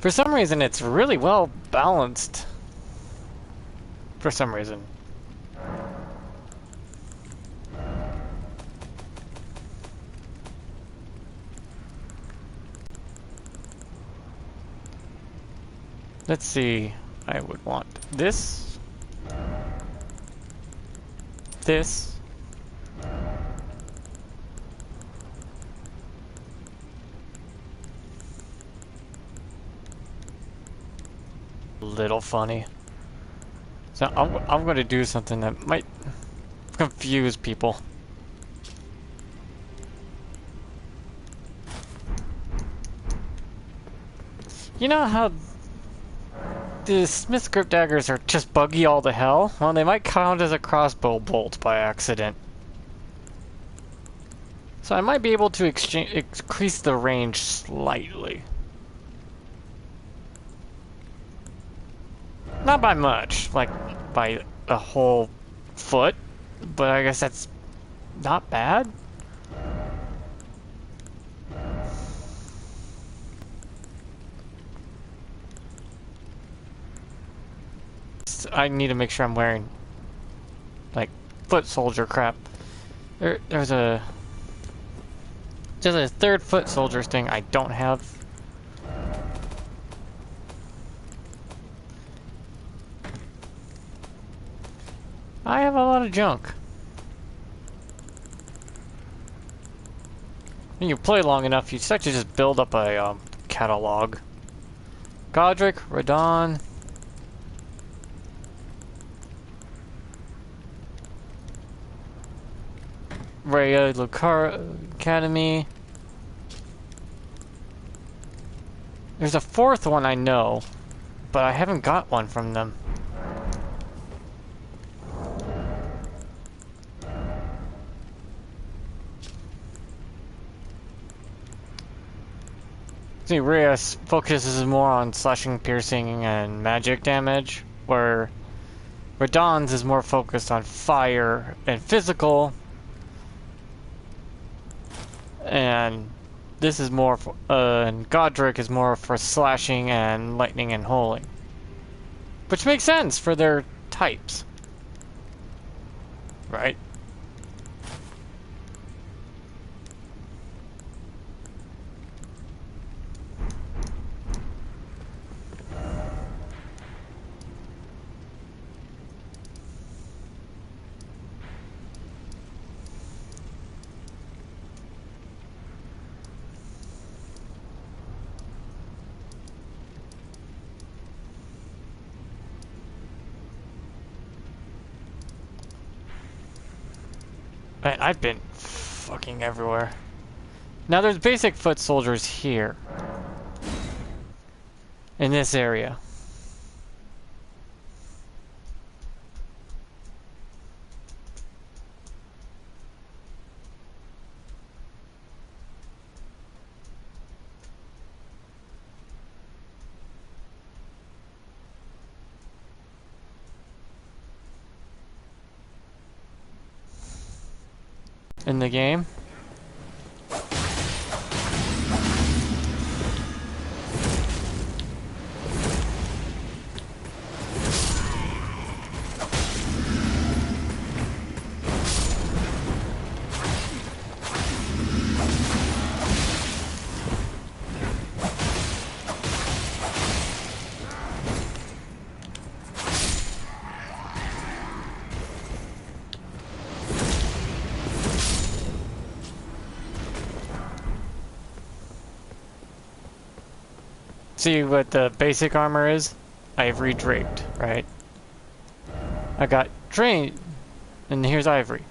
For some reason, it's really well balanced. For some reason. Let's see. I would want this. This. Little funny. So I'm going to do something that might confuse people. You know how the Smith's grip daggers are just buggy all to hell? Well, they might count as a crossbow bolt by accident. So I might be able to increase the range slightly. Not by much, like by a whole foot, but I guess that's not bad. I need to make sure I'm wearing like foot soldier crap. There's a third foot soldiers thing I don't have. I have a lot of junk. When you play long enough, you start to just build up a catalog. Godric, Radon. Rhea, Lucar Academy. There's a fourth one I know, but I haven't got one from them. See, Rhea focuses more on slashing, piercing, and magic damage, where Radon's is more focused on fire and physical. And this is more for, and Godric is more for slashing and lightning and holing. Which makes sense for their types. Right? Man, I've been fucking everywhere. Now there's basic foot soldiers here. In this area. In the game. See what the basic armor is? Ivory draped, right? I got drain, and here's ivory.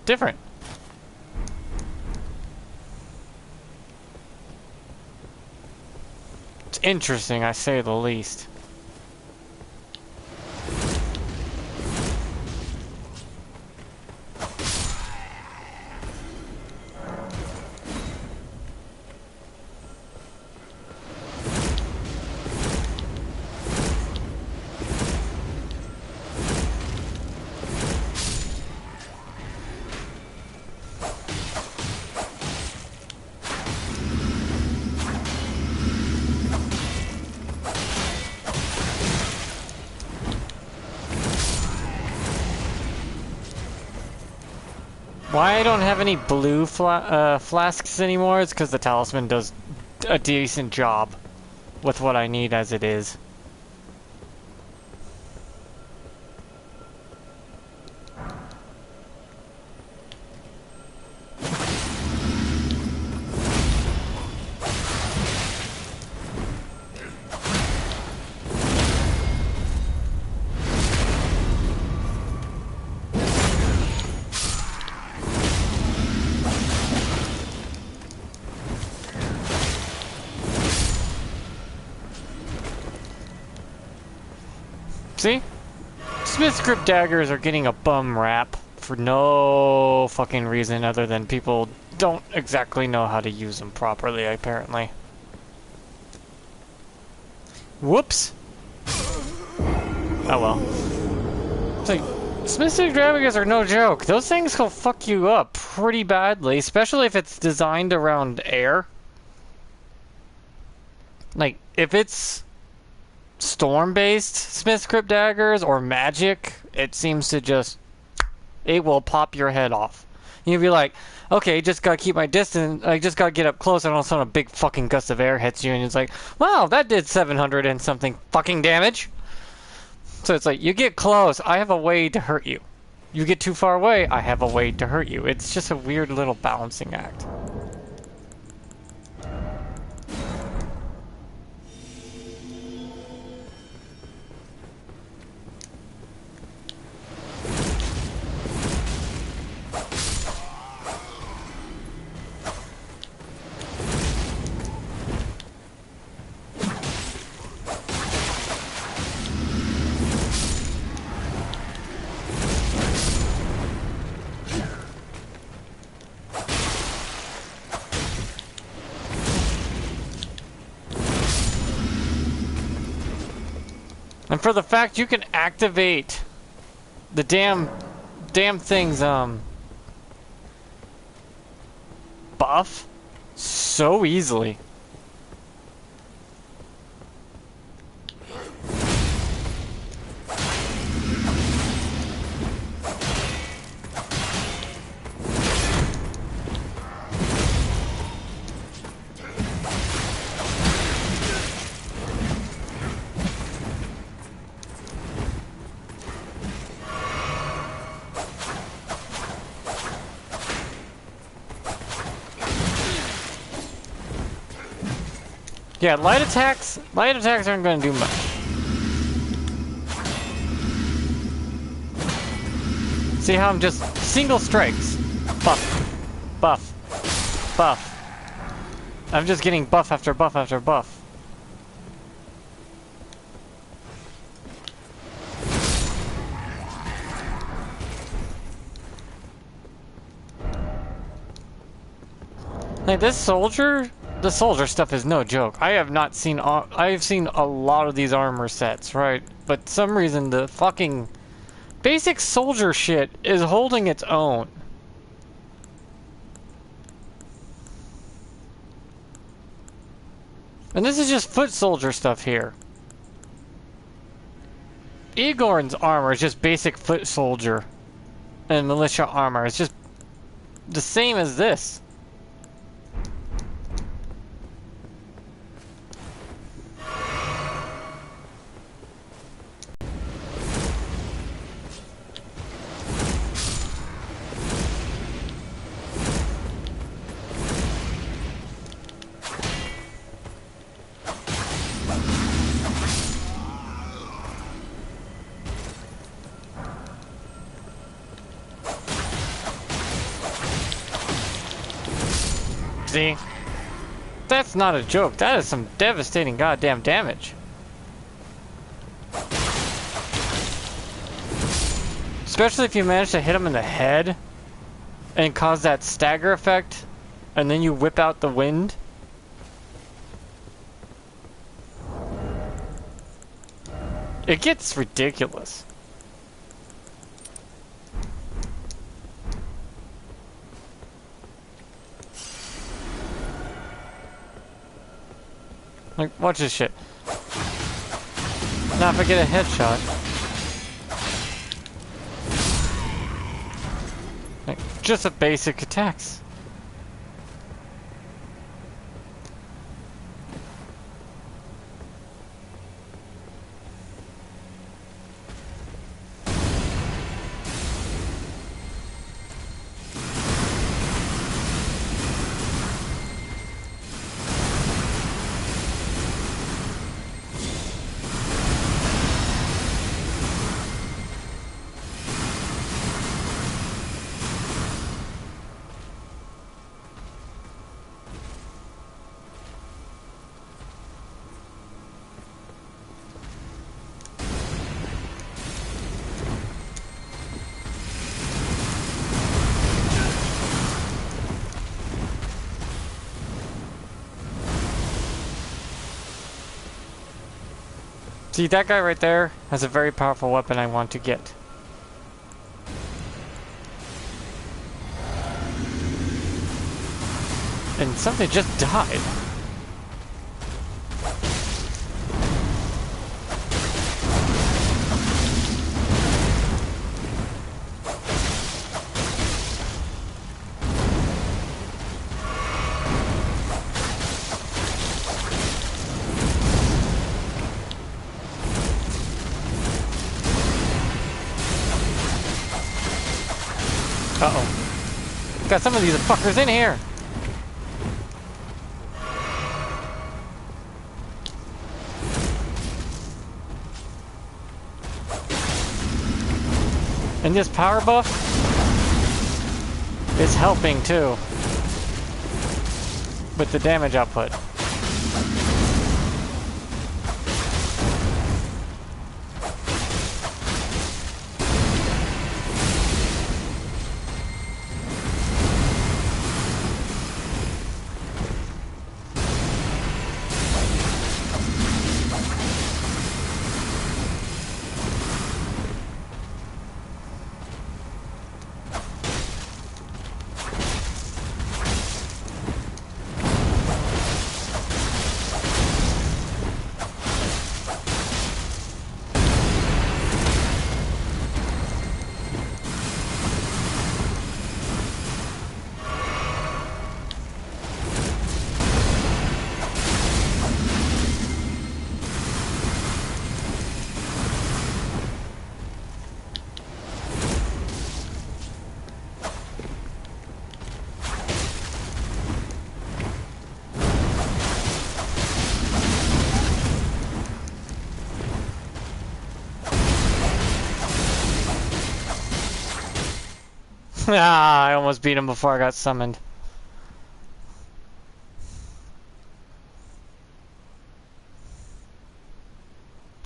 Different. It's interesting, I say the least. Why I don't have any blue flasks anymore is because the talisman does a decent job with what I need as it is. See? Smith's grip daggers are getting a bum rap for no fucking reason other than people don't exactly know how to use them properly, apparently. Whoops! Oh well. It's like, Smith's grip daggers are no joke. Those things will fuck you up pretty badly, especially if it's designed around air. Like, if it's storm-based Smith's grip daggers or magic, it seems to just, it will pop your head off. You'll be like, okay, just gotta keep my distance, I just gotta get up close, and all of a sudden a big fucking gust of air hits you, and it's like, wow, that did 700 and something fucking damage. So it's like, you get close, I have a way to hurt you. You get too far away, I have a way to hurt you. It's just a weird little balancing act. And for the fact you can activate the damn thing's buff so easily. Yeah, light attacks aren't going to do much. See how I'm just single strikes. Buff. Buff. Buff. I'm just getting buff after buff after buff. Like this soldier... The soldier stuff is no joke. I have not seen... I've seen a lot of these armor sets, right? But some reason the fucking basic soldier shit is holding its own. And this is just foot soldier stuff here. Igorn's armor is just basic foot soldier. And militia armor. It's just the same as this. See? That's not a joke. That is some devastating goddamn damage. Especially if you manage to hit him in the head and cause that stagger effect, and then you whip out the wind. It gets ridiculous. Like, watch this shit. Now if I get a headshot. Like, just a basic attacks. See, that guy right there has a very powerful weapon I want to get. And something just died. Uh-oh. Got some of these fuckers in here. And this power buff is helping too with the damage output. Ah, I almost beat him before I got summoned.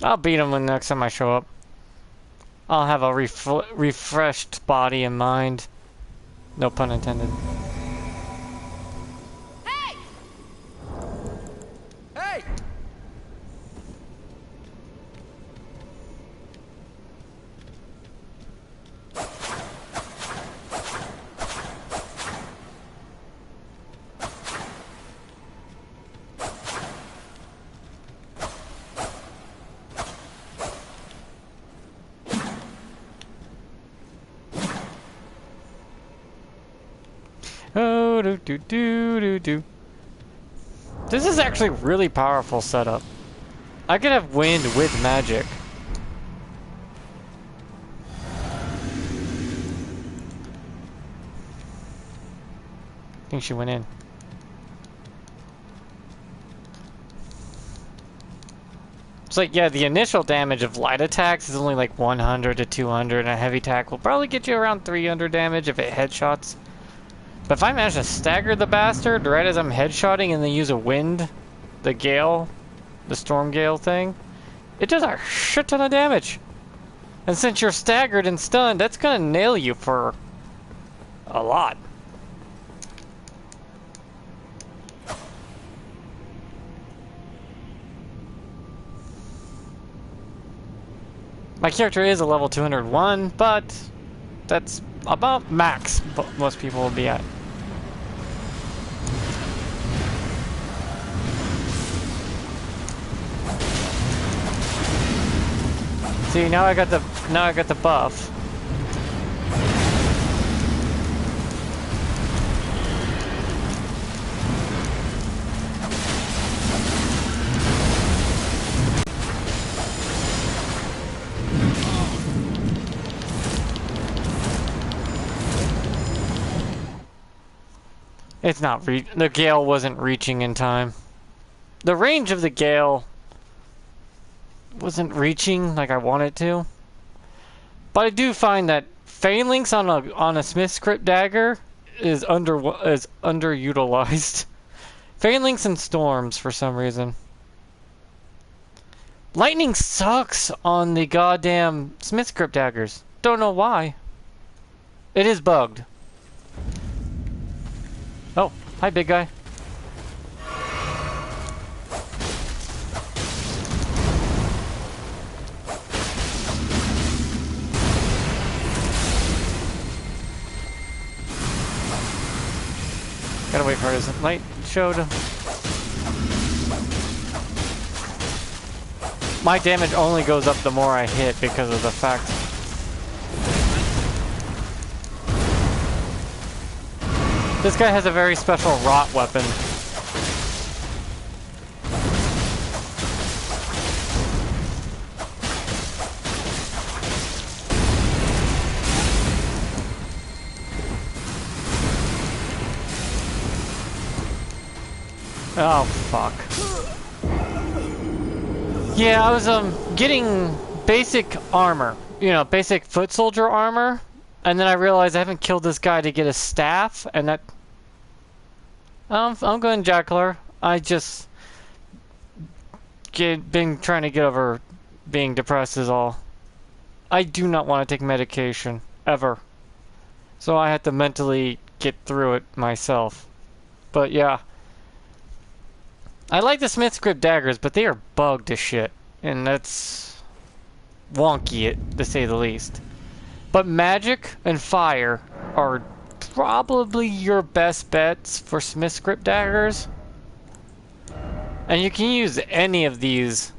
I'll beat him when next time I show up. I'll have a refreshed body and mind. No pun intended. Hey! Hey! Oh, do do do do do. This is actually really powerful setup. I could have wind with magic. I think she went in. It's like, yeah, the initial damage of light attacks is only like 100 to 200, and a heavy attack will probably get you around 300 damage if it headshots. But if I manage to stagger the bastard right as I'm headshotting and then use a wind, the gale, the storm gale thing, it does a shit ton of damage. And since you're staggered and stunned, that's gonna nail you for a lot. My character is a level 201, but that's about max most people will be at. See, now I got the buff. It's not the gale wasn't reaching in time. The range of the gale wasn't reaching like I wanted to. But I do find that phalanx on a Smith's Crypt dagger is underutilized. Phalanx and storms for some reason. Lightning sucks on the goddamn Smith's Crypt daggers. Don't know why. It is bugged. Oh, hi big guy. Gotta wait for his light show to... My damage only goes up the more I hit because of the fact... This guy has a very special rot weapon. Oh, fuck. Yeah, I was, getting basic armor. You know, basic foot soldier armor. And then I realized I haven't killed this guy to get a staff, and that... I'm going Jackler. I just... been trying to get over being depressed is all. I do not want to take medication. Ever. So I had to mentally get through it myself. But yeah. I like the Smith's Crypt daggers, but they are bugged as shit. And that's... wonky, to say the least. But magic and fire are probably your best bets for Smith's Crypt daggers. And you can use any of these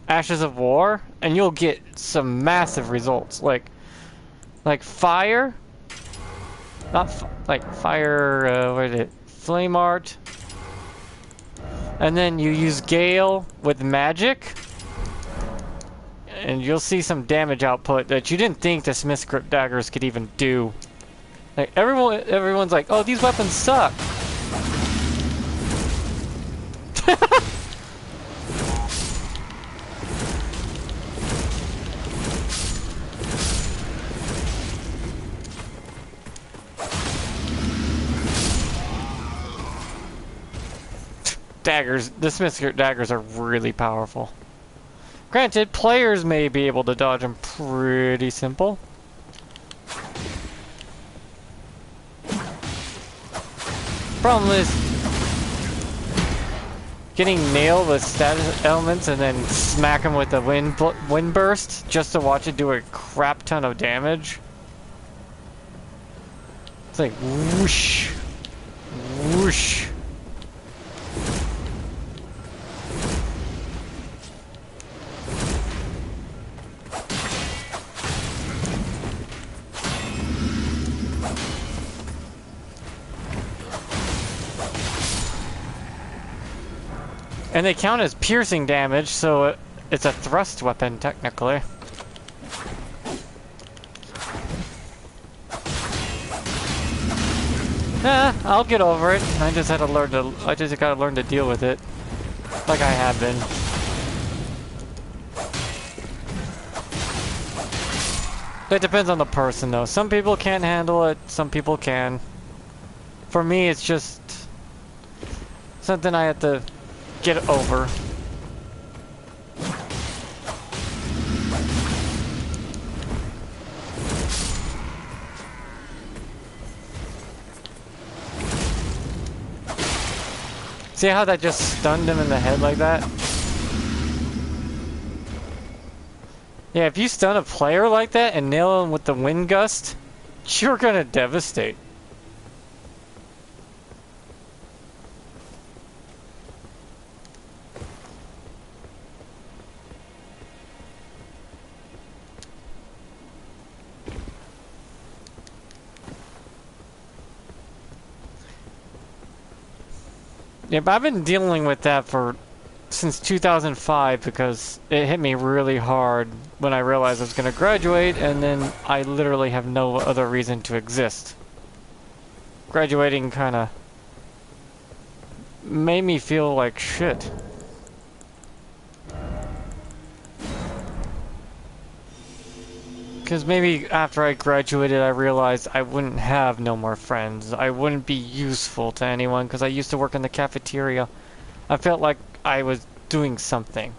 Ashes of War, and you'll get some massive results. Like fire, like fire. What is it? Flame art, and then you use Gale with magic. And you'll see some damage output that you didn't think the Smith's Crypt daggers could even do. Like everyone's like, "Oh, these weapons suck." Daggers, the Smith's Crypt daggers are really powerful. Granted, players may be able to dodge them pretty simple. Problem is getting nailed with status elements and then smack them with a wind burst just to watch it do a crap ton of damage. It's like whoosh, whoosh. And they count as piercing damage, so it's a thrust weapon, technically. I'll get over it. I just gotta learn to deal with it. Like I have been. It depends on the person, though. Some people can't handle it, some people can. For me, it's just something I have to get over. See how that just stunned him in the head like that? Yeah, if you stun a player like that and nail him with the wind gust, you're gonna devastate. Yeah, but I've been dealing with that since 2005 because it hit me really hard when I realized I was going to graduate, and then I literally have no other reason to exist. graduating kind of made me feel like shit. Because maybe after I graduated, I realized I wouldn't have no more friends. I wouldn't be useful to anyone because I used to work in the cafeteria. I felt like I was doing something.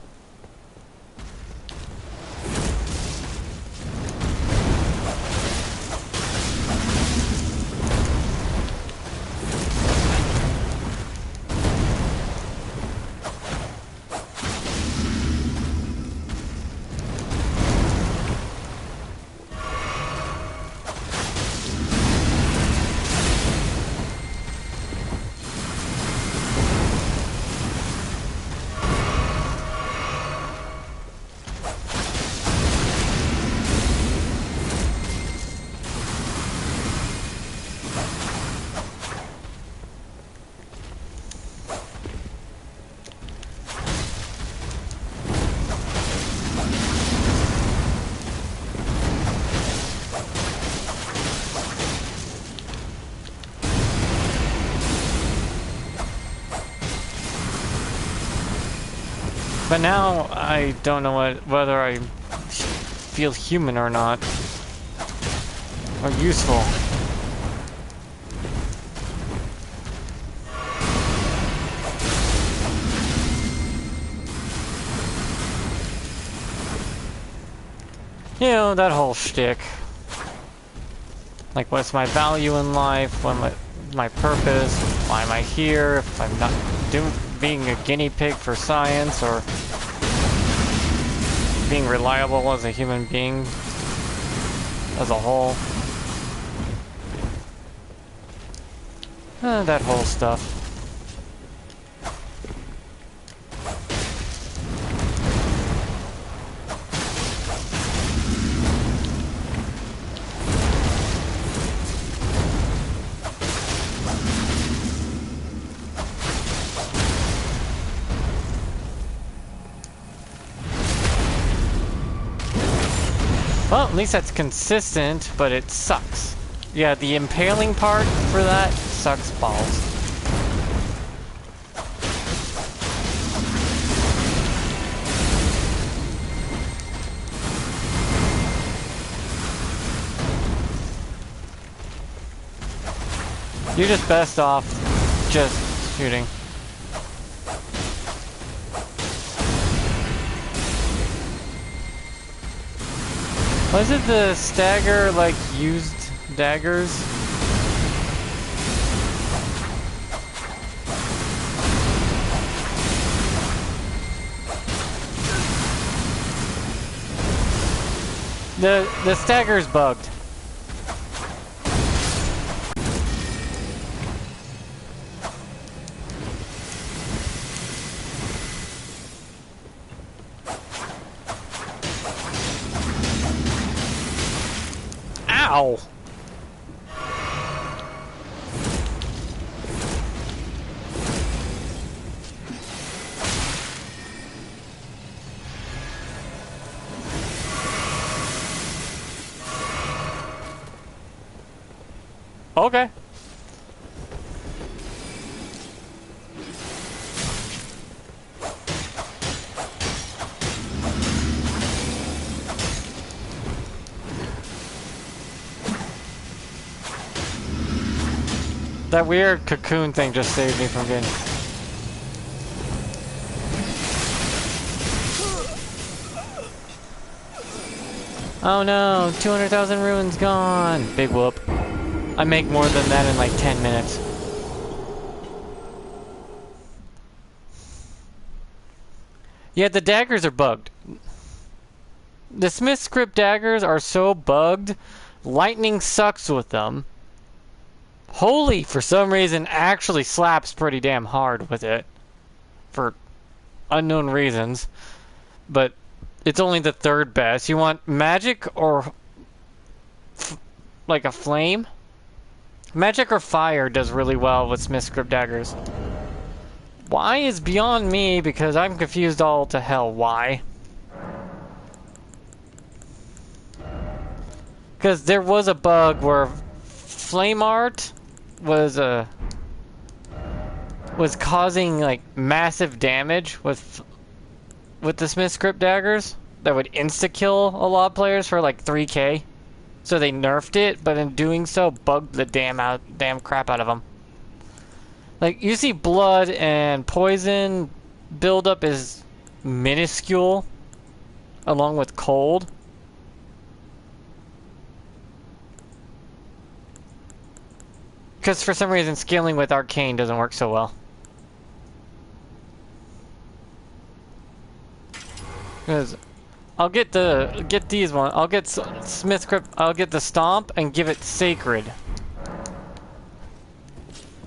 But now I don't know whether I feel human or not, or useful. You know, that whole shtick. Like, what's my value in life? What my purpose? Why am I here? If I'm not being a guinea pig for science, or being reliable as a human being as a whole. That whole stuff. Well, at least that's consistent, but it sucks. Yeah, the impaling part for that sucks balls. You're just best off just shooting. Was it the stagger, like, used daggers? The stagger's bugged. Ow! Okay. That weird cocoon thing just saved me from getting... Oh no, 200,000 ruins gone! Big whoop. I make more than that in like 10 minutes. Yeah, the daggers are bugged. The Smith script daggers are so bugged, lightning sucks with them. Holy, for some reason, actually slaps pretty damn hard with it. For unknown reasons. But it's only the third best. You want magic or like a flame? Magic or fire does really well with Smith script daggers. Why is beyond me, because I'm confused all to hell. Why? Because there was a bug where flame art was causing like massive damage with the Smith script daggers that would insta kill a lot of players for like 3k. So they nerfed it, but in doing so, bugged the damn crap out of them. Like, you see blood and poison buildup is minuscule, along with cold. Because for some reason, scaling with arcane doesn't work so well. Because I'll get these one. I'll get Smith script. I'll get the stomp and give it sacred.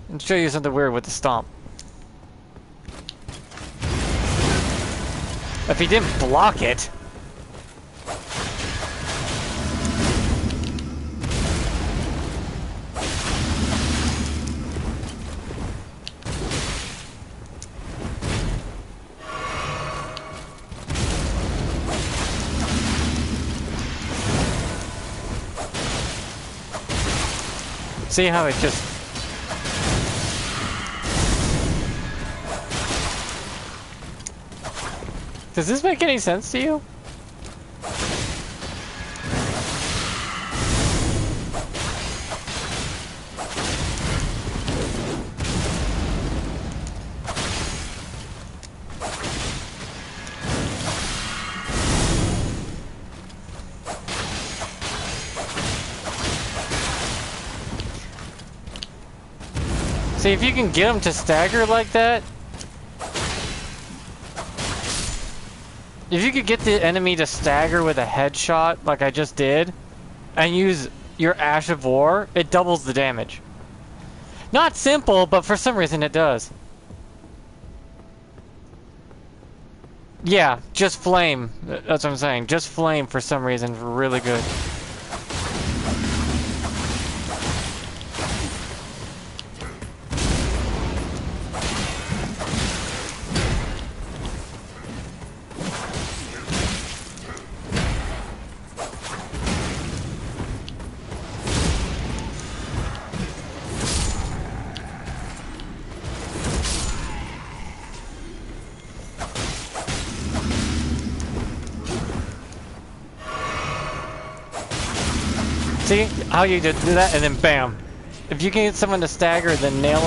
And show you something weird with the stomp. If he didn't block it. See how it just... Does this make any sense to you? See, if you can get them to stagger like that, if you could get the enemy to stagger with a headshot like I just did, and use your Ash of War, it doubles the damage. Not simple, but for some reason it does. Yeah, just flame. That's what I'm saying. Just flame for some reason, really good. See how you just do that and then bam. If you can get someone to stagger, then nail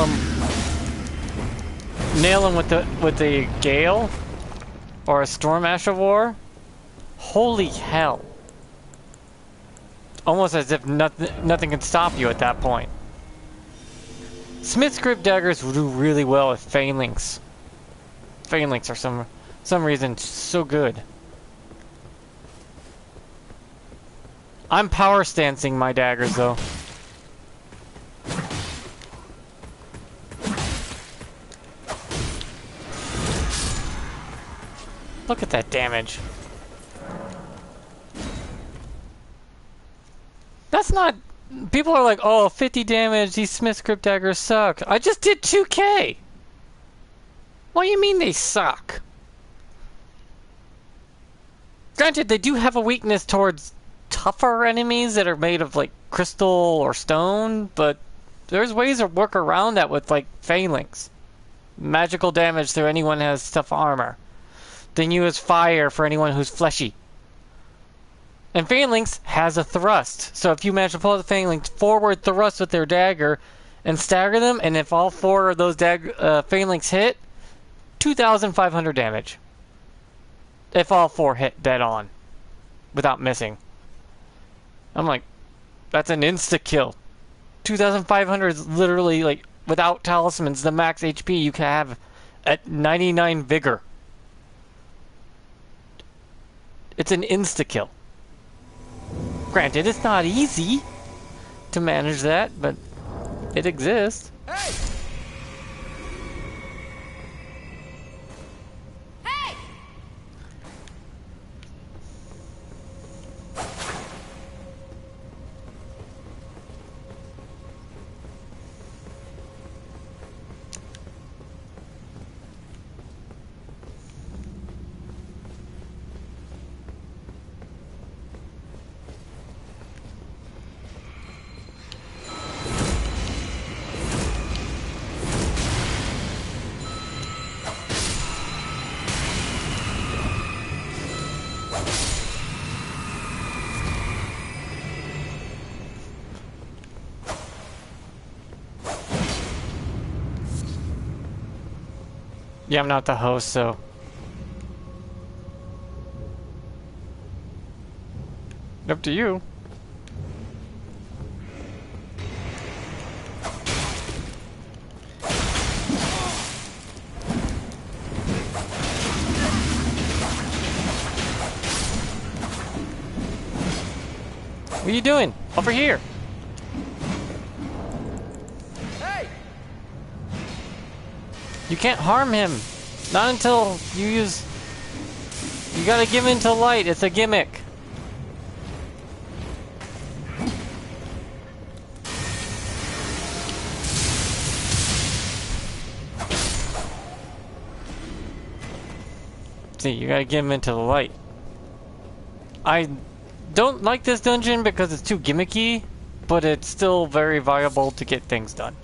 them with the gale or a storm ash of war. Holy hell! Almost as if nothing can stop you at that point. Smith's grip daggers will do really well with Phalanx. Phalanx are some reason so good. I'm power stancing my daggers though. Look at that damage. That's not... People are like, oh, 50 damage, these Smith script daggers suck. I just did 2k! What do you mean they suck? Granted, they do have a weakness towards tougher enemies that are made of like crystal or stone, but there's ways to work around that with like Phalanx. Magical damage to anyone who has tough armor. Then use fire for anyone who's fleshy. And Phalanx has a thrust, so if you manage to pull the Phalanx forward thrust with their dagger and stagger them, and if all four of those Phalanx hit, 2,500 damage. If all four hit dead on, without missing. I'm like, that's an insta-kill. 2,500 is literally, like, without talismans, the max HP you can have at 99 vigor. It's an insta-kill. Granted, it's not easy to manage that, but it exists. Hey! Hey! Yeah, I'm not the host, so... Up to you. What are you doing? Over here. Hey! You can't harm him. Not until you use... You gotta give in to light. It's a gimmick. See, you gotta give him into the light. I don't like this dungeon because it's too gimmicky, but it's still very viable to get things done.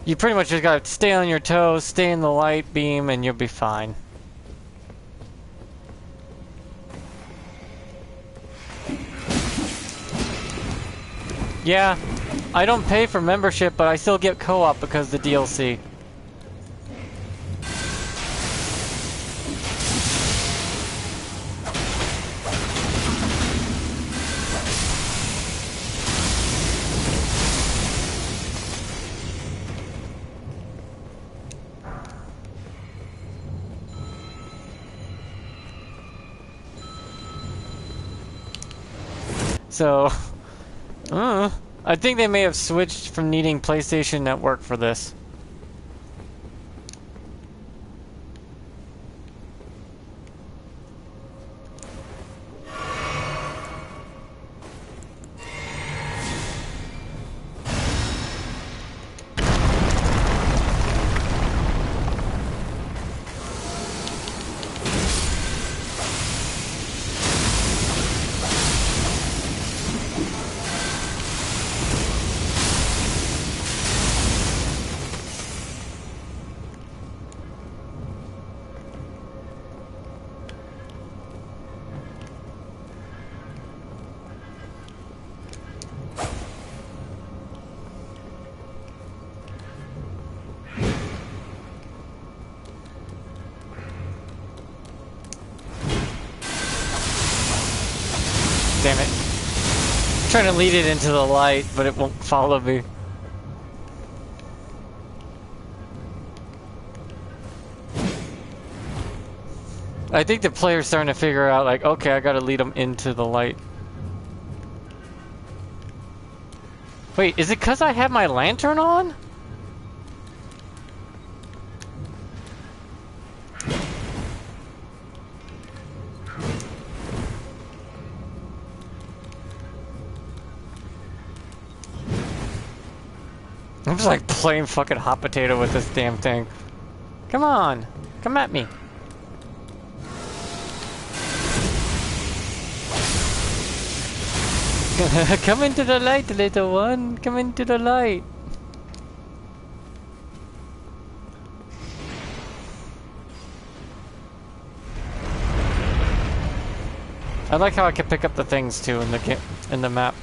You pretty much just gotta stay on your toes, stay in the light beam, and you'll be fine. Yeah, I don't pay for membership, but I still get co-op because of the DLC. So, I think they may have switched from needing PlayStation Network for this. Damn it. I'm trying to lead it into the light, but it won't follow me. I think the player's starting to figure out, like, okay, I gotta lead them into the light. Wait, is it because I have my lantern on? I'm just like playing fucking hot potato with this damn thing. Come on, come at me. Come into the light, little one. Come into the light. I like how I can pick up the things too in the map.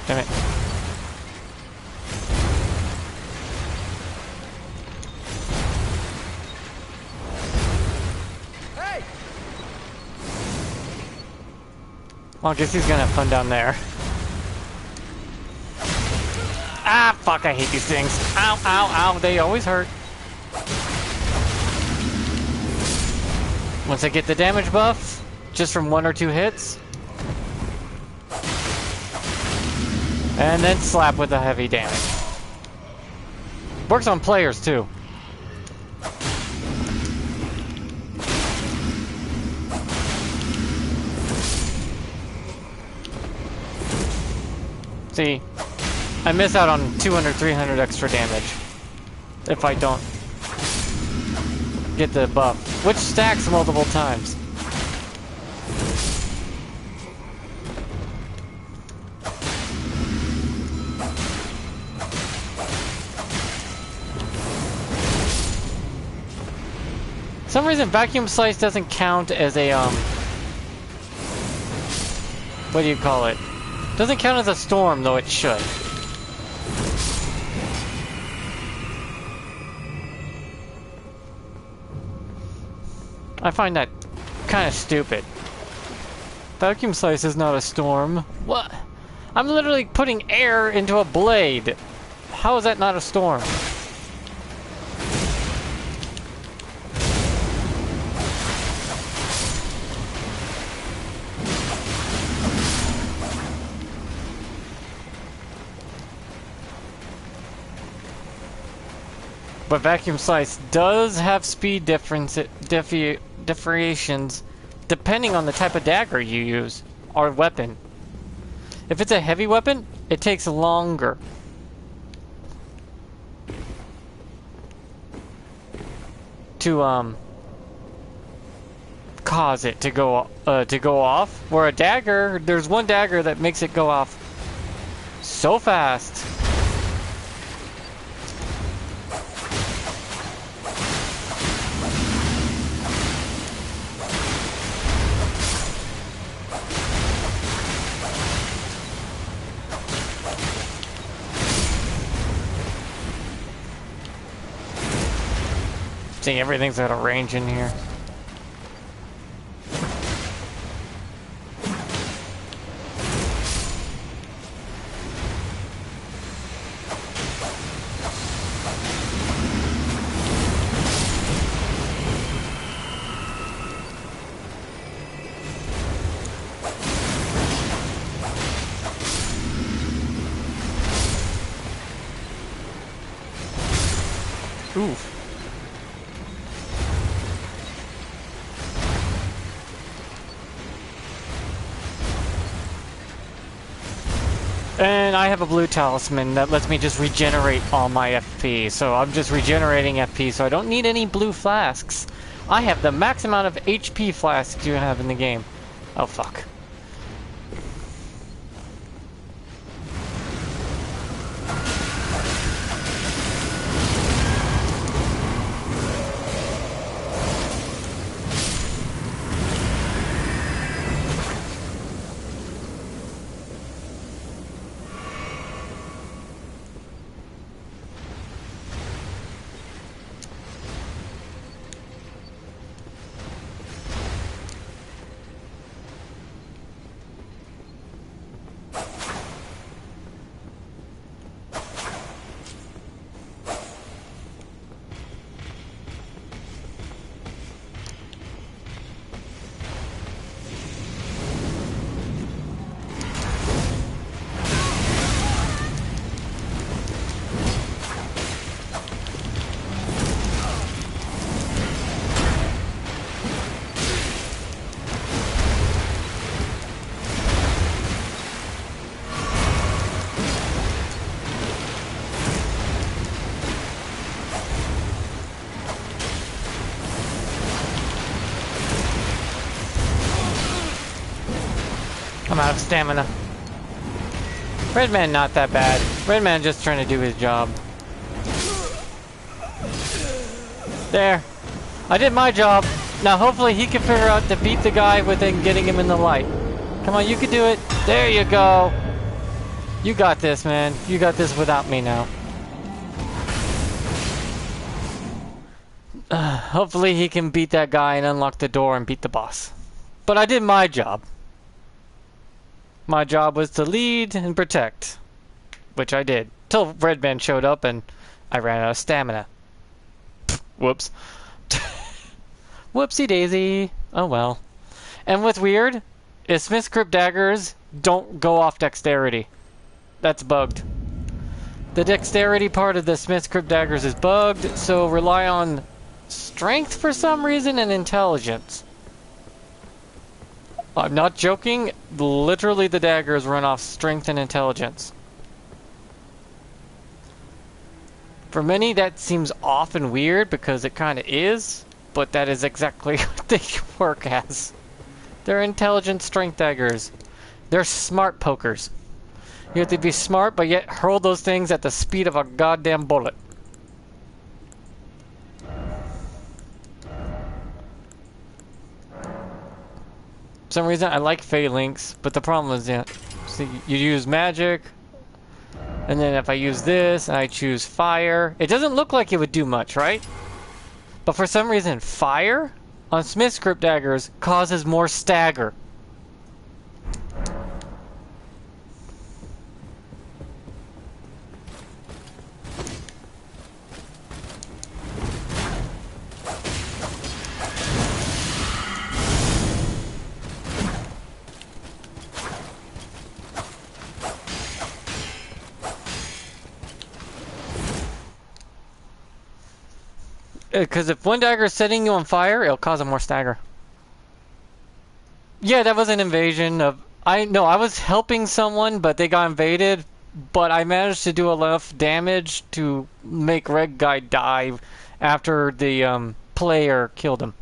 Damn it. Hey! Well, I guess he's gonna have fun down there. Ah, fuck, I hate these things. Ow, ow, ow, they always hurt. Once I get the damage buff, just from 1 or 2 hits. And then slap with the heavy damage. Works on players too. See, I miss out on 200, 300 extra damage if I don't. get the buff, which stacks multiple times. For some reason, vacuum slice doesn't count as a, what do you call it? Doesn't count as a storm, though it should. I find that kind of stupid. Vacuum slice is not a storm. What? I'm literally putting air into a blade. How is that not a storm? But vacuum slice does have speed differentiations depending on the type of dagger you use or weapon. If it's a heavy weapon, it takes longer. To cause it to go off. Where a dagger, there's one dagger that makes it go off so fast. See, everything's out of range in here. Oof. And I have a blue talisman that lets me just regenerate all my FP. So I'm just regenerating FP, so I don't need any blue flasks. I have the max amount of HP flasks you have in the game. Oh, fuck. I'm out of stamina. Redman not that bad. Redman just trying to do his job. There. I did my job. Now hopefully he can figure out to beat the guy within getting him in the light. Come on, you can do it. There you go. You got this, man. You got this without me now. Hopefully he can beat that guy and unlock the door and beat the boss. But I did my job. My job was to lead and protect, which I did. Till Redman showed up and I ran out of stamina. Whoops. Whoopsie daisy. Oh well. And what's weird is Smith's Crypt daggers don't go off dexterity. That's bugged. The dexterity part of the Smith's Crypt daggers is bugged, so rely on strength for some reason and intelligence. I'm not joking. Literally, the daggers run off strength and intelligence. For many, that seems off and weird because it kind of is, but that is exactly what they work as. They're intelligent strength daggers. They're smart pokers. You have to be smart, but yet hurl those things at the speed of a goddamn bullet. For some reason, I like phalanx, but the problem is, yeah, see, you use magic, and then if I use this, and I choose fire, it doesn't look like it would do much, right? But for some reason, fire on Smith's Crypt daggers causes more stagger. Because if one dagger is setting you on fire, it'll cause a more stagger. Yeah, that was an invasion of... I was helping someone, but they got invaded. But I managed to do enough damage to make Red Guy die after the player killed him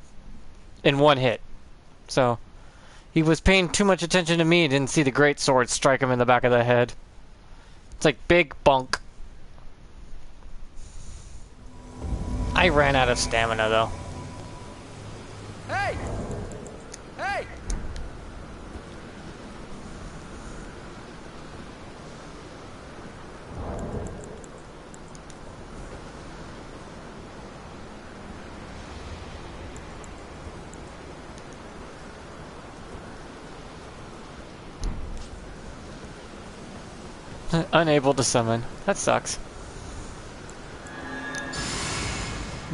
in one hit. So he was paying too much attention to me and didn't see the great sword strike him in the back of the head. It's like big bunk. I ran out of stamina though. Hey! Hey! Unable to summon. That sucks.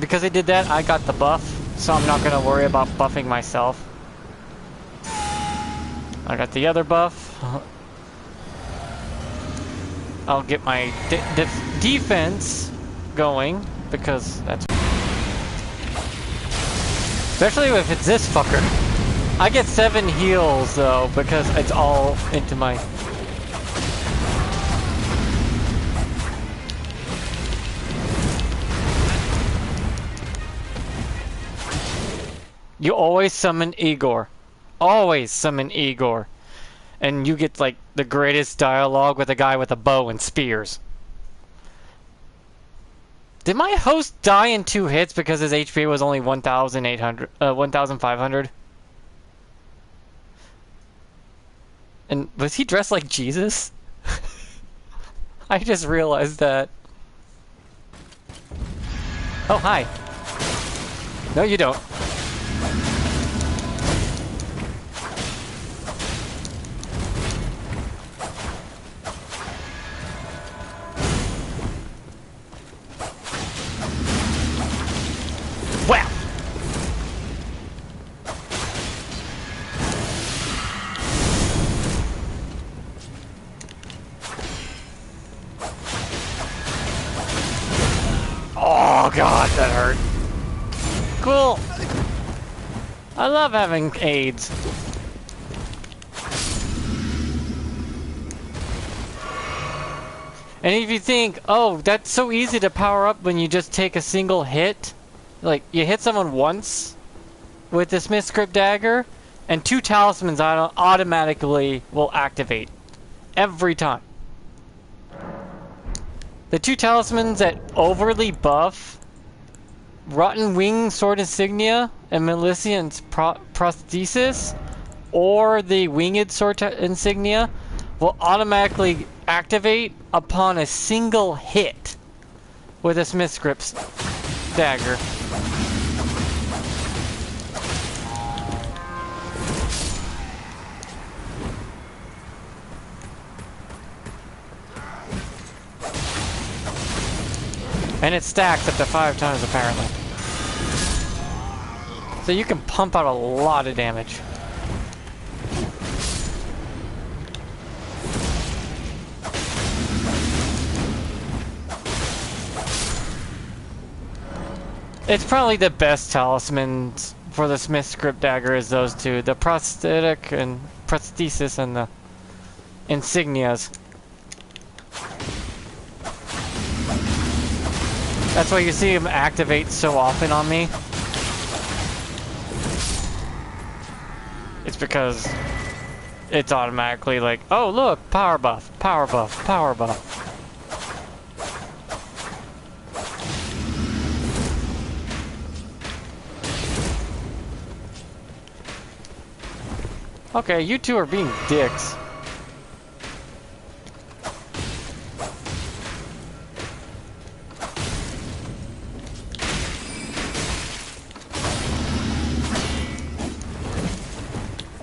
Because I did that, I got the buff, so I'm not gonna worry about buffing myself. I got the other buff. I'll get my defense going, because that's... Especially if it's this fucker. I get 7 heals, though, because it's all into my... You always summon Igor. Always summon Igor. And you get, like, the greatest dialogue with a guy with a bow and spears. Did my host die in 2 hits because his HP was only 1,500? And was he dressed like Jesus? I just realized that. Oh, hi. No, you don't. Wow! Oh god, that hurt. Cool. I love having aids. And if you think, oh, that's so easy to power up when you just take a single hit. Like, you hit someone once with the Smith's Crypt dagger, and 2 talismans automatically will activate. Every time. The 2 talismans that overly buff Rotten Wing Sword Insignia and Milician's Prosthesis, or the Winged Sword Insignia, will automatically activate upon a single hit with a Smith's Crypt dagger. And it stacks up to 5 times apparently. So you can pump out a lot of damage. It's probably the best talismans for the Smith's Crypt dagger is those 2. The prosthetic and prosthesis and the insignias. That's why you see him activate so often on me. it's because it's automatically like, oh look, power buff, power buff, power buff. Okay, you two are being dicks.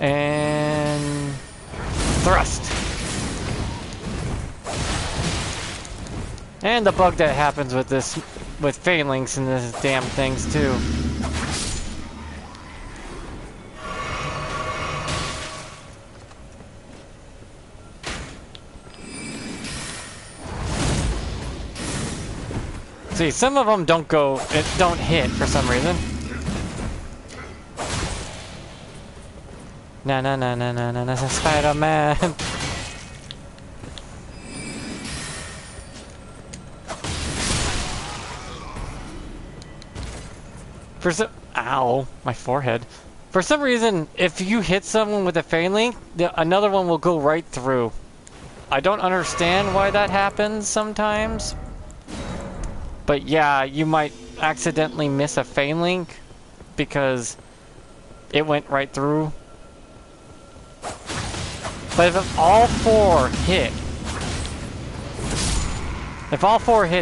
And thrust. And the bug that happens with this, with phalanx and this damn things too. See, some of them don't hit for some reason. Na na na na na na na, Spider-Man. Ow, my forehead. For some reason, if you hit someone with a phalanx, another one will go right through. I don't understand why that happens sometimes. But yeah, you might accidentally miss a phalanx because it went right through. But if all four hit,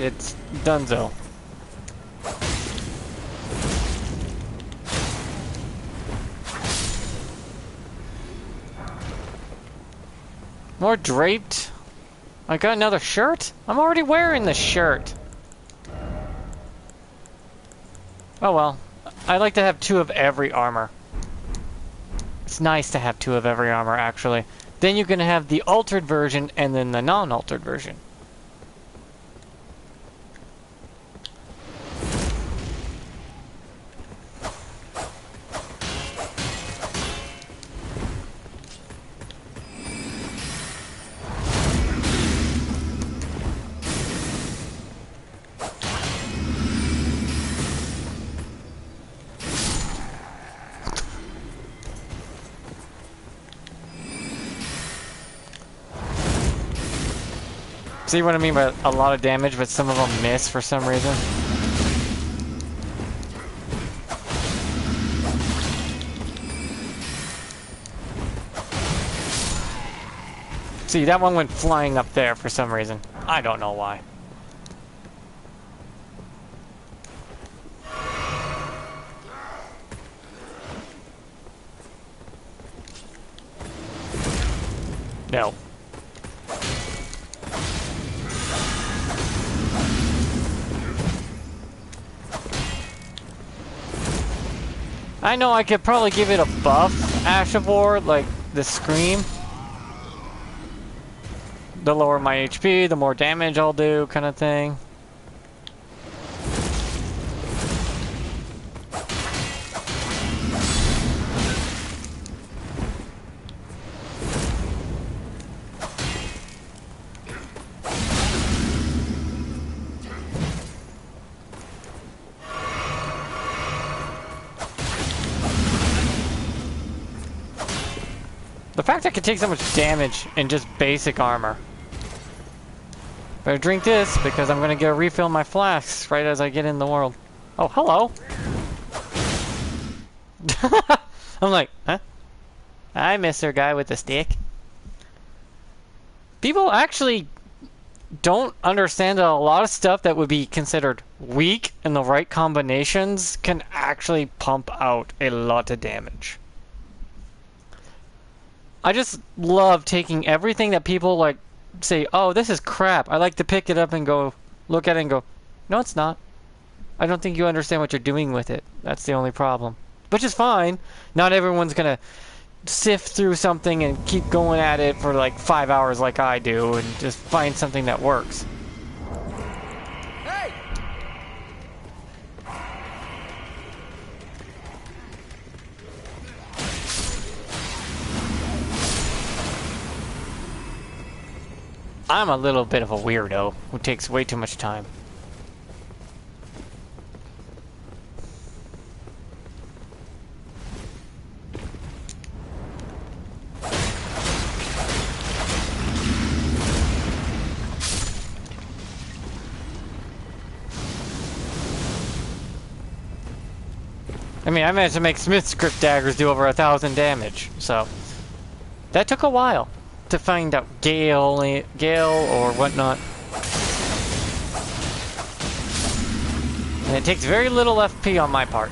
it's donezo. More draped. I got another shirt? I'm already wearing the shirt. Oh well. I like to have 2 of every armor. It's nice to have 2 of every armor, actually. Then you can have the altered version and then the non-altered version. See what I mean by a lot of damage, but some of them miss for some reason? See, that one went flying up there for some reason. I don't know why. No. I know I could probably give it a buff, Ashavor, like the Scream. The lower my HP, the more damage I'll do, kind of thing. The fact I can take so much damage in just basic armor. Better drink this, because I'm gonna go refill my flasks right as I get in the world. Oh, hello! I'm like, huh? Hi, Mr. Guy with the stick. People actually don't understand that a lot of stuff that would be considered weak in the right combinations can actually pump out a lot of damage. I just love taking everything that people like say, oh, this is crap. I like to pick it up and go look at it and go, no, it's not. I don't think you understand what you're doing with it. That's the only problem. Which is fine. Not everyone's gonna sift through something and keep going at it for like 5 hours like I do and just find something that works. Hey! I'm a little bit of a weirdo who takes way too much time. I mean, I managed to make Smith's Crypt daggers do over 1,000 damage, so that took a while to find out Gale or whatnot. And it takes very little FP on my part.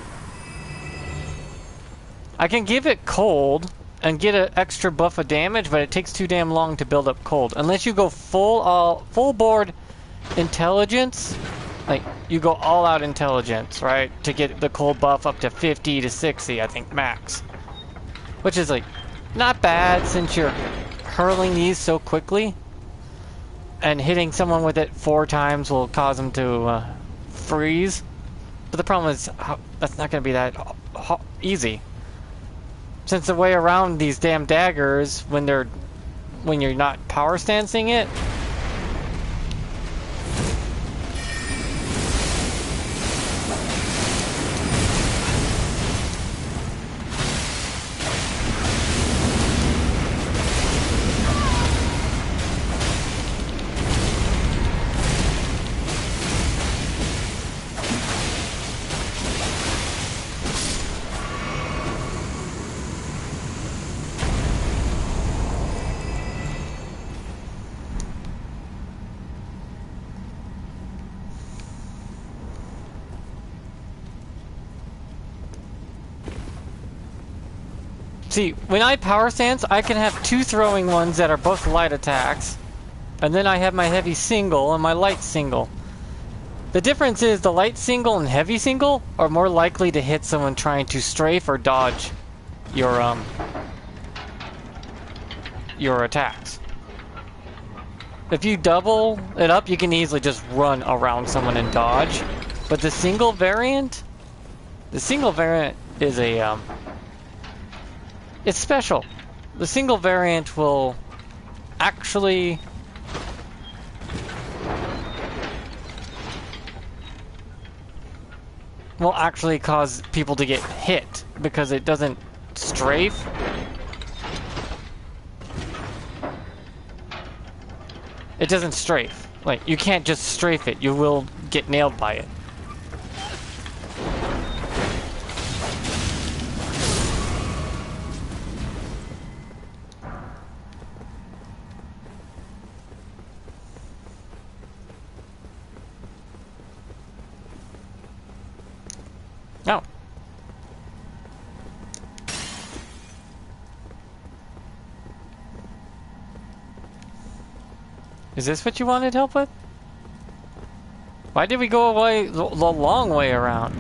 I can give it cold and get an extra buff of damage, but it takes too damn long to build up cold. Unless you go full board intelligence, like you go all out intelligence, right? To get the cold buff up to 50 to 60, I think max. Which is like not bad since you're hurling these so quickly. And hitting someone with it 4 times will cause them to freeze. But the problem is that's not going to be that easy. Since the way around these damn daggers when you're not power stancing it. See, when I power stance, I can have 2 throwing ones that are both light attacks. And then I have my heavy single and my light single. The difference is the light single and heavy single are more likely to hit someone trying to strafe or dodge your attacks. If you double it up, you can easily just run around someone and dodge. But the single variant is a it's special. The single variant will actually cause people to get hit because it doesn't strafe. It doesn't strafe. Like, you can't just strafe it. You will get nailed by it. No. Is this what you wanted help with? Why did we go away the long way around?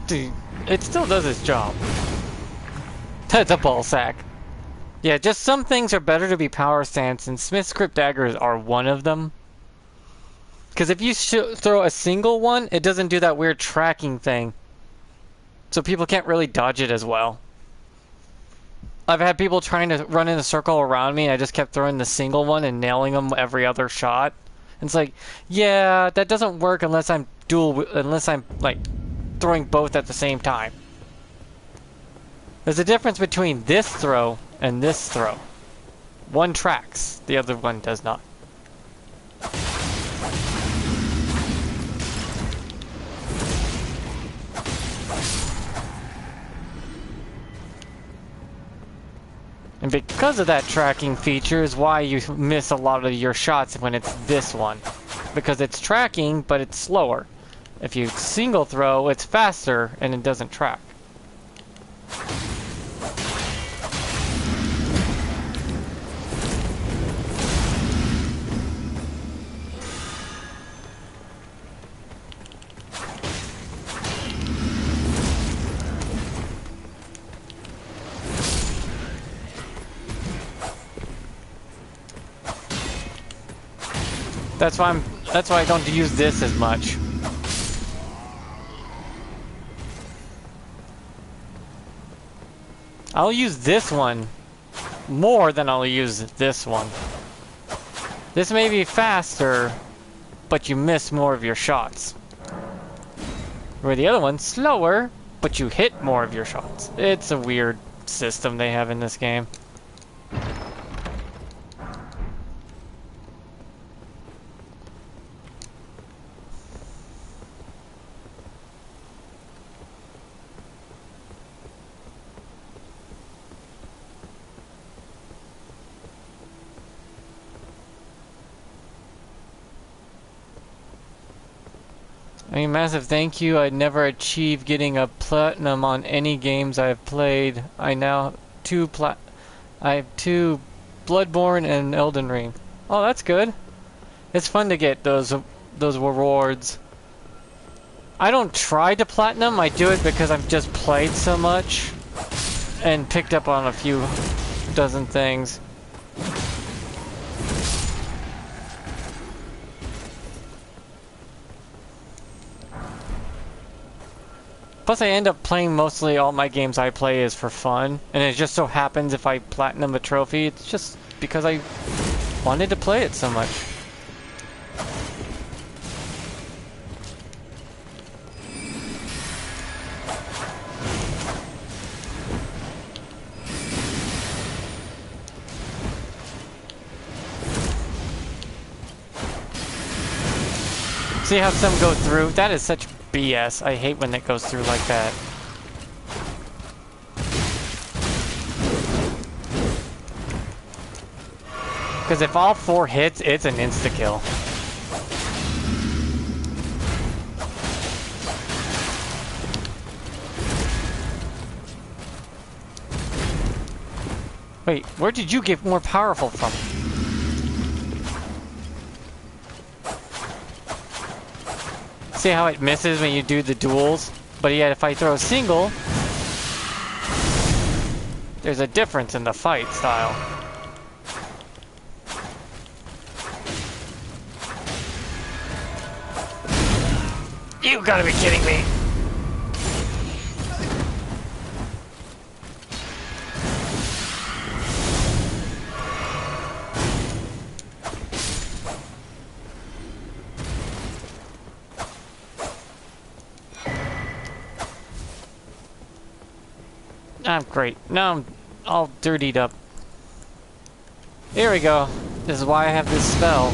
Dude, it still does its job. That's a ball sack. Yeah, just some things are better to be power stance, and Smith's Crypt daggers are one of them. Because if you throw a single one, it doesn't do that weird tracking thing. So people can't really dodge it as well. I've had people trying to run in a circle around me, and I just kept throwing the single one and nailing them every other shot. And it's like, yeah, that doesn't work unless I'm like throwing both at the same time. There's a difference between this throw and this throw. One tracks, the other one does not. And because of that tracking feature is why you miss a lot of your shots when it's this one. Because it's tracking, but it's slower. If you single throw, it's faster and it doesn't track. That's why I don't use this as much. I'll use this one more than I'll use this one. This may be faster, but you miss more of your shots. Where the other one's slower, but you hit more of your shots. It's a weird system they have in this game. I mean, massive thank you. I'd never achieved getting a platinum on any games I've played. I have two Bloodborne and Elden Ring. Oh, that's good. It's fun to get those rewards. I don't try to platinum. I do it because I've just played so much and picked up on a few dozen things. Plus, I end up playing mostly all my games I play is for fun, and it just so happens if I platinum a trophy, it's just because I wanted to play it so much. See how some go through? That is such BS. I hate when it goes through like that. Because if all 4 hits, it's an insta-kill. Wait, where did you get more powerful from? See how it misses when you do the duels? But yet if I throw a single, there's a difference in the fight style. You gotta be kidding me! I'm great. Now I'm all dirtied up. Here we go. This is why I have this spell.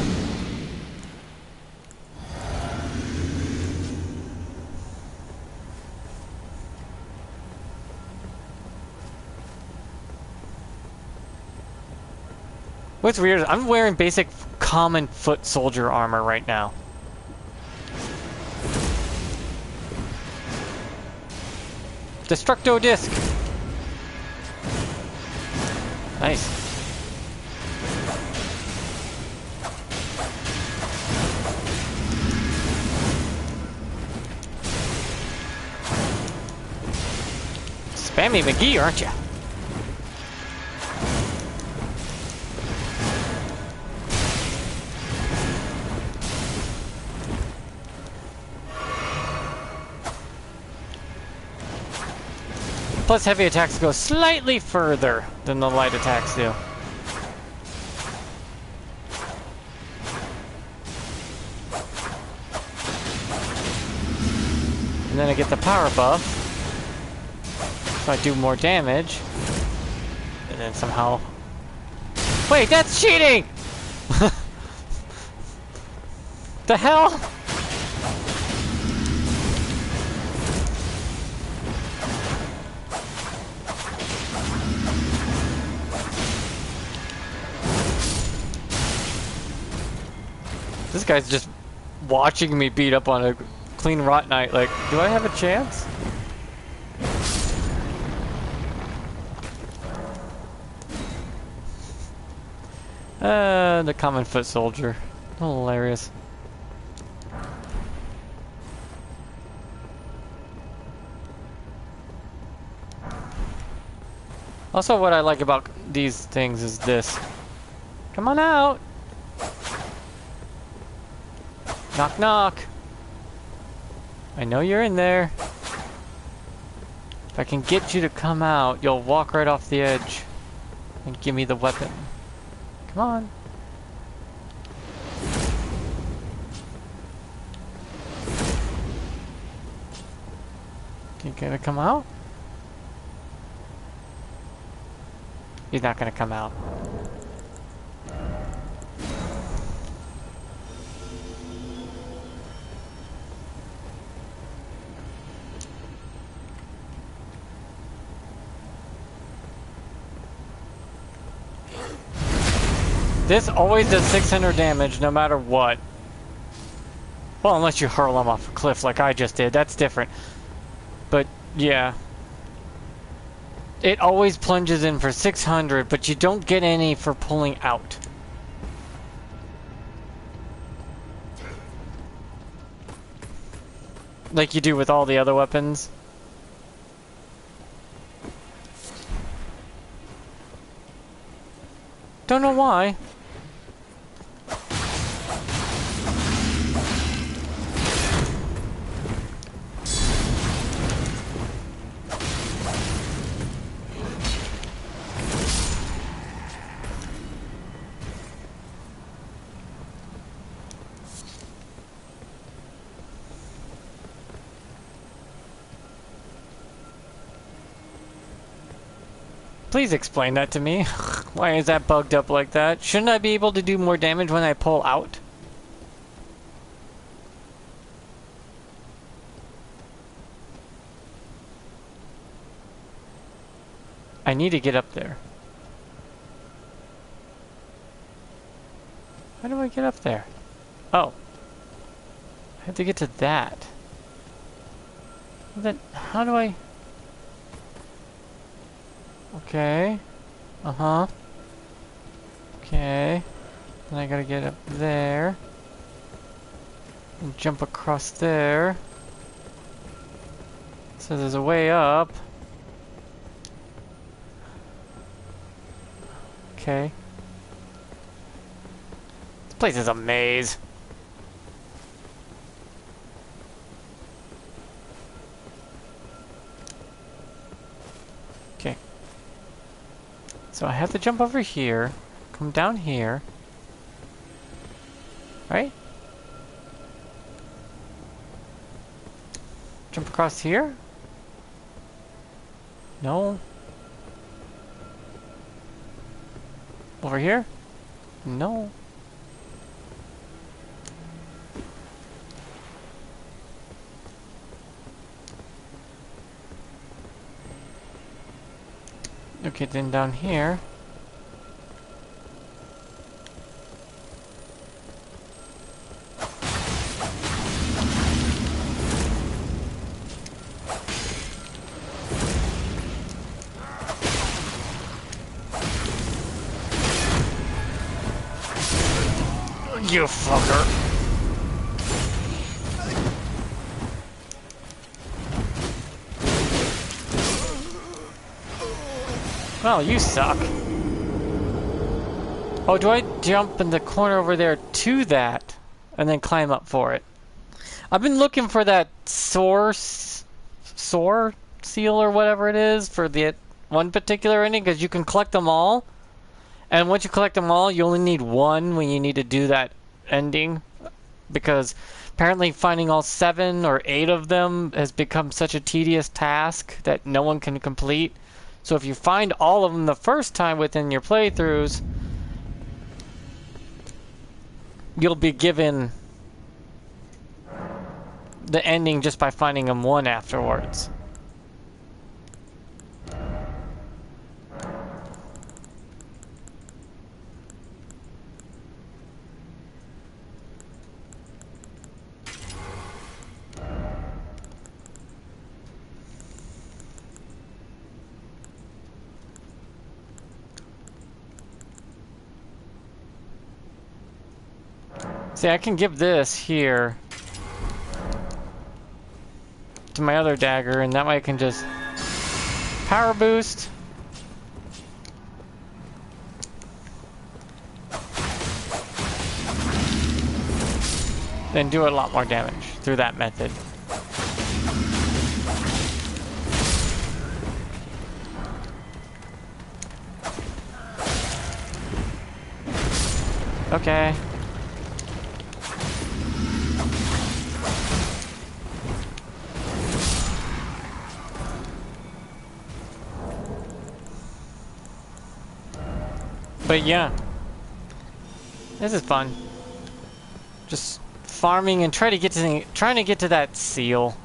What's weird is I'm wearing basic common foot soldier armor right now. Destructo Disc! Nice. Spammy McGee, aren't you? Plus heavy attacks go slightly further than the light attacks do. And then I get the power buff, so I do more damage. And then somehow... Wait, that's cheating! The hell? This guy's just watching me beat up on a clean rot knight. Like, do I have a chance? The common foot soldier. Hilarious. Also, what I like about these things is this. Come on out! Knock knock! I know you're in there. If I can get you to come out, you'll walk right off the edge and give me the weapon. Come on. You gonna come out? He's not gonna come out. This always does 600 damage no matter what. Well, unless you hurl him off a cliff like I just did. That's different. But, yeah. It always plunges in for 600, but you don't get any for pulling out. Like you do with all the other weapons. Don't know why. Please explain that to me. Why is that bugged up like that? Shouldn't I be able to do more damage when I pull out? I need to get up there. How do I get up there? Oh. I have to get to that. Then how do I... Okay. Uh-huh. Okay. Then I gotta get up there. And jump across there. So there's a way up. Okay. This place is a maze. Okay. So I have to jump over here, come down here, right? Jump across here? No. Over here? No. Okay, then down here. You fucker. Well, you suck. Oh, do I jump in the corner over there to that and then climb up for it? I've been looking for that soar seal or whatever it is for the one particular ending because you can collect them all. And once you collect them all, you only need one when you need to do that ending. Because apparently finding all 7 or 8 of them has become such a tedious task that no one can complete. So if you find all of them the first time within your playthroughs, you'll be given the ending just by finding them one afterwards. See, I can give this here to my other dagger, and that way I can just power boost. Then do a lot more damage through that method. Okay. But yeah, this is fun. Just farming and trying to get to that seal.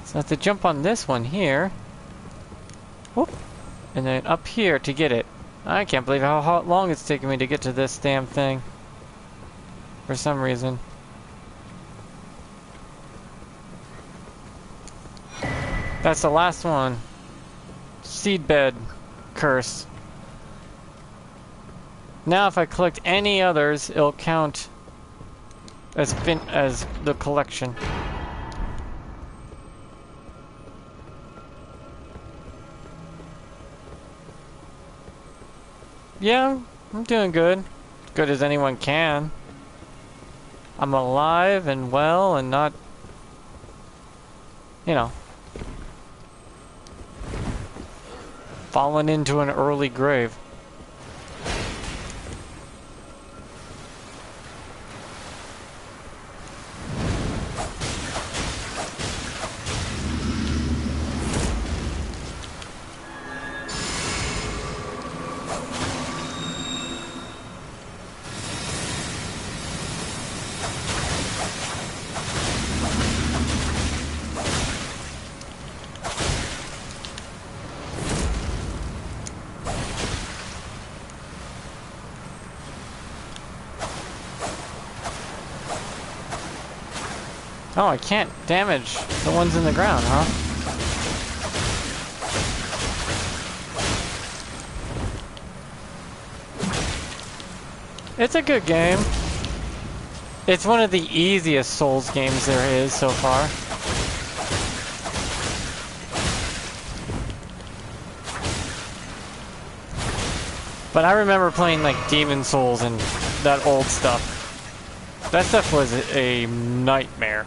So I have to jump on this one here. Whoop. And then up here to get it. I can't believe how long it's taking me to get to this damn thing. For some reason. That's the last one. Seedbed curse. Now if I collect any others, it'll count as the collection. Yeah, I'm doing good. As good as anyone can. I'm alive and well and not, you know, fallen into an early grave. Oh, I can't damage the ones in the ground, huh? It's a good game. It's one of the easiest Souls games there is so far. But I remember playing like Demon Souls and that old stuff. That stuff was a nightmare.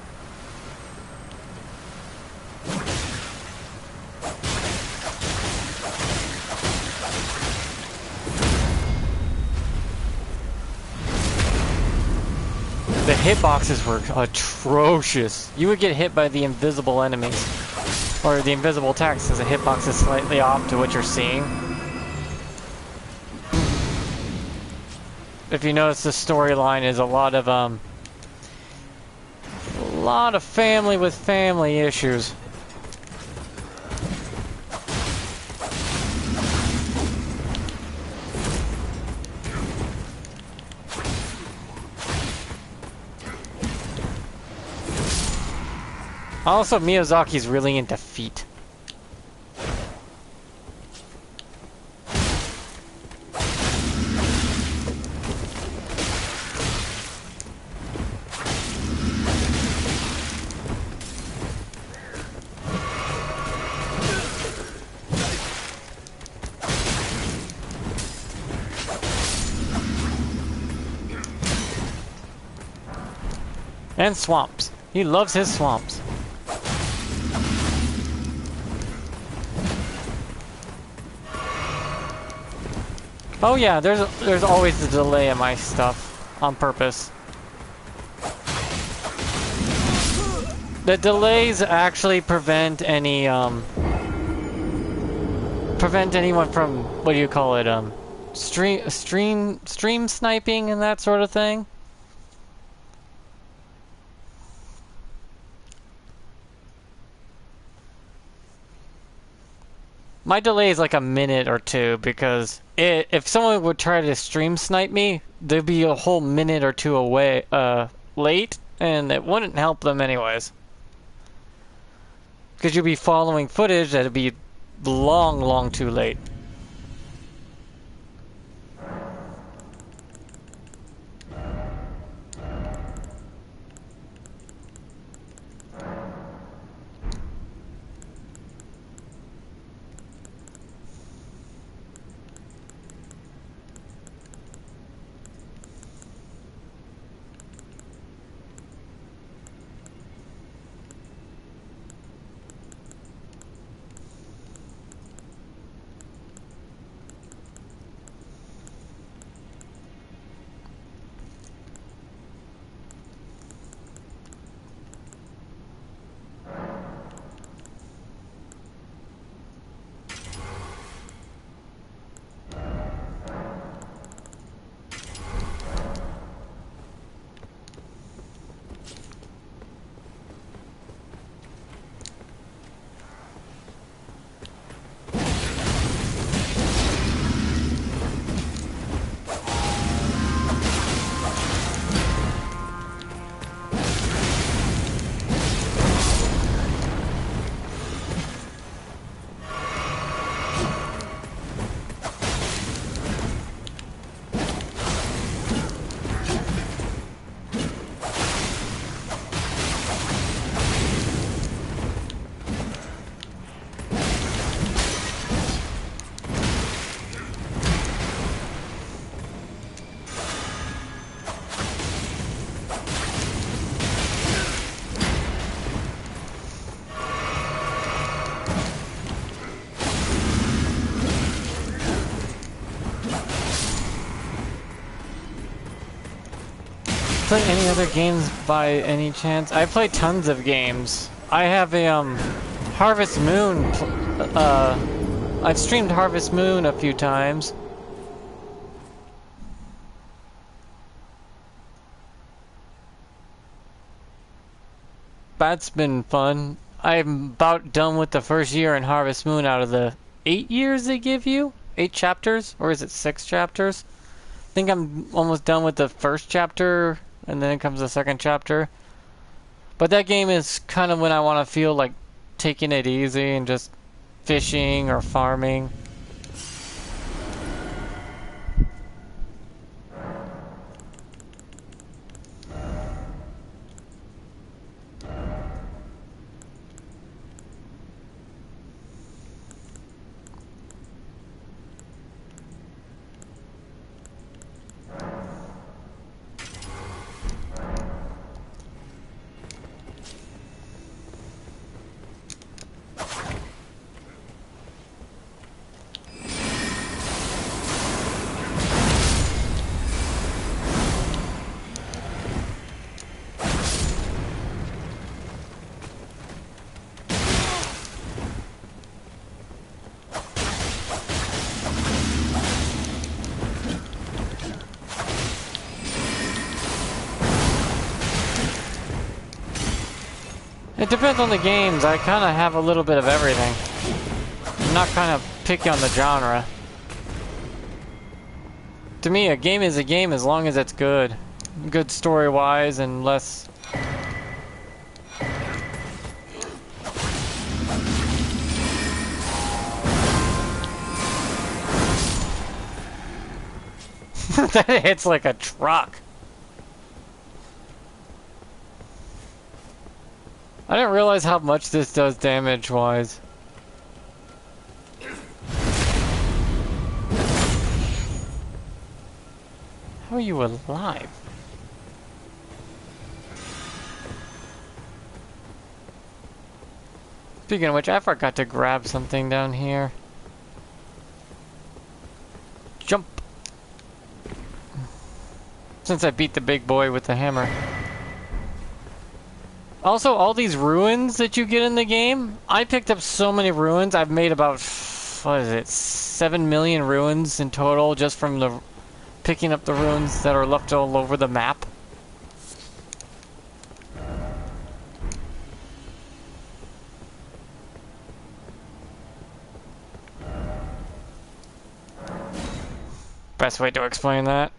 The hitboxes were atrocious. You would get hit by the invisible enemies. Or the invisible attacks, because the hitbox is slightly off to what you're seeing. If you notice, the storyline is a lot of family with family issues. Also, Miyazaki's really into feet. And swamps. He loves his swamps. Oh yeah, there's always a delay in my stuff on purpose. The delays actually prevent anyone from, what do you call it, stream sniping and that sort of thing. My delay is like a minute or two because if someone would try to stream snipe me, they'd be a whole minute or two away, late, and it wouldn't help them anyways. Because you'd be following footage that'd be long, long too late. Play any other games by any chance? I play tons of games. I have a Harvest Moon. I've streamed Harvest Moon a few times. That's been fun. I'm about done with the first year in Harvest Moon out of the 8 years they give you? 8 chapters? Or is it 6 chapters? I think I'm almost done with the first chapter, and then comes the second chapter. But that game is kind of when I want to feel like taking it easy and just fishing or farming. It depends on the games. I kind of have a little bit of everything. I'm not kind of picky on the genre. To me, a game is a game as long as it's good. Good story-wise and less... That hits like a truck. I didn't realize how much this does damage-wise. How are you alive? Speaking of which, I forgot to grab something down here. Jump! Since I beat the big boy with the hammer. Also, all these ruins that you get in the game, I picked up so many ruins. I've made about, what is it, 7 million ruins in total just from the picking up the ruins that are left all over the map. Best way to explain that.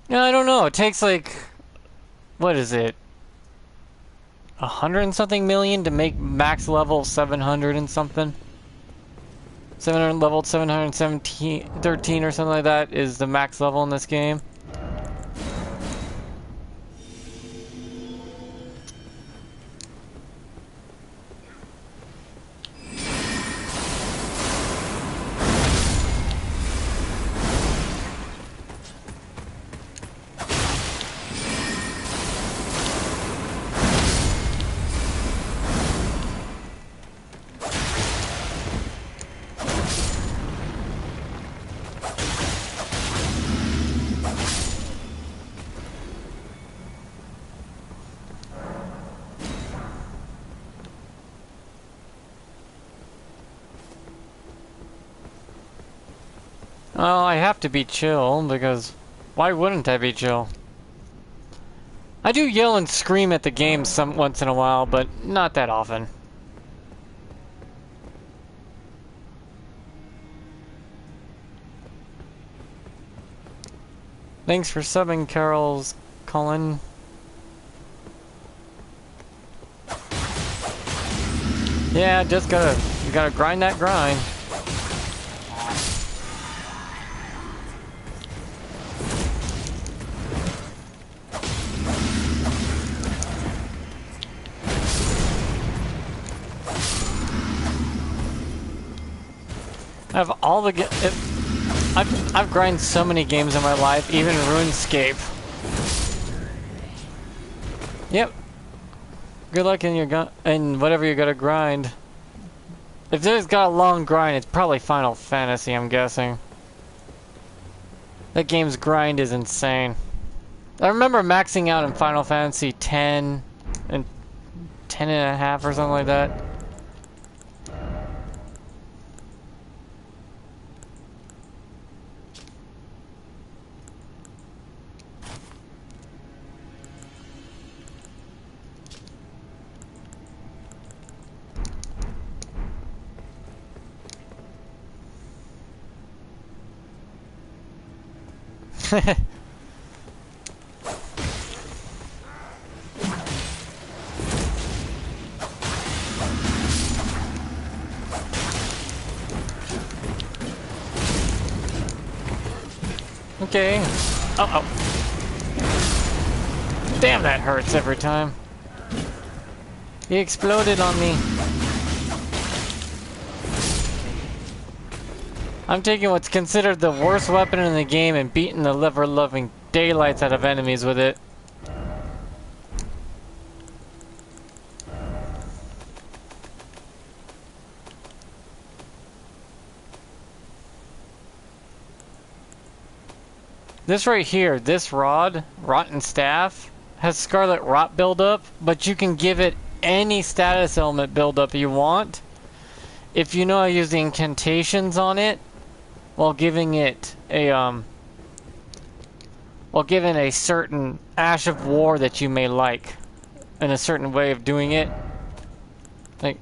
Yeah, I don't know. It takes like... What is it? 100 and something million to make max level 700 and something? 700 leveled 717, 13 or something like that is the max level in this game. Oh, I have to be chill, because why wouldn't I be chill? I do yell and scream at the game once in a while, but not that often. Thanks for subbing, Carol's Colin. Yeah, you gotta grind that grind. I have all the I've grinded so many games in my life, even RuneScape. Yep. Good luck in your in whatever you gotta grind. If there's got a long grind, it's probably Final Fantasy, I'm guessing. That game's grind is insane. I remember maxing out in Final Fantasy 10 and 10 and a half or something like that. Okay. Oh. Damn, that hurts every time. He exploded on me. I'm taking what's considered the worst weapon in the game and beating the liver-loving daylights out of enemies with it. This right here, this rod, rotten staff, has scarlet rot buildup, but you can give it any status element buildup you want if you know how to use the incantations on it while giving it a certain Ash of War that you may like in a certain way of doing it. Like,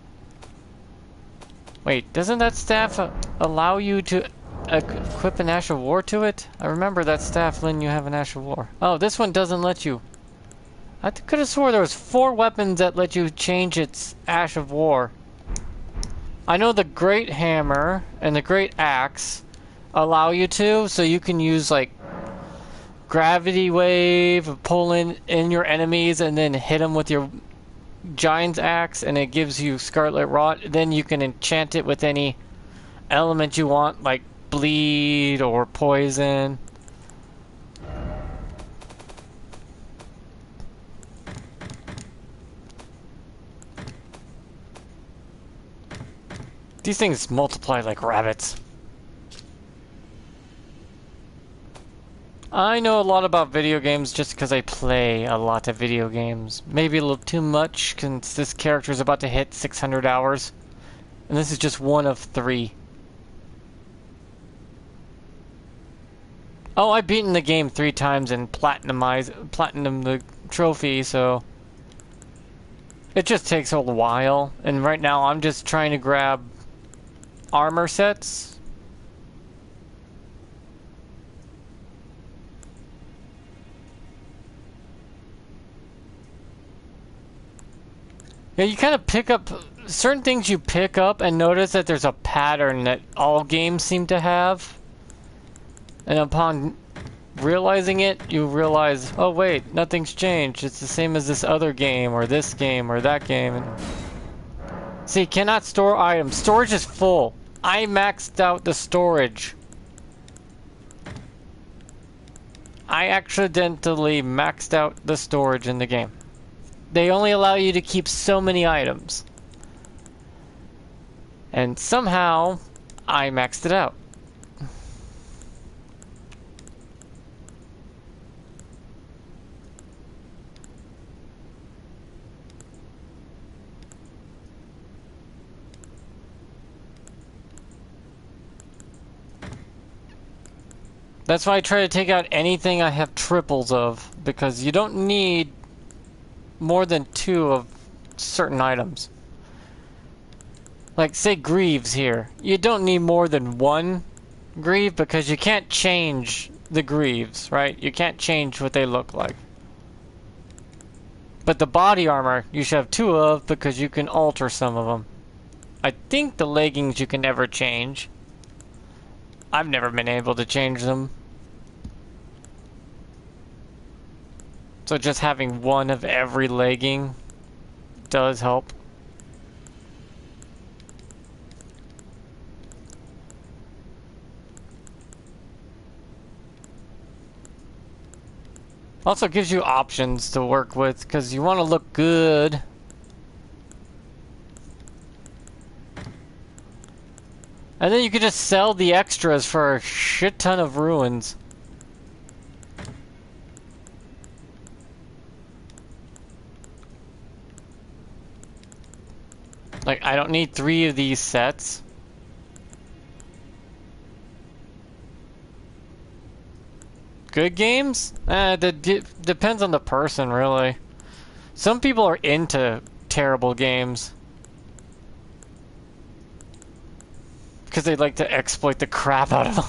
wait, doesn't that staff allow you to equip an Ash of War to it? I remember that staff letting you have an Ash of War. Oh, this one doesn't let you. I could have swore there was 4 weapons that let you change its Ash of War. I know the Great Hammer and the Great Axe allow you to, so you can use like Gravity Wave, pull in your enemies and then hit them with your Giant's Axe and it gives you Scarlet Rot. Then you can enchant it with any element you want, like bleed or poison. These things multiply like rabbits. I know a lot about video games just because I play a lot of video games. Maybe a little too much since this character is about to hit 600 hours. And this is just one of 3. Oh, I've beaten the game 3 times and platinum the trophy, so it just takes a while. And right now I'm just trying to grab armor sets. Yeah, you kind of pick up certain things you pick up and notice that there's a pattern that all games seem to have. And upon realizing it, you realize, oh wait, nothing's changed. It's the same as this other game or this game or that game. And see, cannot store items. Storage is full. I maxed out the storage. I accidentally maxed out the storage in the game. They only allow you to keep so many items. And somehow, I maxed it out. That's why I try to take out anything I have triples of, because you don't need more than 2 of certain items. Like, say Greaves here. You don't need more than 1 Greave because you can't change the Greaves, right? You can't change what they look like. But the body armor, you should have 2 of because you can alter some of them. I think the leggings you can never change. I've never been able to change them. So just having 1 of every legging does help. Also gives you options to work with because you want to look good. And then you can just sell the extras for a shit ton of ruins. Like, I don't need 3 of these sets. Good games? That depends on the person, really. Some people are into terrible games because they like to exploit the crap out of them.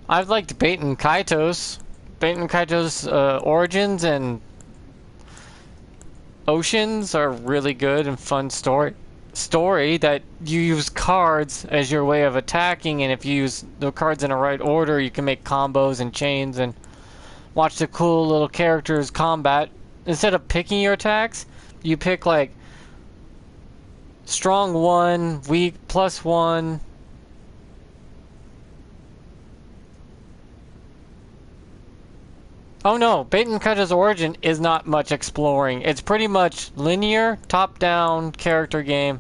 I've liked Baten Kaitos. Baten Kaitos Origins and Oceans are really good and fun story that you use cards as your way of attacking, and if you use the cards in the right order, you can make combos and chains and watch the cool little characters combat. Instead of picking your attacks, you pick like strong 1, weak +1. Oh no, Baten Kaito's Origin is not much exploring. It's pretty much linear, top-down character game.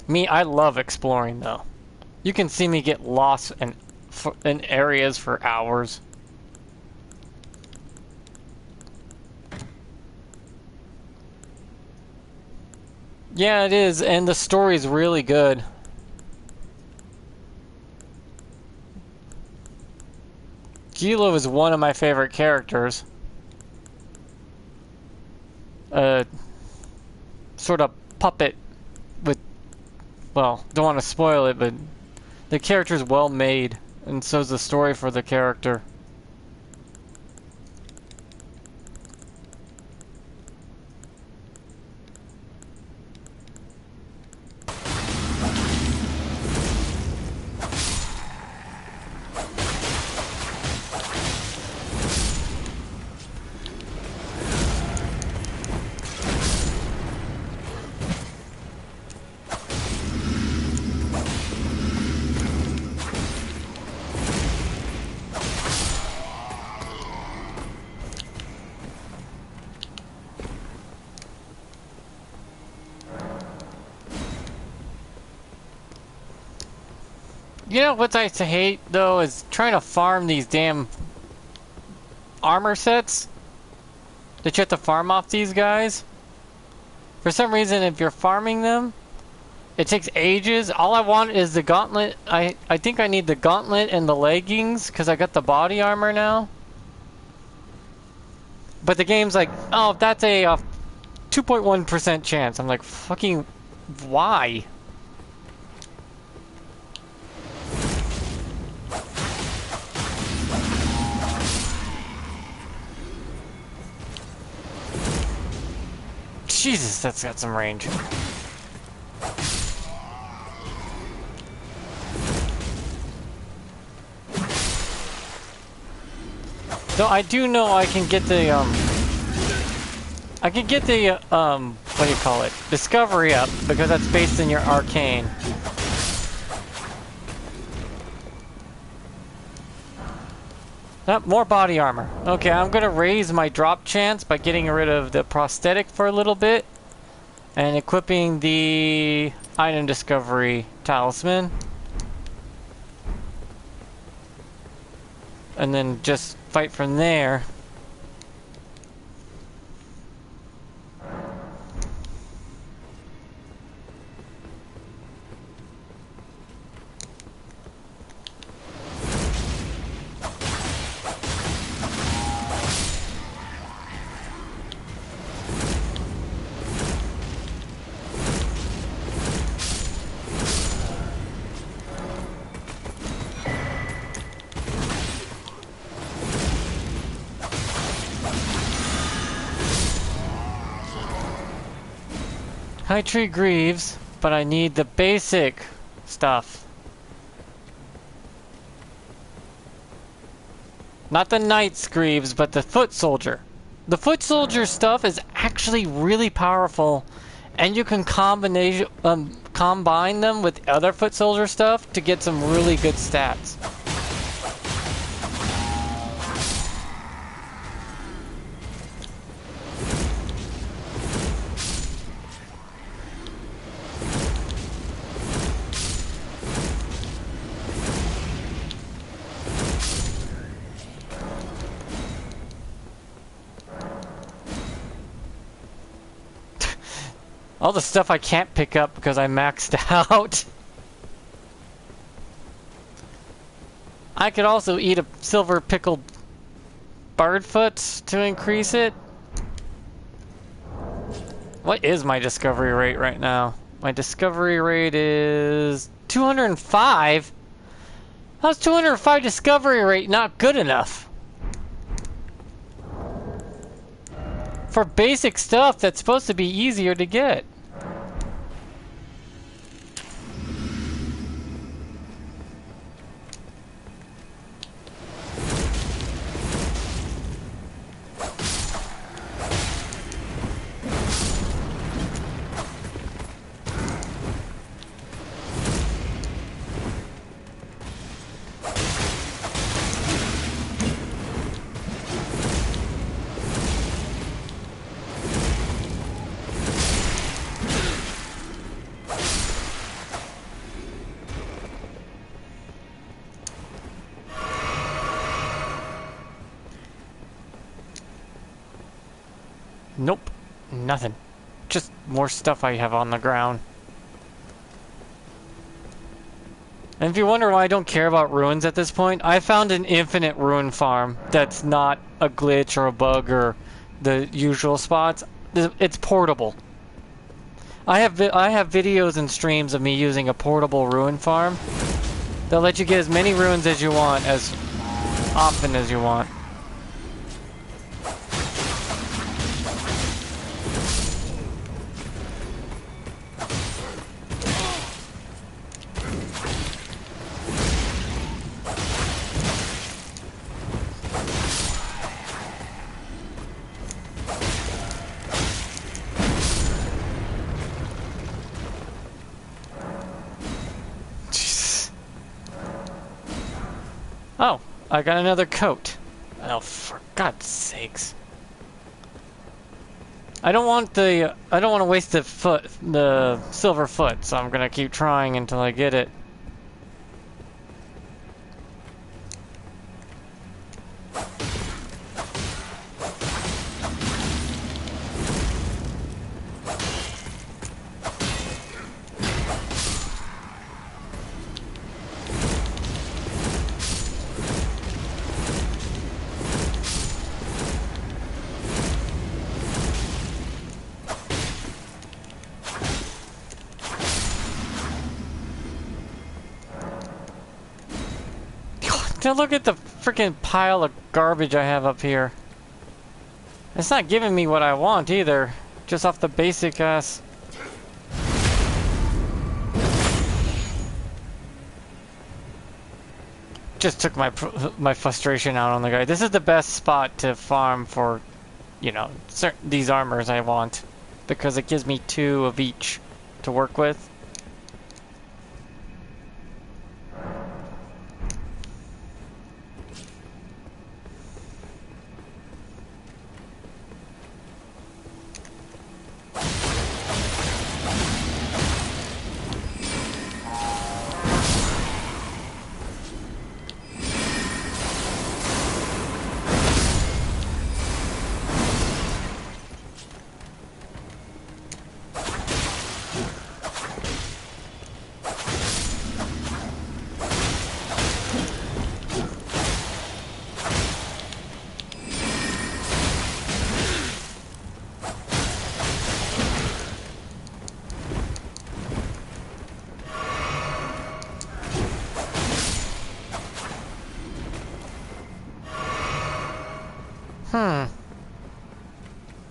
Me, I love exploring though. You can see me get lost in areas for hours. Yeah, it is, and the story's really good. Gilo is one of my favorite characters. Sort of puppet with, well, don't want to spoil it, but the character's well made, and so's the story for the character. You know what I hate, though, is trying to farm these damn armor sets that you have to farm off these guys. For some reason, if you're farming them, it takes ages. All I want is the gauntlet. I think I need the gauntlet and the leggings, because I got the body armor now. But the game's like, oh, that's a 2.1% chance. I'm like, fucking, why? Jesus, that's got some range. Though I do know I can get the what do you call it? Discovery up, because that's based in your arcane. More body armor. Okay, I'm gonna raise my drop chance by getting rid of the prosthetic for a little bit and equipping the item discovery talisman. And then just fight from there. High Tree Greaves, but I need the basic stuff. Not the Knight's Greaves, but the Foot Soldier. The Foot Soldier stuff is actually really powerful, and you can combine them with other Foot Soldier stuff to get some really good stats. All the stuff I can't pick up because I maxed out. I could also eat a silver pickled bird foot to increase it. What is my discovery rate right now? My discovery rate is 205? How's 205 discovery rate not good enough? For basic stuff that's supposed to be easier to get. Nope. Nothing. Just more stuff I have on the ground. And if you wonder why I don't care about ruins at this point, I found an infinite ruin farm that's not a glitch or a bug or the usual spots. It's portable. I have videos and streams of me using a portable ruin farm. They'll let you get as many ruins as you want, as often as you want. Oh, I got another coat. Oh, for God's sakes. I don't want to waste the silver foot, so I'm gonna keep trying until I get it. Now look at the freaking pile of garbage I have up here. It's not giving me what I want either. Just off the basic ass. Just took my frustration out on the guy. This is the best spot to farm for, you know, these armors I want. Because it gives me 2 of each to work with.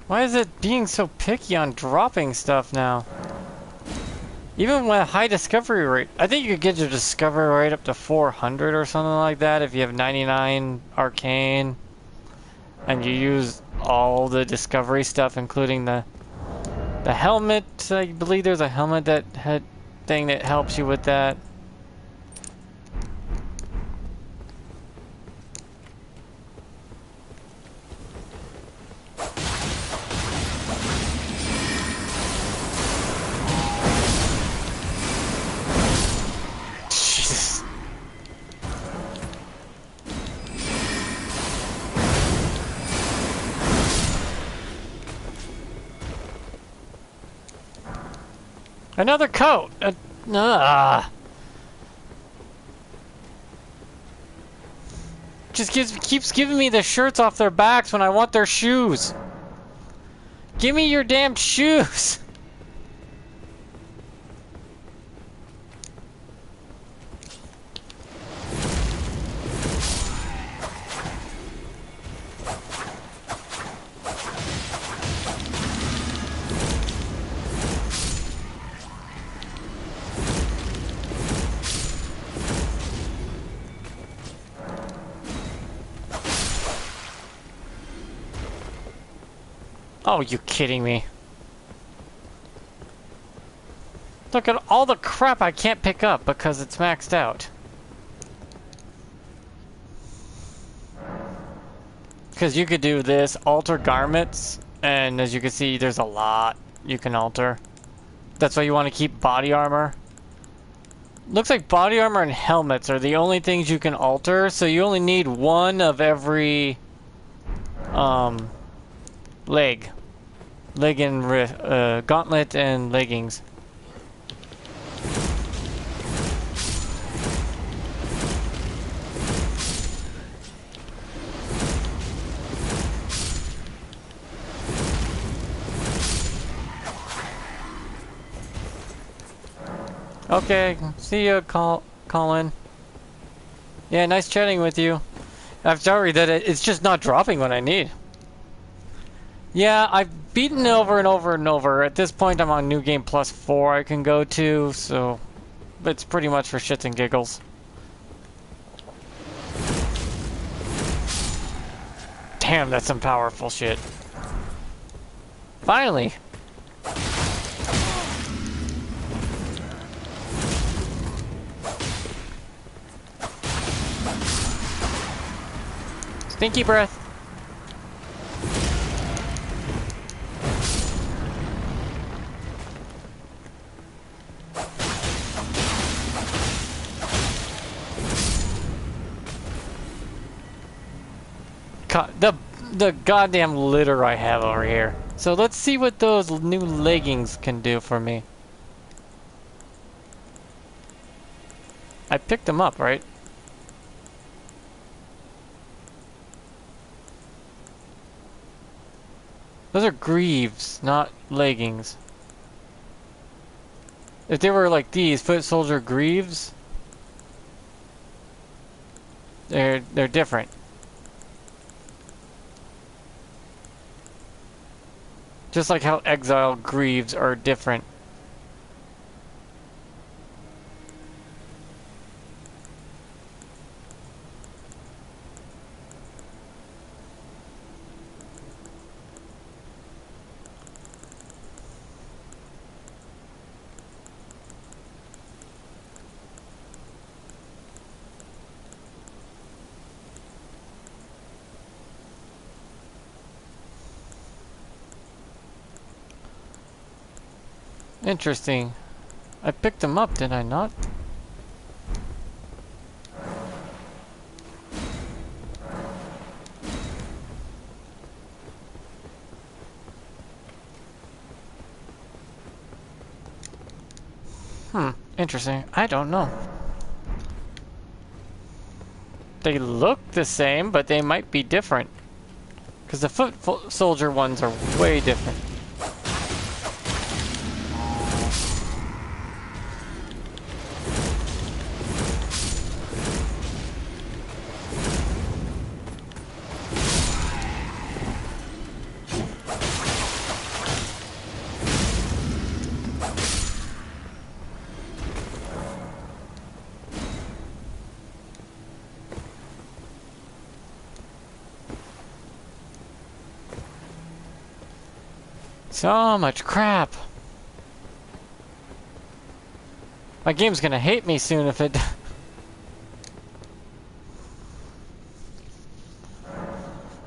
Why is it being so picky on dropping stuff now? Even with high discovery rate, I think you could get your discovery rate up to 400 or something like that if you have 99 arcane and you use all the discovery stuff, including the helmet. I believe there's a helmet that thing that helps you with that. Another coat! Ah. Just keeps giving me the shirts off their backs when I want their shoes. Give me your damn shoes! Oh, you kidding me? Look at all the crap I can't pick up because it's maxed out. Because you could do this, alter garments, and as you can see, there's a lot you can alter. That's why you want to keep body armor. Looks like body armor and helmets are the only things you can alter, so you only need one of every leg. Leg and gauntlet and leggings. Okay, see you, Colin. Yeah, nice chatting with you. I'm sorry that it's just not dropping when I need. Yeah, I've beaten it over and over and over. At this point, I'm on New Game Plus 4 I can go to, so it's pretty much for shits and giggles. Damn, that's some powerful shit. Finally! Stinky breath. The goddamn litter I have over here. So let's see what those new leggings can do for me. I picked them up, right? Those are greaves, not leggings. If they were like these, foot soldier greaves, they're different. Just like how exile greaves are different. Interesting. I picked them up, did I not? Interesting. I don't know. They look the same, but they might be different. Because the foot soldier ones are way different. So much crap. My game's gonna hate me soon if it...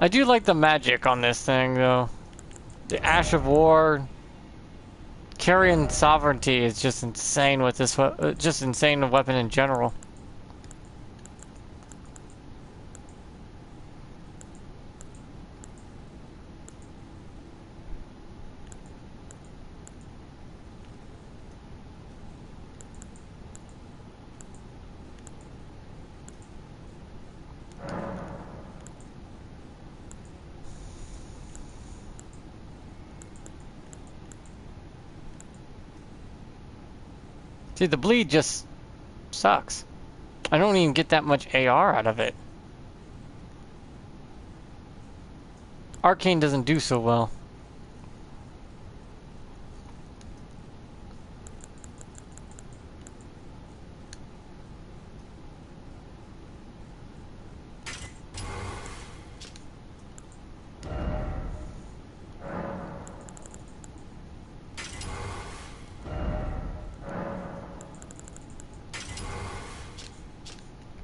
I do like the magic on this thing, though. The Ash of War... Carrion Sovereignty is just insane with this just insane weapon in general. See, the bleed just sucks. I don't even get that much AR out of it. Arcane doesn't do so well.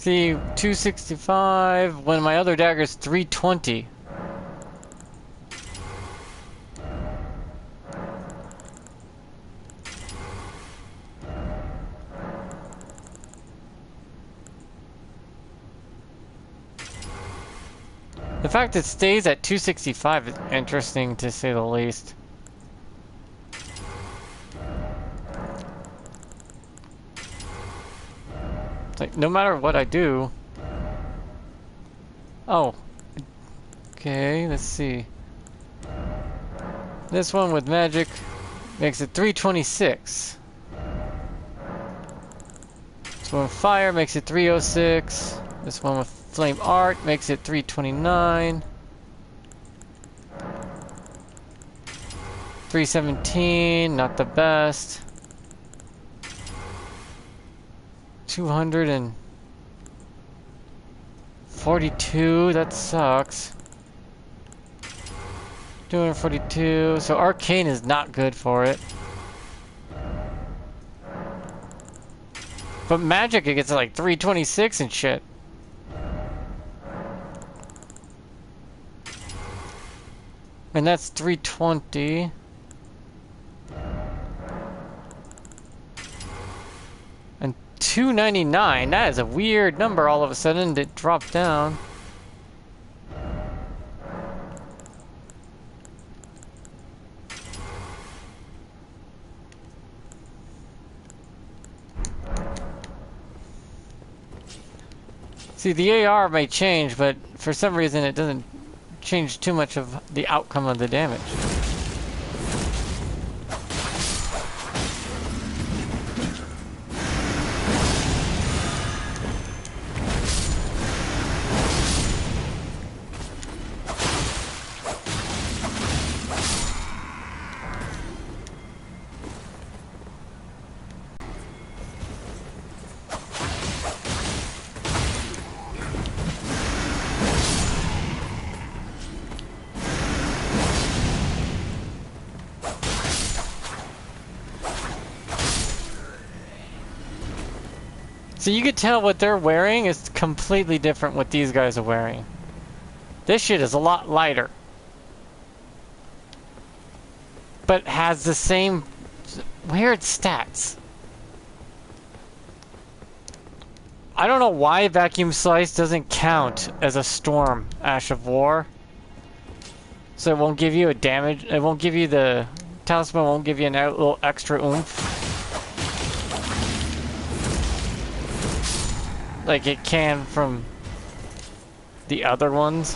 See, 265 when my other dagger's 320. The fact it stays at 265 is interesting, to say the least. It's like, no matter what I do... Oh. Okay, let's see. This one with magic makes it 326. This one with fire makes it 306. This one with flame art makes it 329. 317, not the best. 242, that sucks. 242, so arcane is not good for it. But magic, it gets like 326 and shit. And that's 320. And 299, that is a weird number all of a sudden that dropped down. See, the AR may change, but for some reason it doesn't change too much of the outcome of the damage. So you could tell what they're wearing is completely different what these guys are wearing. This shit is a lot lighter. But has the same weird stats. I don't know why Vacuum Slice doesn't count as a Storm Ash of War. So it won't give you a damage, it won't give you the talisman, won't give you a little extra oomph. Like it can from the other ones.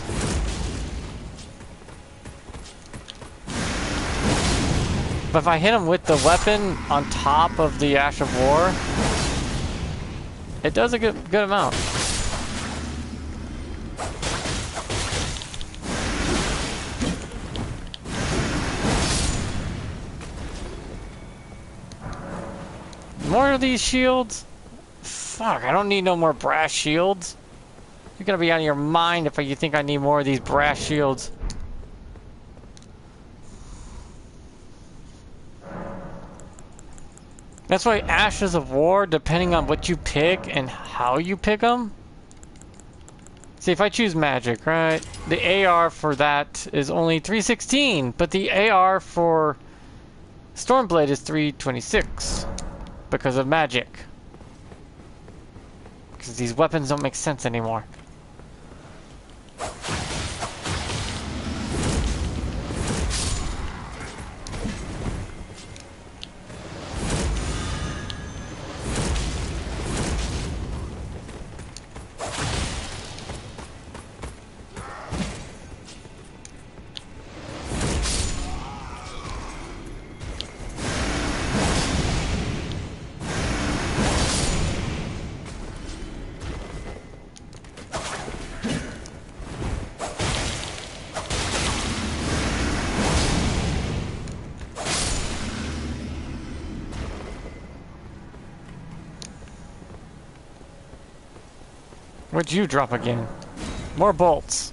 But if I hit him with the weapon on top of the Ash of War, it does a good amount. More of these shields? Fuck, I don't need no more brass shields. You're gonna be out of your mind if you think I need more of these brass shields. That's why Ashes of War, depending on what you pick and how you pick them. See, if I choose magic, right? The AR for that is only 316, but the AR for Stormblade is 326 because of magic. Because these weapons don't make sense anymore. What'd you drop again? More bolts.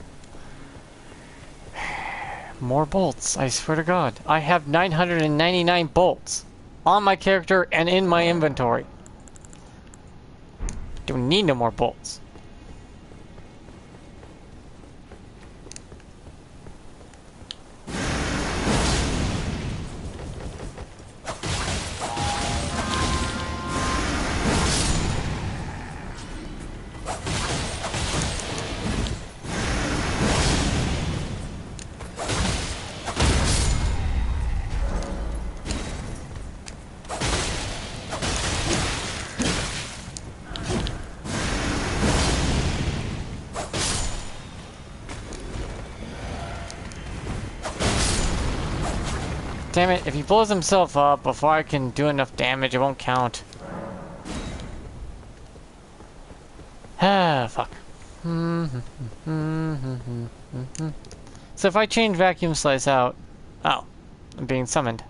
More bolts, I swear to God. I have 999 bolts on my character and in my inventory. Don't need no more bolts. Damn it, if he blows himself up before I can do enough damage, it won't count. Ah, fuck. So if I change Vacuum Slice out... Oh, I'm being summoned.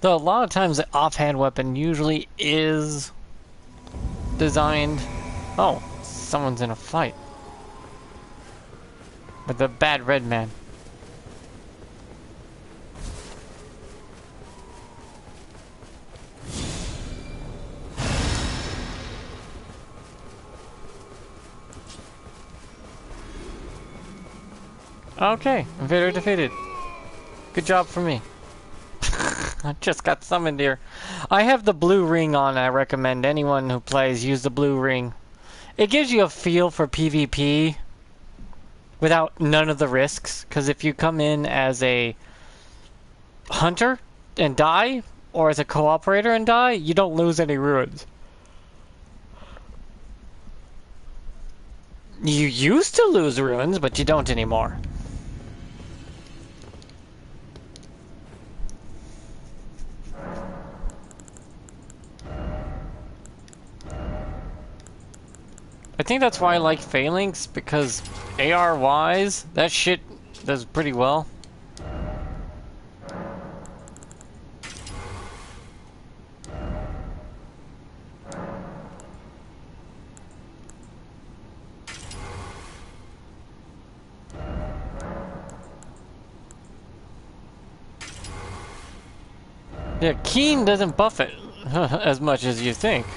Though a lot of times the offhand weapon usually is designed... Oh, someone's in a fight. With the bad red man. Okay, invader defeated. Good job for me. I just got summoned here. I have the blue ring on. I recommend anyone who plays use the blue ring. It gives you a feel for PvP without none of the risks. Because if you come in as a hunter and die, or as a cooperator and die, you don't lose any ruins. You used to lose ruins, but you don't anymore. I think that's why I like Phalanx, because AR-wise, that shit does pretty well. Yeah, Keen doesn't buff it as much as you think.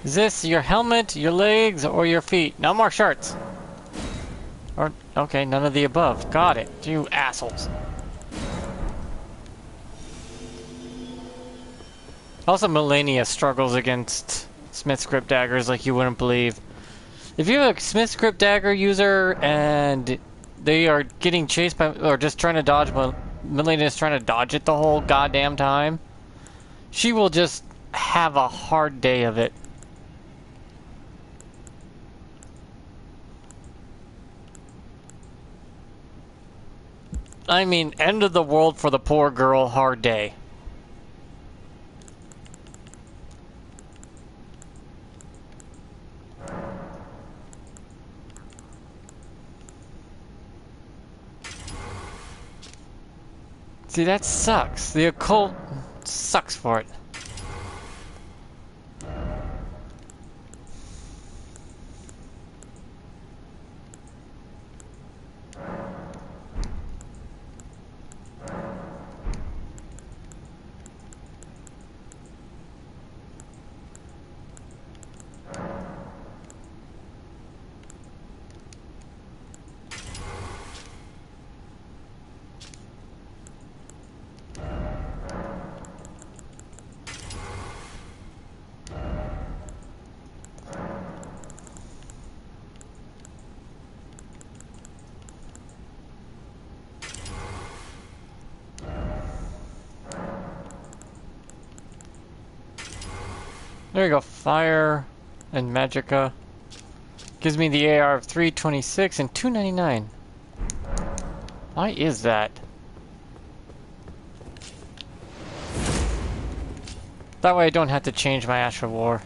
Is this your helmet, your legs, or your feet? No more shirts. Or, okay, none of the above. Got it. You assholes. Also, Melania struggles against Smith's Grip daggers like you wouldn't believe. If you have a Smith's Grip dagger user and they are getting chased by, or just trying to dodge, Melania is trying to dodge it the whole goddamn time, she will just have a hard day of it. I mean, end of the world for the poor girl, hard day. See, that sucks. The occult sucks for it. There you go, fire and magicka. Gives me the AR of 326 and 299. Why is that? That way I don't have to change my Ash of War.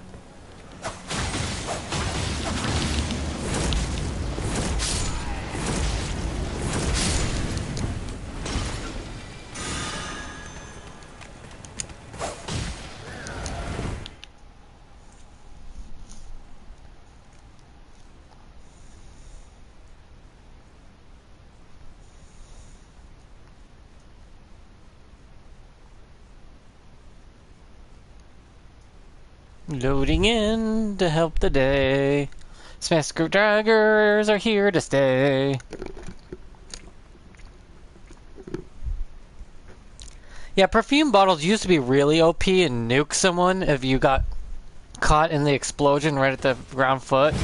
Loading in to help the day. Smith screwdrivers are here to stay. Yeah, perfume bottles used to be really OP and nuke someone if you got caught in the explosion right at the ground foot.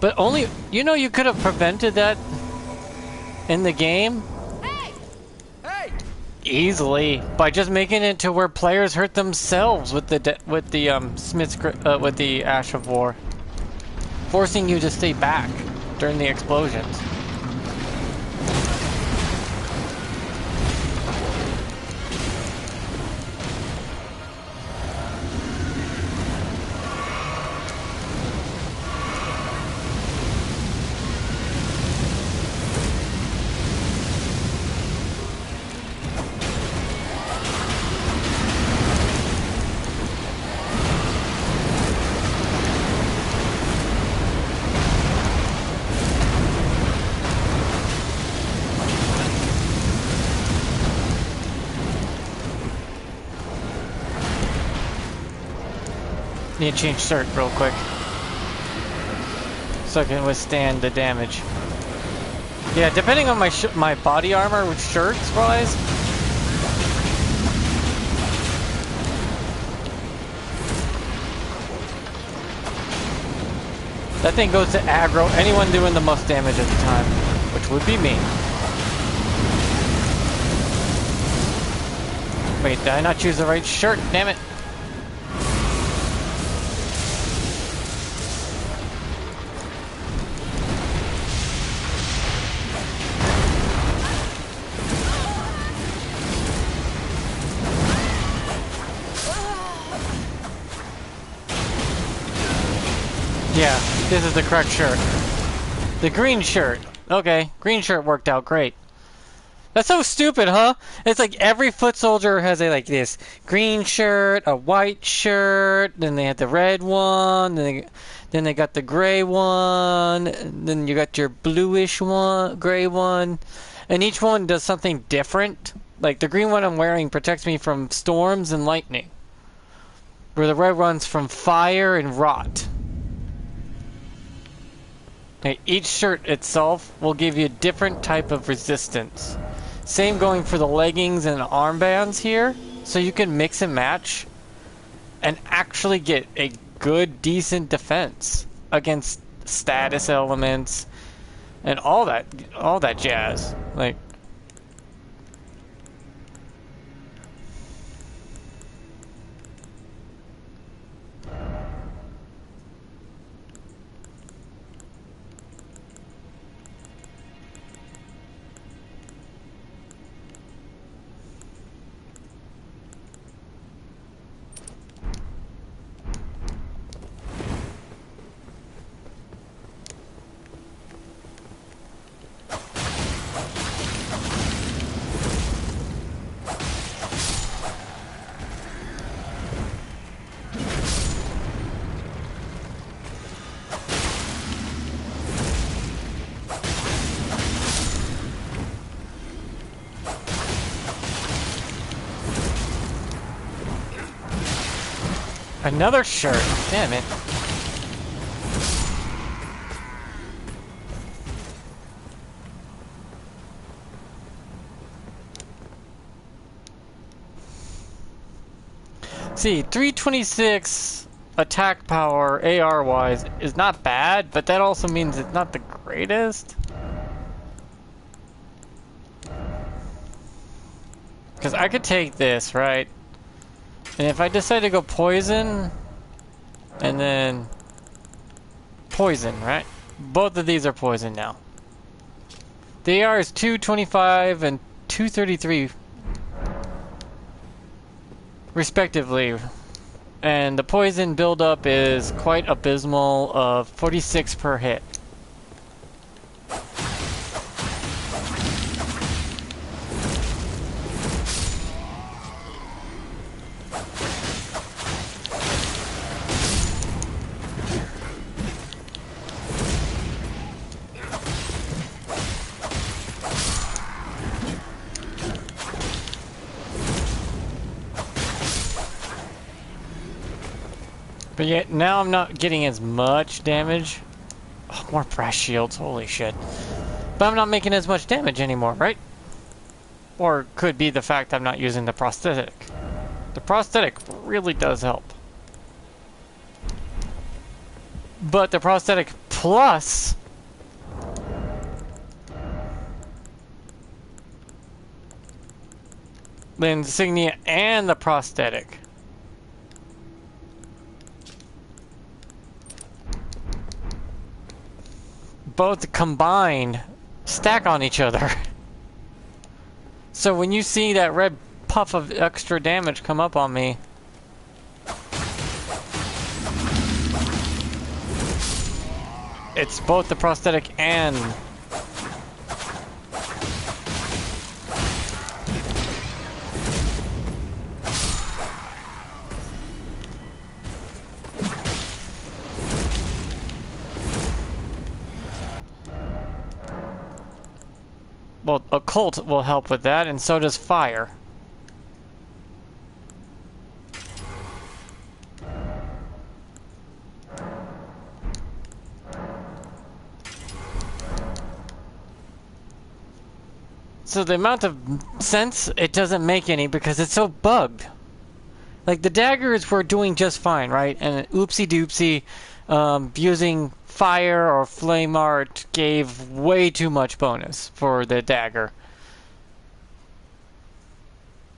But only, you know, you could have prevented that in the game. Easily by just making it to where players hurt themselves with the Smith's with the Ash of War, forcing you to stay back during the explosions. Need to change cert real quick so I can withstand the damage. Yeah, depending on my body armor with shirts wise. That thing goes to aggro anyone doing the most damage at the time, which would be me. Wait, did I not choose the right shirt? Damn it. Yeah, this is the correct shirt. The green shirt. Okay, green shirt worked out great. That's so stupid, huh? It's like every foot soldier has a like this green shirt, a white shirt, then they have the red one, then they got the gray one, and then you got your bluish one, gray one, and each one does something different. Like the green one I'm wearing protects me from storms and lightning, where the red one's from fire and rot. Okay, each shirt itself will give you a different type of resistance. Same going for the leggings and armbands here. So you can mix and match and actually get a good, decent defense against status elements and all that jazz. Like, another shirt. Damn it. See, 326 attack power AR wise is not bad, but that also means it's not the greatest. Because I could take this, right? And if I decide to go poison, and then poison, right? Both of these are poison now. The AR is 225 and 233 respectively. And the poison buildup is quite abysmal of 46 per hit. But yet, now I'm not getting as much damage. Oh, more brass shields, holy shit. But I'm not making as much damage anymore, right? Or could be the fact I'm not using the prosthetic. The prosthetic really does help. But the prosthetic plus the insignia and the prosthetic both combined stack on each other. So when you see that red puff of extra damage come up on me, it's both the prosthetic and well, occult will help with that, and so does fire. So the amount of sense, it doesn't make any because it's so bugged. Like, the daggers were doing just fine, right? And oopsie doopsie, using fire or flame art gave way too much bonus for the dagger.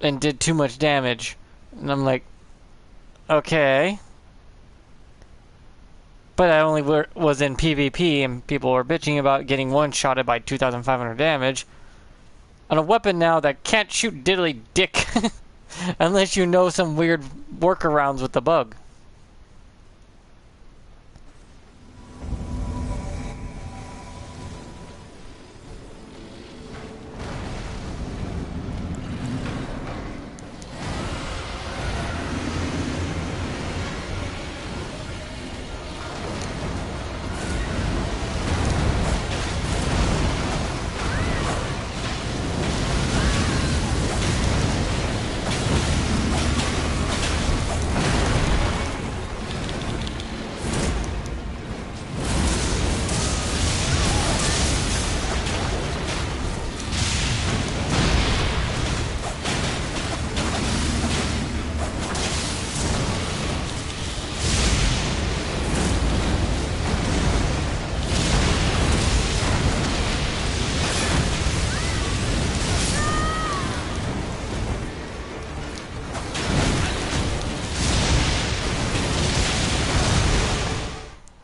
And did too much damage. And I'm like, okay. But I only was in PvP and people were bitching about getting one-shotted by 2,500 damage. On a weapon now that can't shoot diddly dick unless you know some weird workarounds with the bug.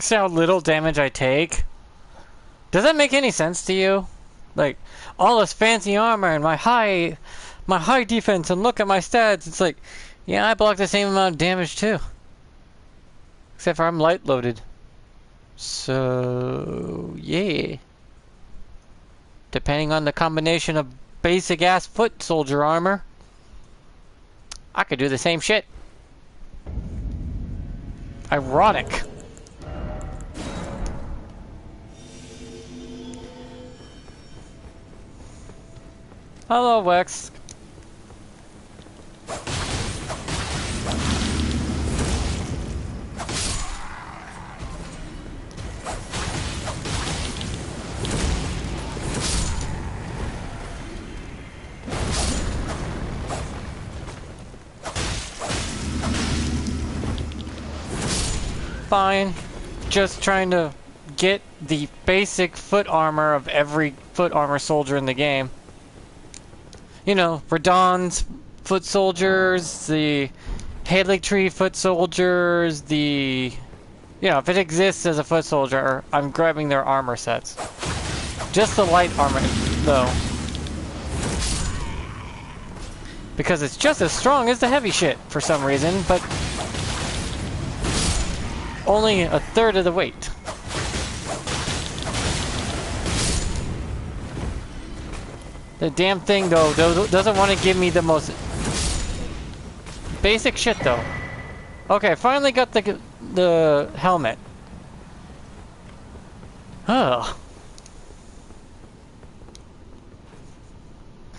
see how little damage I take? Does that make any sense to you? Like, all this fancy armor and my high defense, and look at my stats. It's like, yeah, I block the same amount of damage too. Except for I'm light loaded. So, yeah. Depending on the combination of basic ass foot soldier armor, I could do the same shit. Ironic. Hello, Wex. Fine. Just trying to get the basic foot armor of every foot armor soldier in the game. You know, Radon's foot soldiers, the Haley Tree foot soldiers, the... You know, if it exists as a foot soldier, I'm grabbing their armor sets. Just the light armor, though. Because it's just as strong as the heavy shit, for some reason, but... only a third of the weight. The damn thing, though, doesn't want to give me the most basic shit, though. Okay, finally got the helmet. Oh.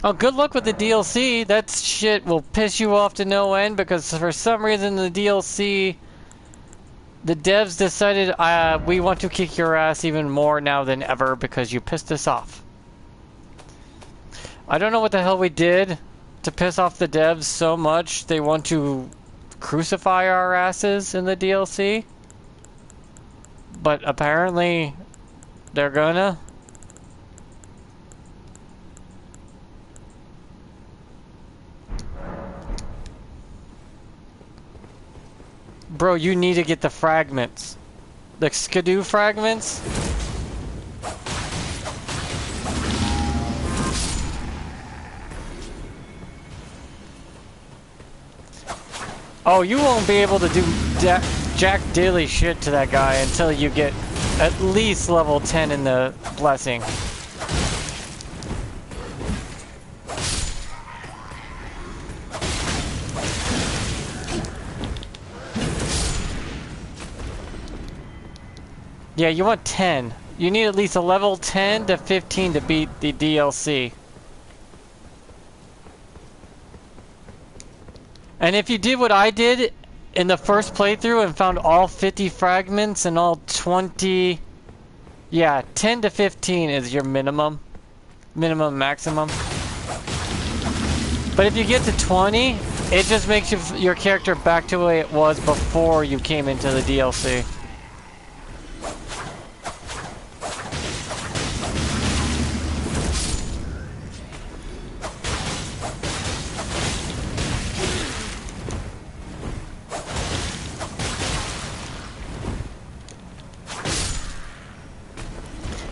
Oh, good luck with the DLC. That shit will piss you off to no end, because for some reason the DLC... The devs decided, we want to kick your ass even more now than ever because you pissed us off. I don't know what the hell we did to piss off the devs so much they want to crucify our asses in the DLC. But apparently, they're gonna. Bro, you need to get the fragments. The skidoo fragments. Oh, you won't be able to do jack daily shit to that guy until you get at least level 10 in the blessing. Yeah, you want 10. You need at least a level 10 to 15 to beat the DLC. And if you did what I did in the first playthrough and found all 50 fragments and all 20... Yeah, 10 to 15 is your minimum. Maximum. But if you get to 20, it just makes your character back to the way it was before you came into the DLC.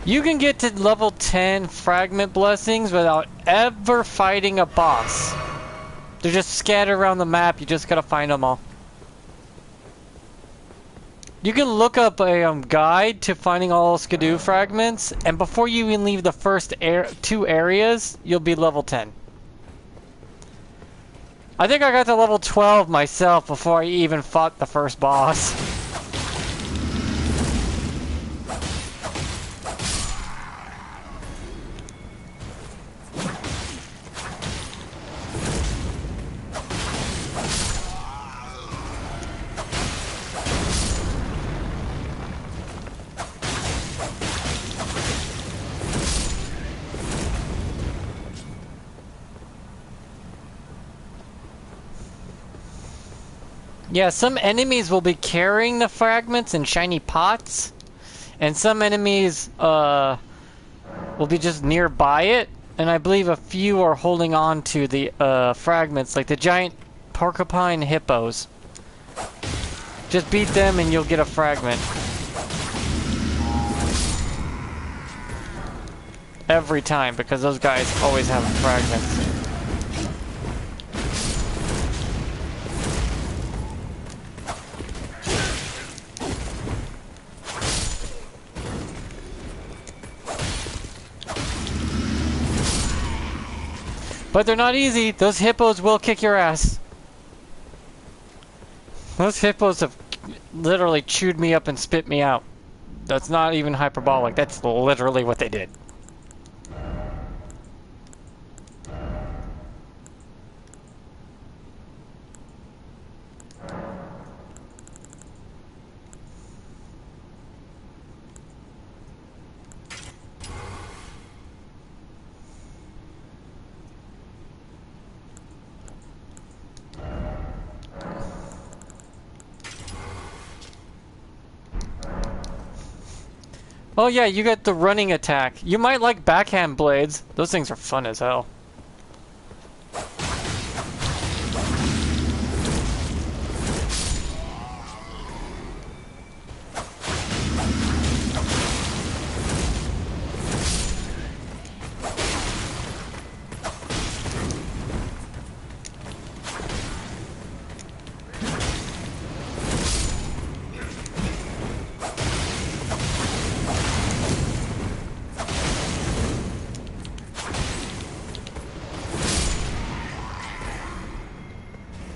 You can get to level 10 fragment blessings without ever fighting a boss. They're just scattered around the map, you just gotta find them all. You can look up a guide to finding all skidoo fragments, and before you even leave the first two areas, you'll be level 10. I think I got to level 12 myself before I even fought the first boss. Yeah, some enemies will be carrying the fragments in shiny pots, and some enemies will be just nearby it, and I believe a few are holding on to the fragments, like the giant porcupine hippos. Just beat them and you'll get a fragment. every time because those guys always have fragments. But they're not easy. Those hippos will kick your ass. Those hippos have literally chewed me up and spit me out. That's not even hyperbolic. That's literally what they did. Oh yeah, you got the running attack. You might like backhand blades. Those things are fun as hell.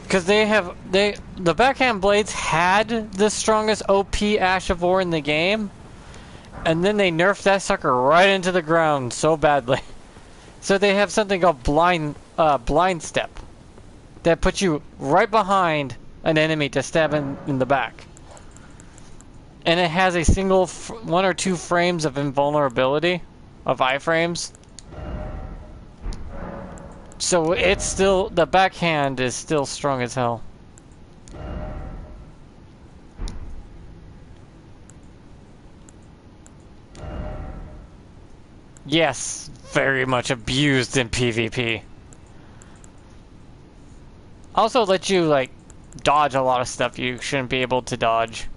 Because the backhand blades had the strongest OP Ash of War in the game, and then they nerfed that sucker right into the ground so badly. So they have something called blind step that puts you right behind an enemy to stab in the back, and it has a single 1 or 2 frames of invulnerability of iframes. So it's still, the backhand is still strong as hell. Yes, very much abused in PvP. Also let you like dodge a lot of stuff you shouldn't be able to dodge.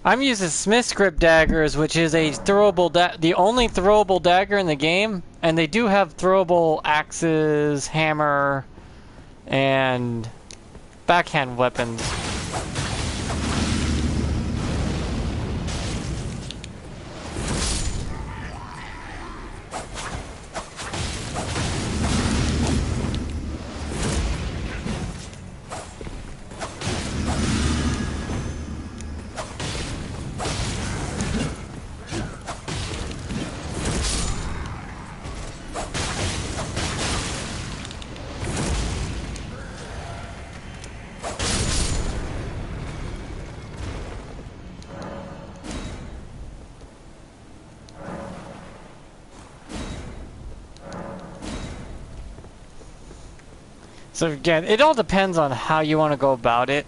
I'm using Smith's Grip daggers, which is a throwable the only throwable dagger in the game, and they do have throwable axes, hammer, and backhand weapons. So again, it all depends on how you want to go about it.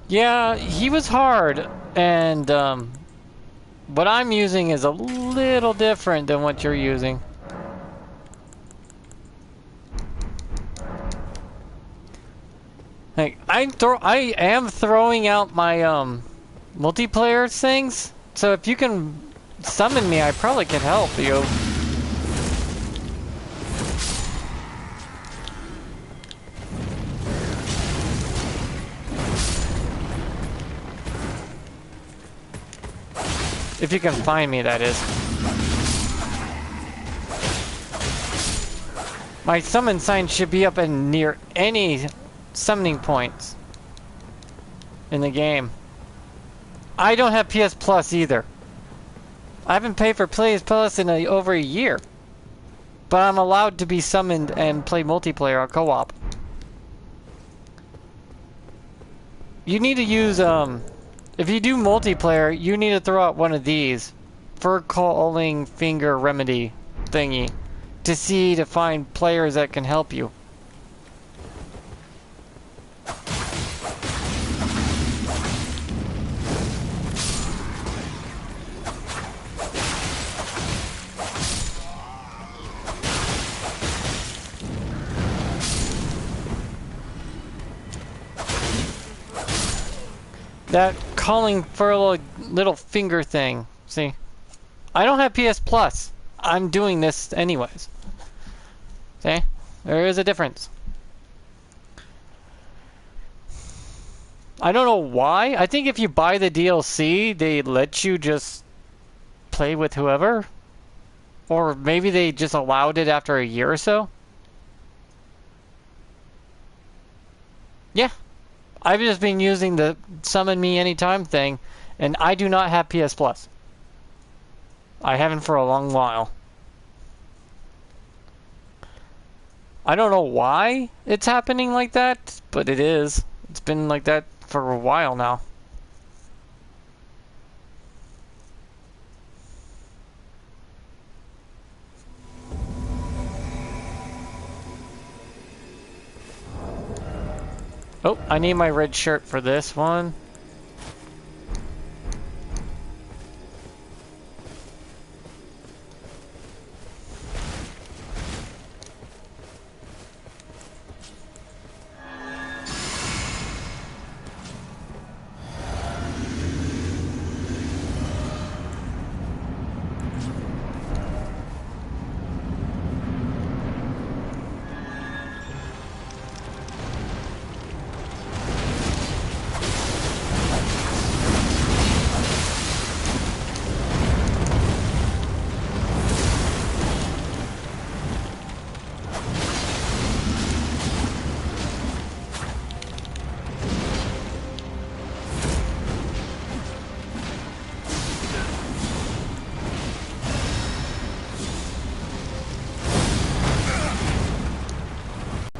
Yeah, he was hard, and what I'm using is a little different than what you're using. Like, I am throwing out my multiplayer things, so if you can summon me, I probably can help you. If you can find me, that is. My summon sign should be up in near any summoning points in the game. I don't have PS Plus either. I haven't paid for PS Plus in over a year. But I'm allowed to be summoned and play multiplayer or co-op. You need to use, if you do multiplayer, you need to throw out one of these. Fur calling finger remedy thingy. To find players that can help you. That calling for a little finger thing. See? I don't have PS Plus. I'm doing this anyways. See? There is a difference. I don't know why. I think if you buy the DLC, they let you just play with whoever. Or maybe they just allowed it after a year or so. Yeah. I've just been using the summon me anytime thing, and I do not have PS Plus. I haven't for a long while. I don't know why it's happening like that, but it is. It's been like that for a while now. Oh, I need my red shirt for this one.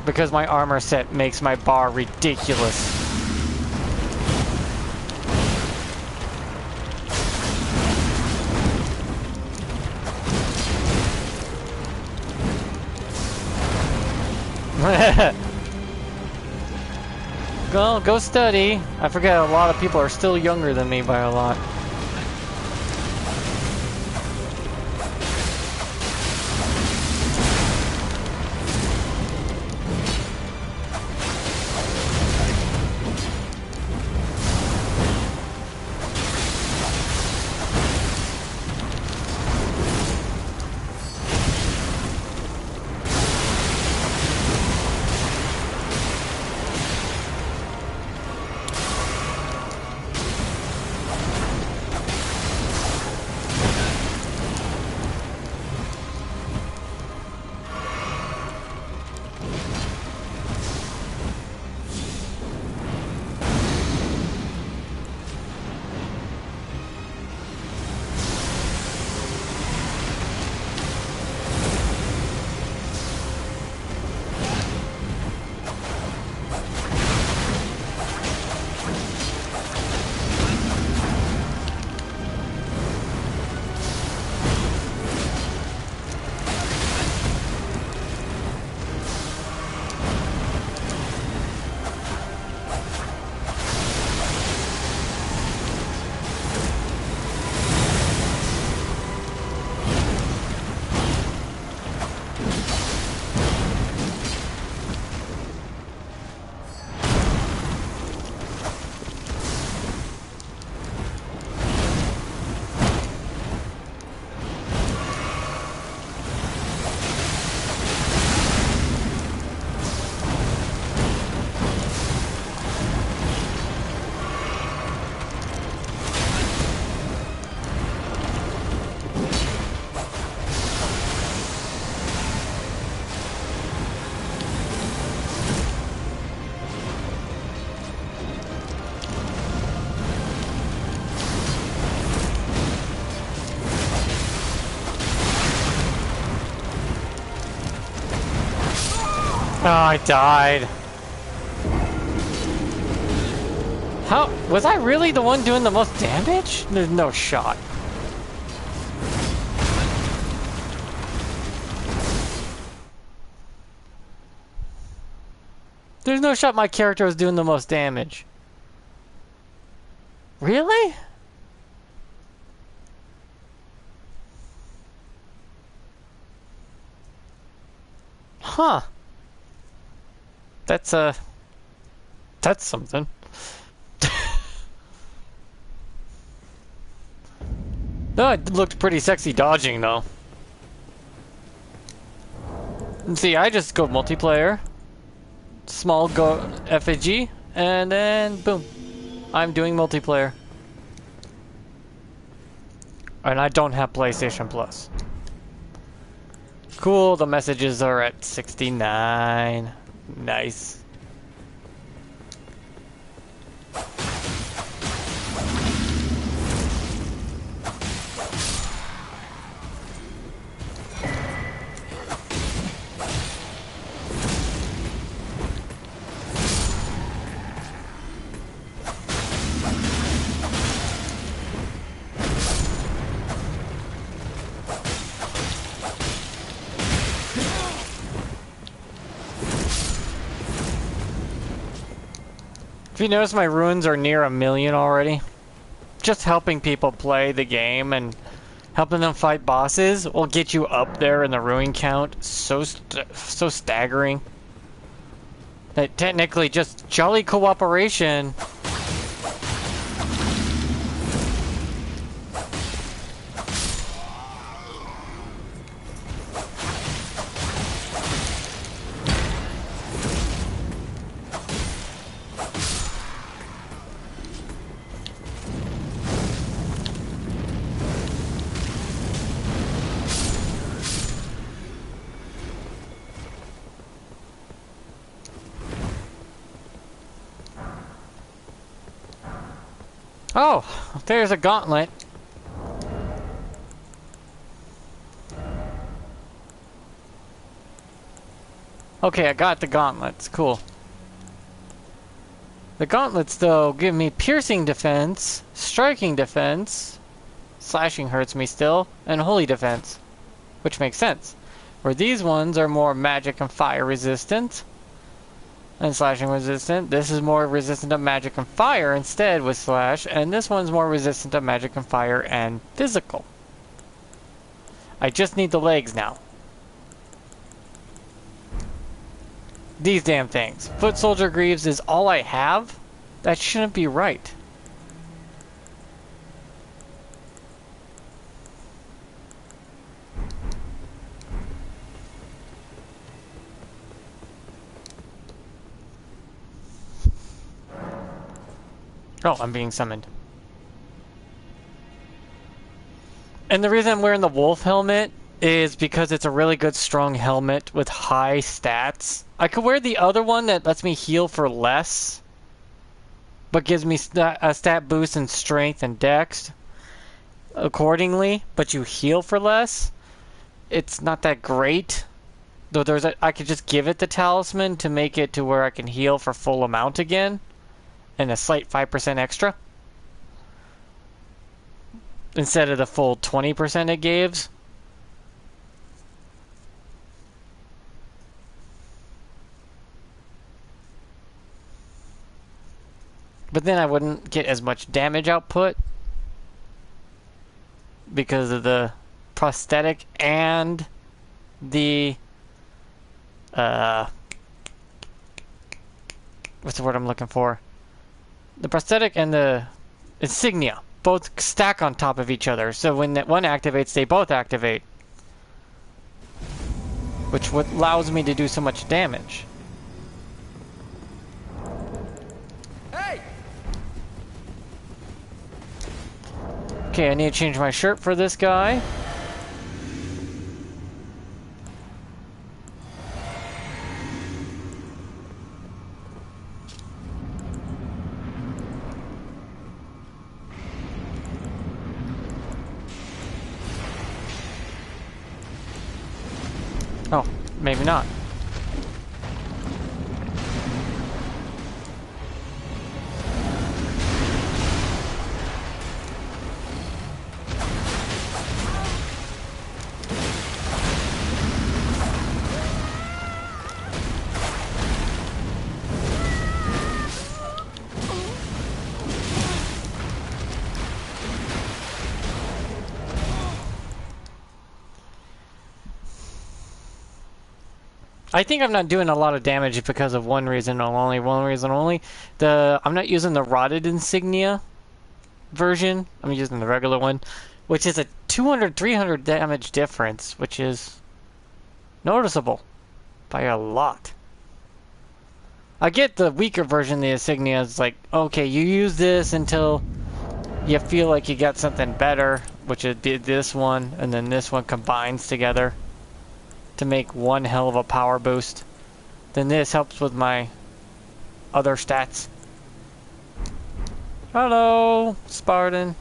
Because my armor set makes my bar ridiculous. Go study. I forget a lot of people are still younger than me by a lot. Oh, I died. How? Was I really the one doing the most damage? There's no shot. There's no shot my character was doing the most damage. Really? Huh. That's something. No, it looked pretty sexy dodging though. And see, I just go multiplayer, small go FAG, and then boom, I'm doing multiplayer. And I don't have PlayStation Plus. Cool, the messages are at 69. Nice. If you notice, my runes are near 1,000,000 already. Just helping people play the game and helping them fight bosses will get you up there in the rune count. So staggering. That technically just jolly cooperation. Oh, there's a gauntlet. Okay, I got the gauntlets. Cool. The gauntlets, though, give me piercing defense, striking defense, slashing hurts me still, and holy defense. Which makes sense. Where these ones are more magic and fire resistant. And slashing resistant. This is more resistant to magic and fire instead with slash, and this one's more resistant to magic and fire and physical. I just need the legs now. These damn things. Foot Soldier Greaves is all I have? That shouldn't be right. Oh, I'm being summoned. And the reason I'm wearing the wolf helmet is because it's a really good strong helmet with high stats. I could wear the other one that lets me heal for less, but gives me a stat boost in strength and dex accordingly, but you heal for less. It's not that great. Though I could just give it the talisman to make it to where I can heal for full amount again. And a slight 5% extra. Instead of the full 20% it gives. But then I wouldn't get as much damage output. Because of the prosthetic and the... what's the word I'm looking for? The prosthetic and the insignia both stack on top of each other, so when that one activates, they both activate. Which allows me to do so much damage. Hey! Okay, I need to change my shirt for this guy. Oh, maybe not. I think I'm not doing a lot of damage because of one reason only. One reason only. I'm not using the rotted insignia version. I'm using the regular one, which is a 200-300 damage difference, which is noticeable by a lot. I get the weaker version, the insignia is like, okay, you use this until you feel like you got something better, which it did this one, and then this one combines together to make one hell of a power boost. Then this helps with my other stats. Hello, Spartan.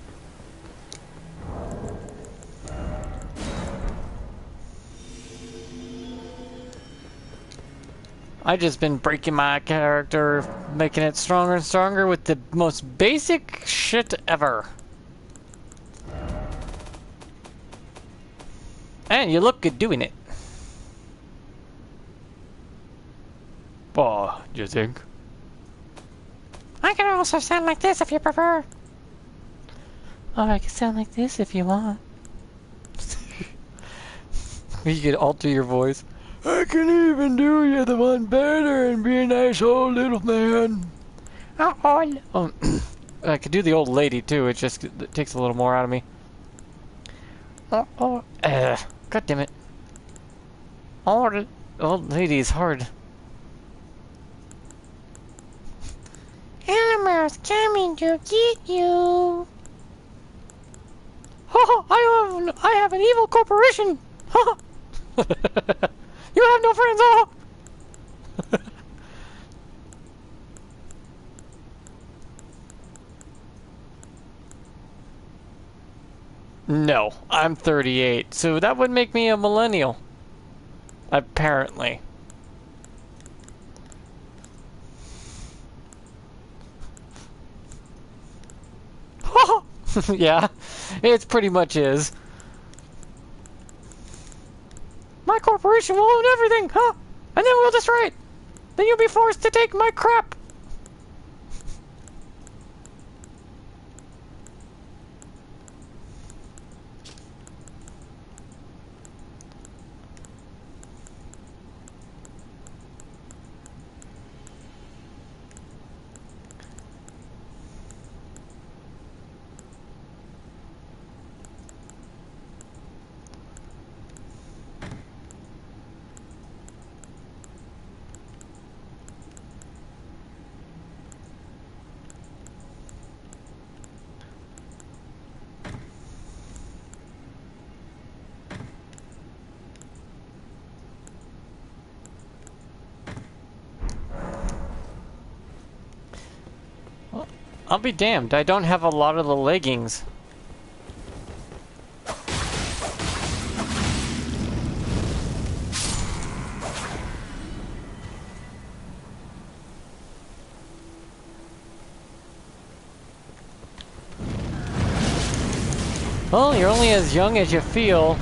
I just been breaking my character, making it stronger and stronger with the most basic shit ever. And you look good doing it. Oh, do you think? I can also sound like this if you prefer. Or I can sound like this if you want. You can alter your voice. I can even do you the one better and be a nice old little man. Oh, I could do the old lady too. It takes a little more out of me. God damn it. Old lady is hard. Elmer's coming to get you. I have an evil corporation. You have no friends. No, I'm 38, so that would make me a millennial. Apparently. Yeah, it pretty much is. My corporation will own everything, huh? And then we'll destroy it. Then you'll be forced to take my crap. I'll be damned, I don't have a lot of the leggings. Well, you're only as young as you feel.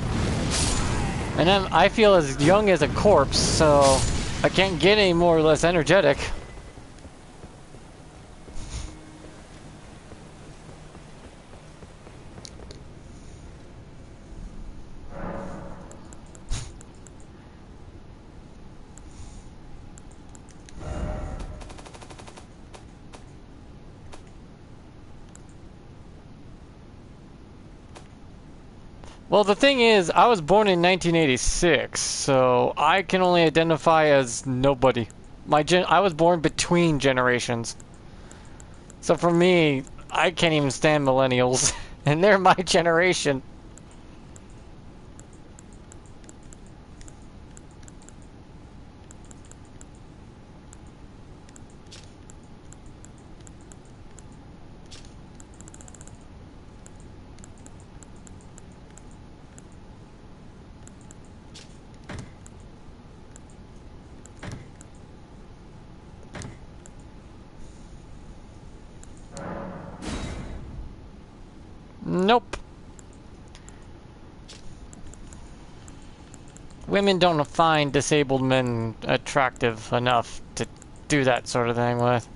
And I feel as young as a corpse, so I can't get any more or less energetic. Well, the thing is, I was born in 1986, so I can only identify as nobody. I was born between generations. So for me, I can't even stand millennials, and they're my generation. Nope. Women don't find disabled men attractive enough to do that sort of thing with.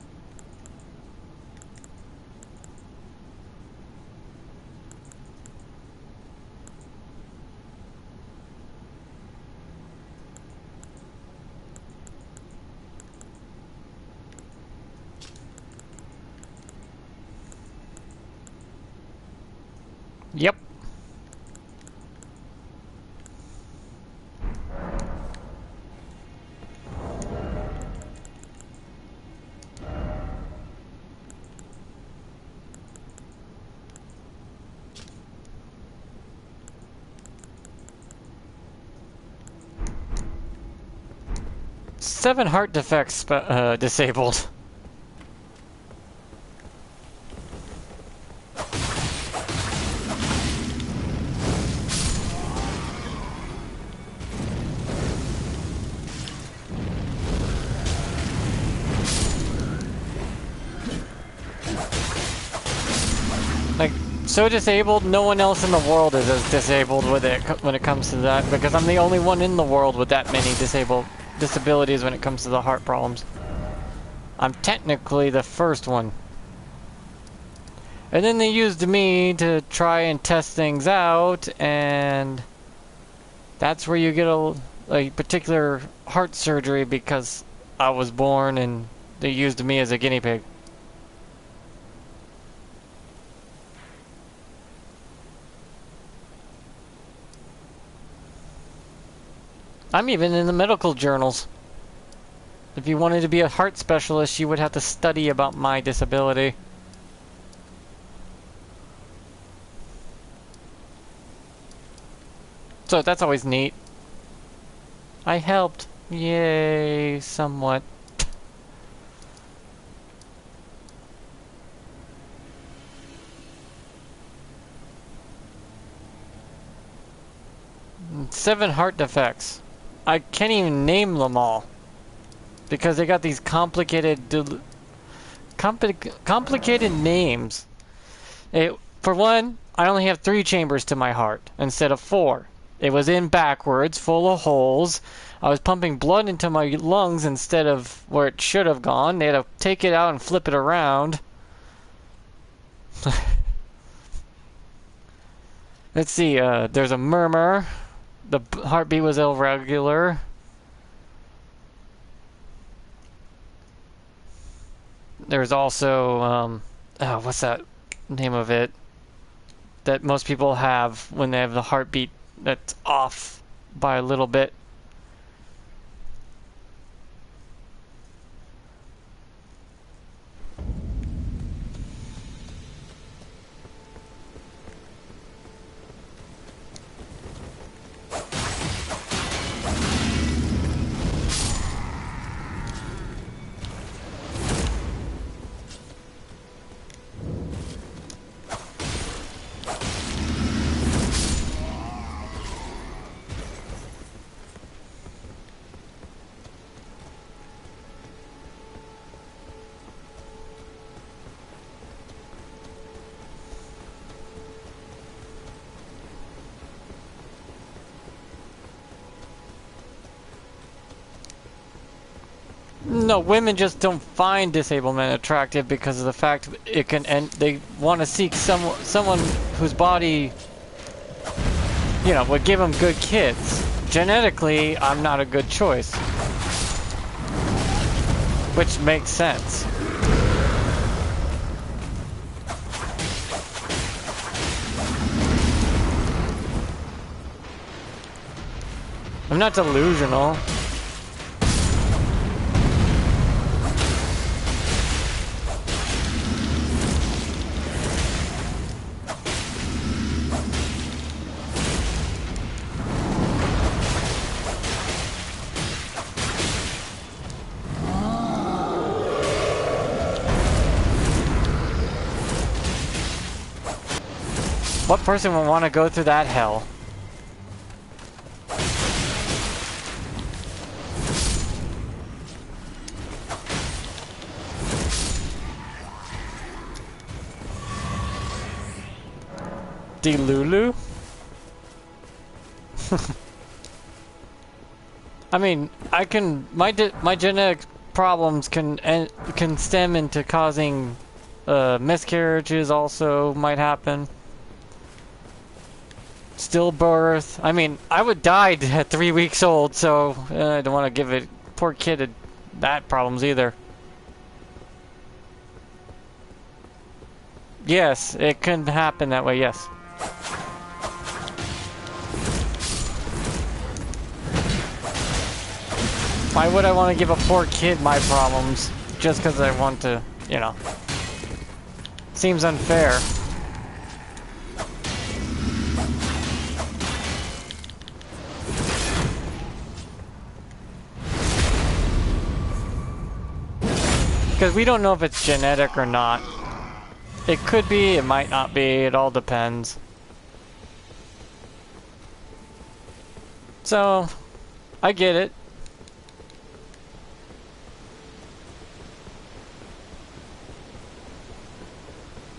7 heart defects disabled. Like, so disabled, no one else in the world is as disabled with it when it comes to that, because I'm the only one in the world with that many disabilities when it comes to the heart problems. I'm technically the first one. And then they used me to try and test things out, and that's where you get a particular heart surgery because I was born and they used me as a guinea pig. I'm even in the medical journals. If you wanted to be a heart specialist, you would have to study about my disability. So that's always neat. I helped. Yay, somewhat. Seven heart defects. I can't even name them all. Because they got these complicated names. For one, I only have 3 chambers to my heart instead of 4. It was in backwards, full of holes. I was pumping blood into my lungs instead of where it should have gone. They had to take it out and flip it around. Let's see, there's a murmur. The heartbeat was irregular. There's also, what's that name of it? That most people have when they have the heartbeat that's off by a little bit. No, women just don't find disabled men attractive because of the fact it can end. They want to seek someone whose body, you know, would give them good kids. Genetically, I'm not a good choice, which makes sense. I'm not delusional. What person would want to go through that hell? Delulu? I mean, my genetic problems can stem into causing miscarriages. Also, might happen. Stillbirth. I mean, I would die at 3 weeks old, so I don't want to give it poor kid that problems either. Yes, it can happen that way. Yes. Why would I want to give a poor kid my problems just because I want to, you know? Seems unfair. Because we don't know if it's genetic or not. It could be, it might not be, it all depends. So, I get it.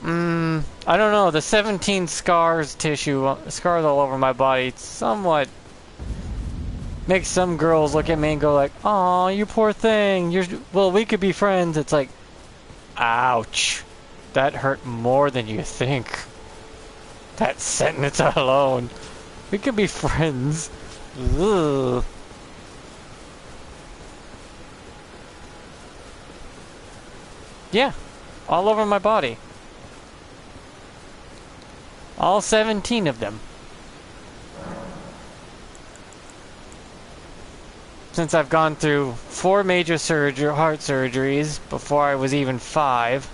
I don't know, the 17 scars all over my body somewhat makes some girls look at me and go like, "Aw, you poor thing, well, we could be friends." It's like, ouch. That hurt more than you think. That sentence alone. We could be friends. Ugh. Yeah, all over my body. All 17 of them. Since I've gone through 4 major heart surgeries before I was even 5.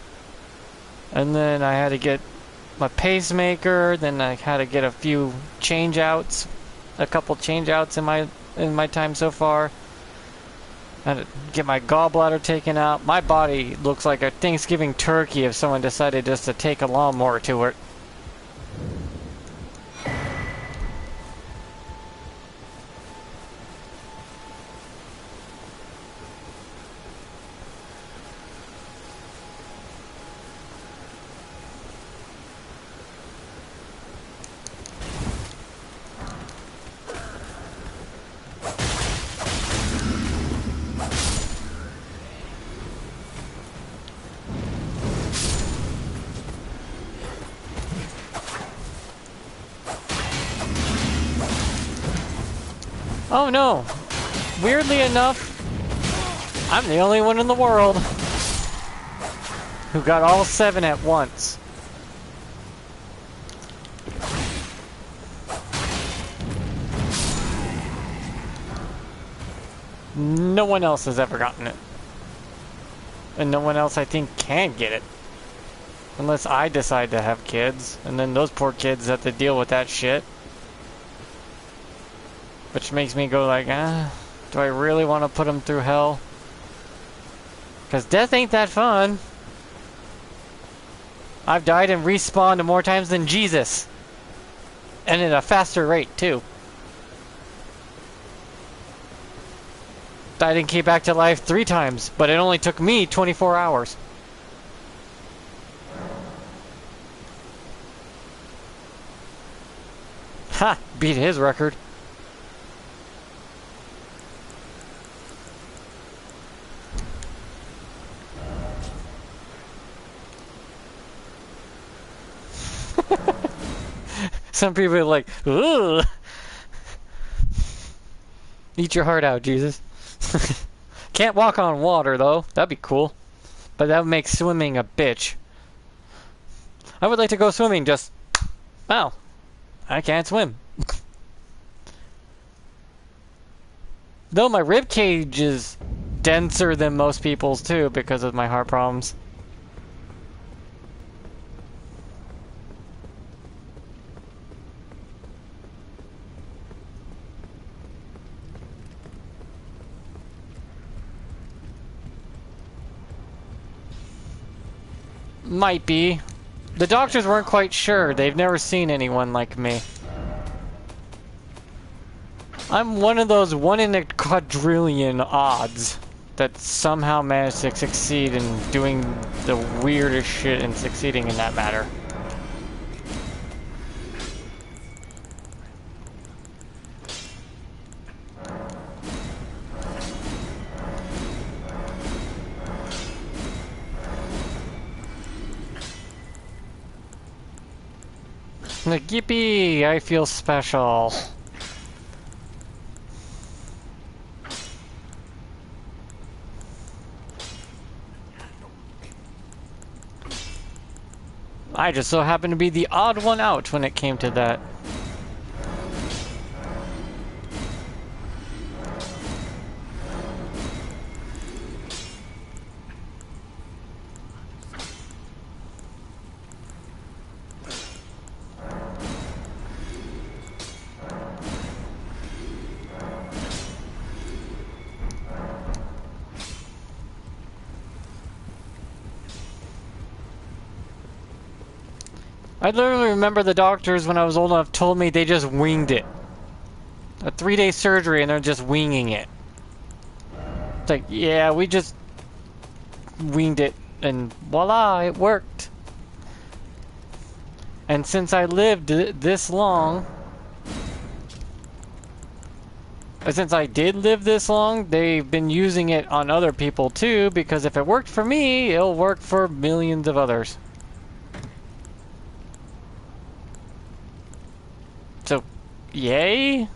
And then I had to get my pacemaker, then I had to get a few change-outs. A couple change-outs in my time so far. I had to get my gallbladder taken out. My body looks like a Thanksgiving turkey if someone decided just to take a lawnmower to it. Oh no! Weirdly enough, I'm the only one in the world who got all 7 at once. No one else has ever gotten it. And no one else, I think, can get it. Unless I decide to have kids, and then those poor kids have to deal with that shit. Which makes me go like, do I really want to put them through hell? Because death ain't that fun. I've died and respawned more times than Jesus. And at a faster rate, too. Died and came back to life 3 times, but it only took me 24 hours. Ha! Beat his record. Some people are like, ugh. Eat your heart out, Jesus. Can't walk on water, though. That'd be cool. But that would make swimming a bitch. I would like to go swimming, just... Wow. I can't swim. Though my rib cage is denser than most people's, too, because of my heart problems. Might be. The doctors weren't quite sure. They've never seen anyone like me. I'm one of those 1 in a quadrillion odds that somehow managed to succeed in doing the weirdest shit and succeeding in that matter. Like, yippee, I feel special. I just so happened to be the odd one out when it came to that. I literally remember the doctors when I was old enough told me they just winged it. A 3-day surgery and they're just winging it. It's like, yeah, we just winged it and voila, it worked. And since I lived this long, since I did live this long, they've been using it on other people too, because if it worked for me, it'll work for millions of others. So, yay?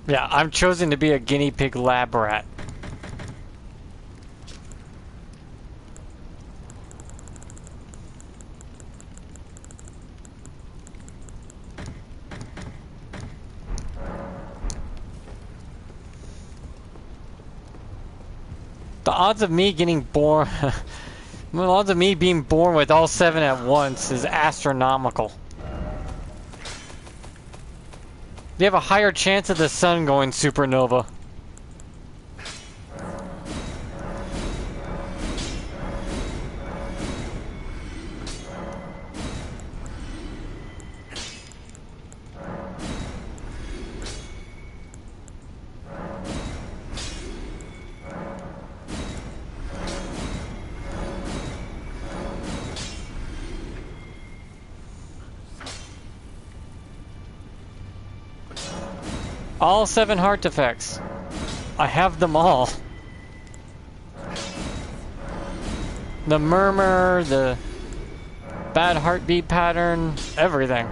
Yeah, I'm chosen to be a guinea pig lab rat. The odds of me getting born, the odds of me being born with all 7 at once is astronomical. You have a higher chance of the sun going supernova. All 7 heart defects. I have them all. The murmur, the bad heartbeat pattern, everything.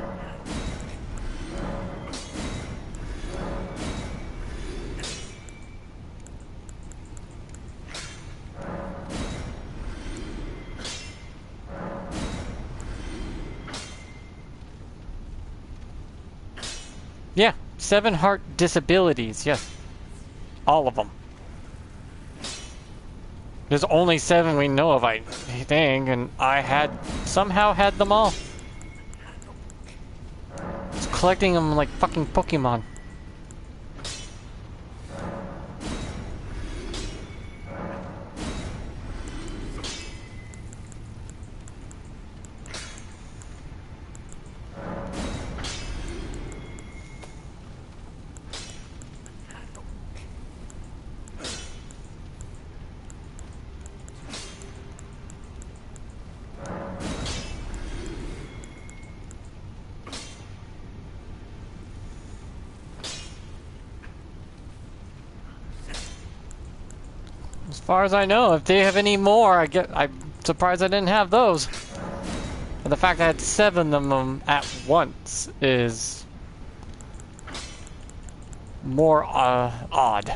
Yeah, 7 heart disabilities, yes. All of them. There's only 7 we know of, I think, and I somehow had them all. Just collecting them like fucking Pokemon. As far as I know, if they have any more, I'm surprised I didn't have those. But the fact I had 7 of them at once is more odd.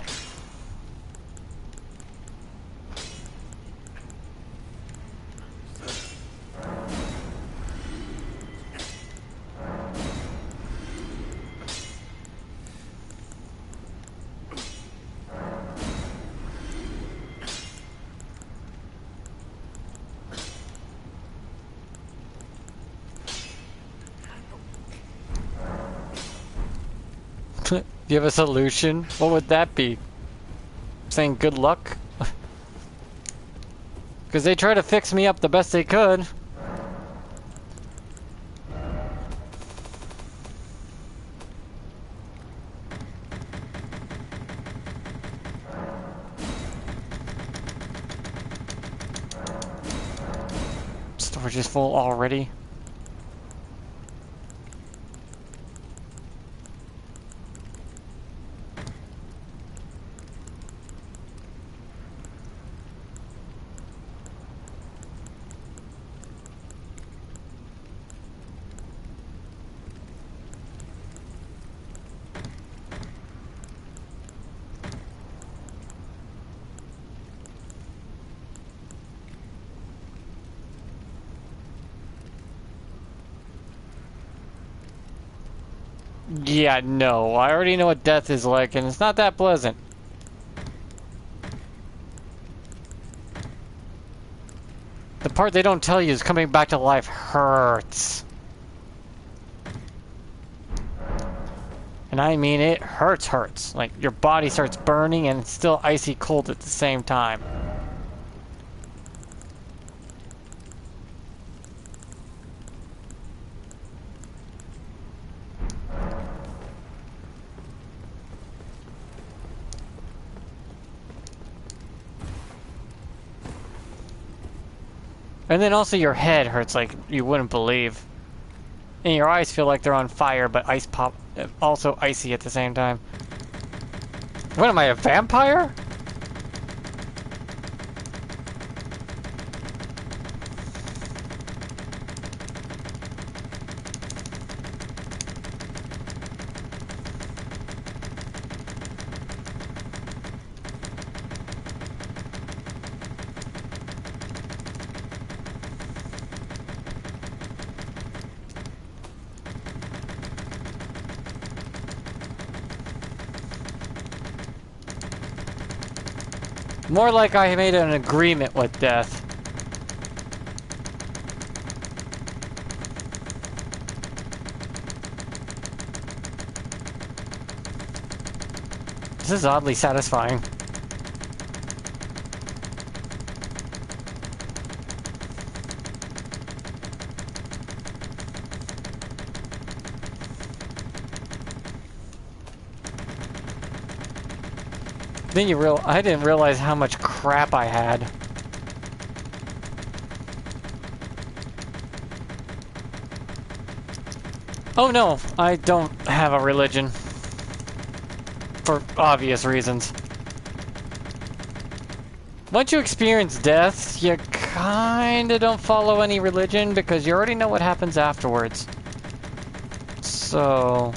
Do you have a solution? What would that be? Saying good luck? Because they try to fix me up the best they could. Storage is full already. Yeah, no. I already know what death is like, and it's not that pleasant. The part they don't tell you is coming back to life hurts. And I mean it hurts. Like, your body starts burning and it's still icy cold at the same time. And then also your head hurts like you wouldn't believe. And your eyes feel like they're on fire, but ice pop, also icy at the same time. What am I, a vampire? More like I made an agreement with death. This is oddly satisfying. Then I didn't realize how much crap I had. Oh no, I don't have a religion. For obvious reasons. Once you experience death, you kinda don't follow any religion because you already know what happens afterwards. So,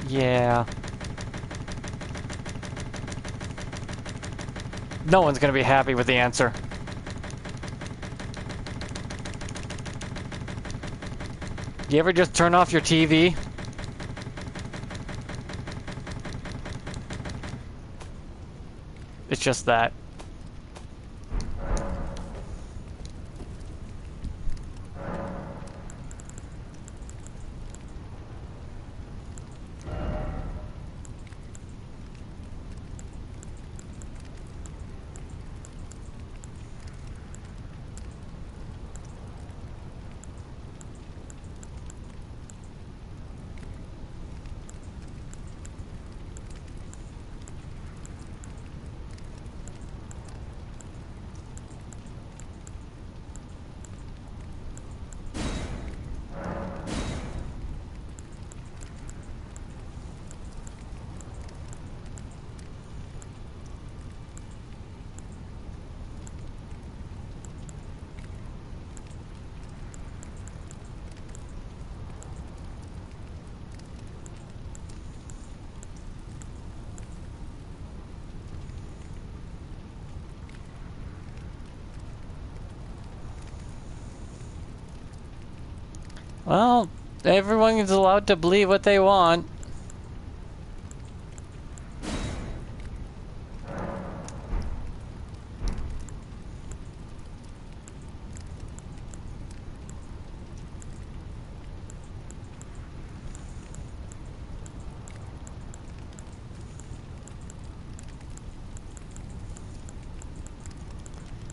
yeah. No one's gonna be happy with the answer. You ever just turn off your TV? It's just that. Well, everyone is allowed to believe what they want.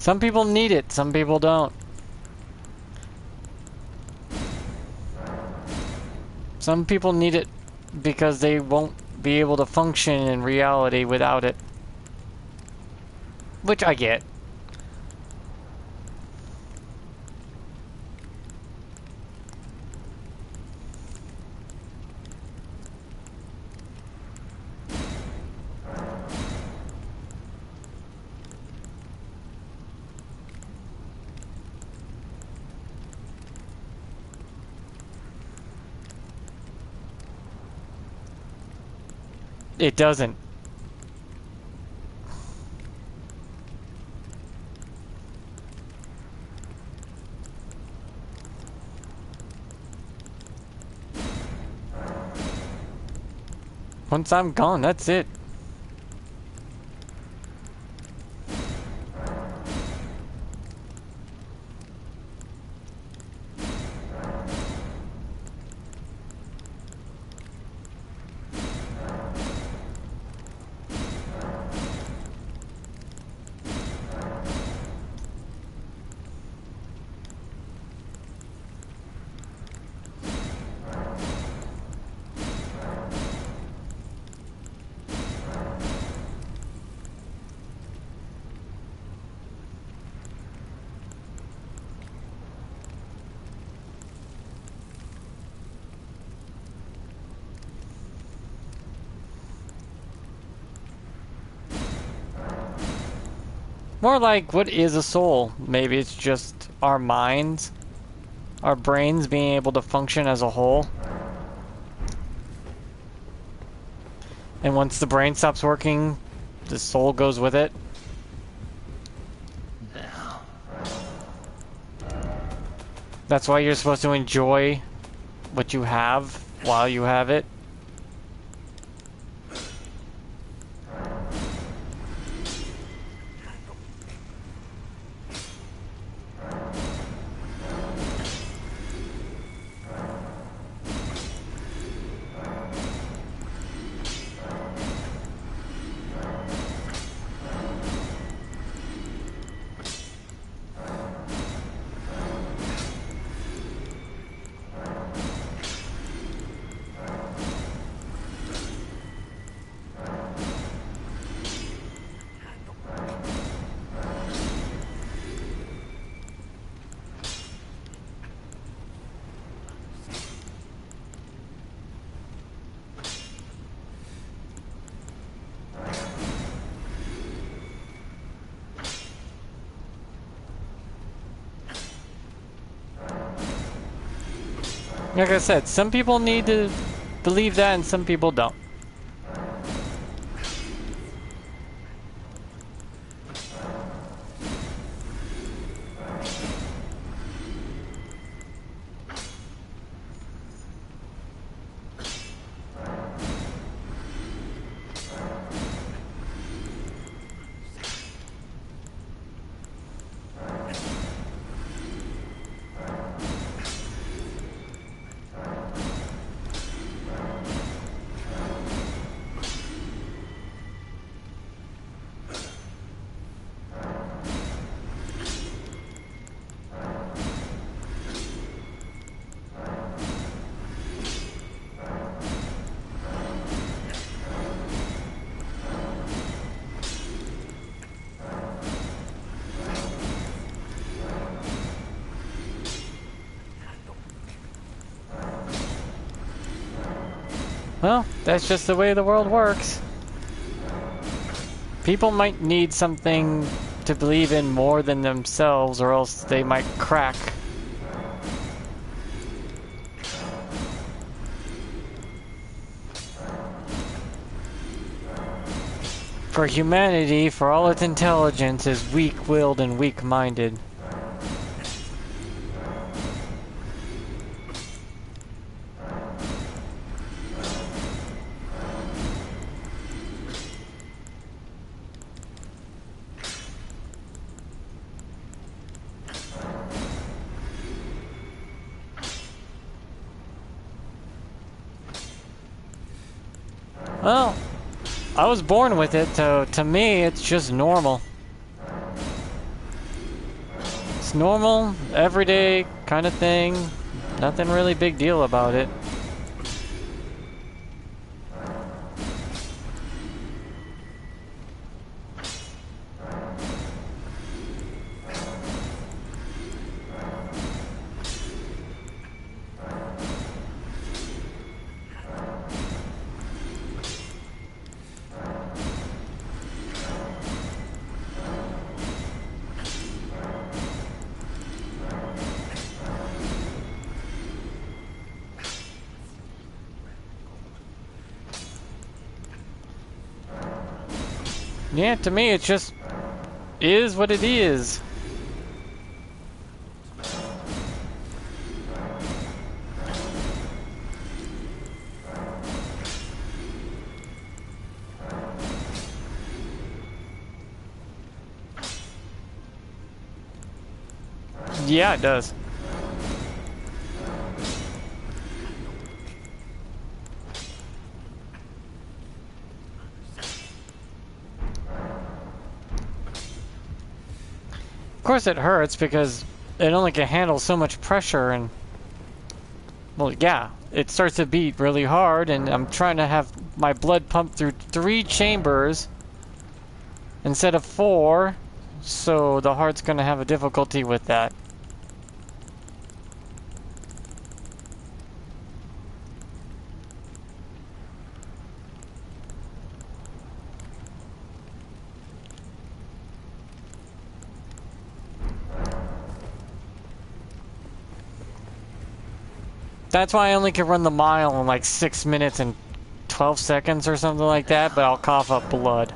Some people need it, some people don't. Some people need it because they won't be able to function in reality without it. Which I get. It doesn't. Once I'm gone, that's it. More like, what is a soul? Maybe it's just our minds, our brains being able to function as a whole. And once the brain stops working, the soul goes with it. Now. That's why you're supposed to enjoy what you have while you have it. Like I said, some people need to believe that and some people don't. Well, that's just the way the world works. People might need something to believe in more than themselves, or else they might crack. For humanity, for all its intelligence, is weak-willed and weak-minded. Well, I was born with it, so to me, it's just normal. Just normal, everyday kind of thing. Nothing really big deal about it. Yeah, to me it just is what it is. Yeah, it does. Of course it hurts because it only can handle so much pressure and, well, yeah, it starts to beat really hard and I'm trying to have my blood pumped through 3 chambers instead of 4, so the heart's gonna have a difficulty with that. That's why I only can run the mile in like 6 minutes and 12 seconds or something like that, but I'll cough up blood.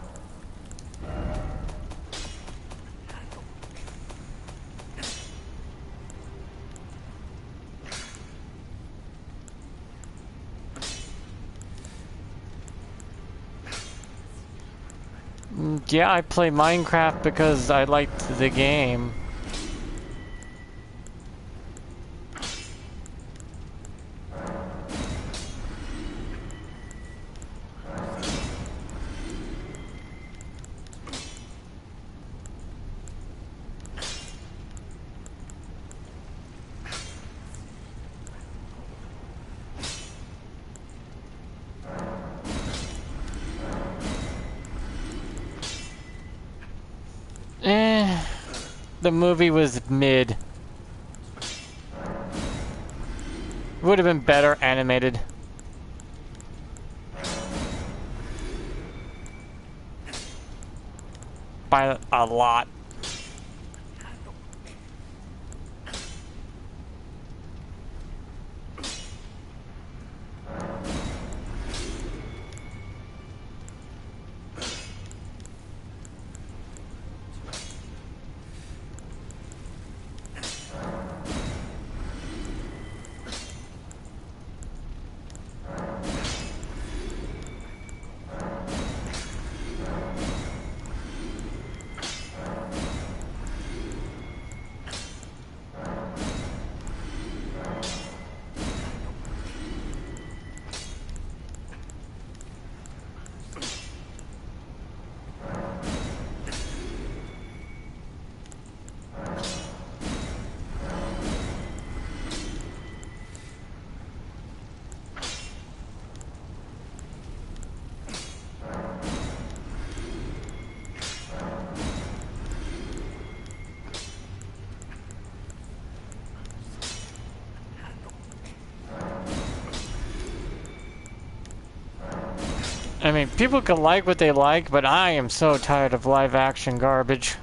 Yeah, I play Minecraft because I liked the game. The movie was mid. Would have been better animated. By a lot. I mean, people can like what they like, but I am so tired of live action garbage.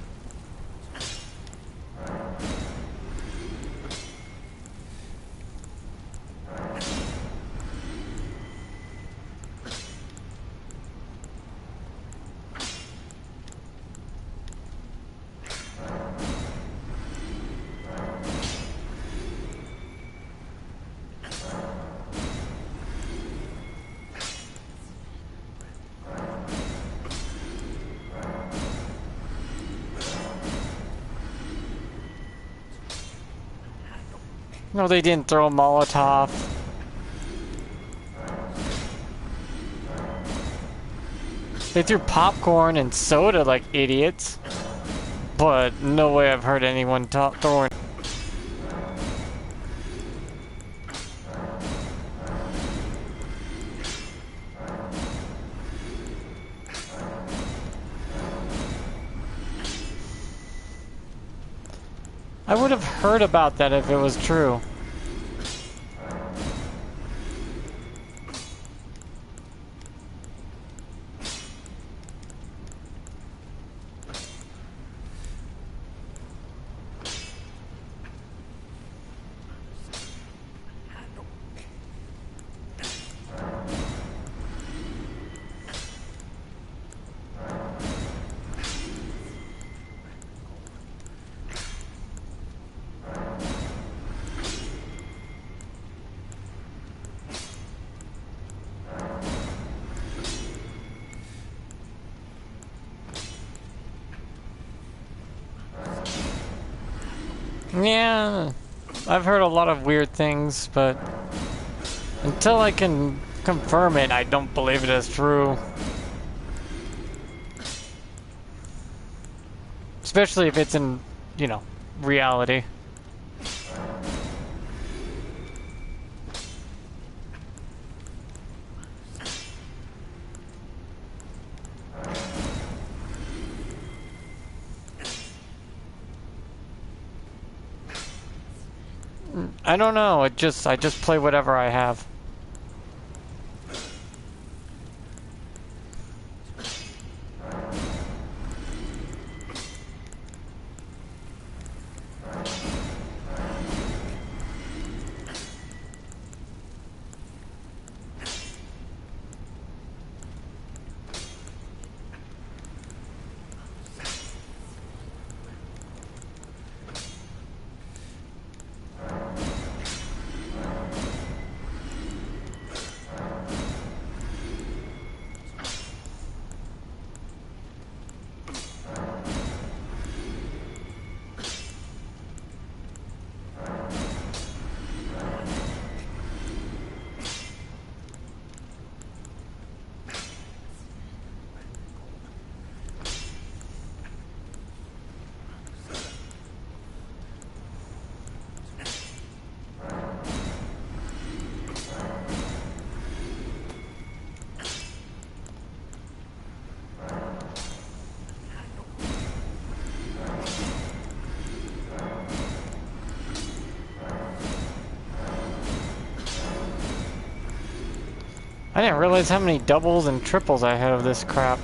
No, they didn't throw a Molotov. They threw popcorn and soda like idiots. but no way I've heard anyone throwing. I would have heard about that if it was true. Yeah, I've heard a lot of weird things, but until I can confirm it, I don't believe it is true. Especially if it's in, you know, reality. I don't know, I just play whatever I have. I didn't realize how many doubles and triples I had of this crap.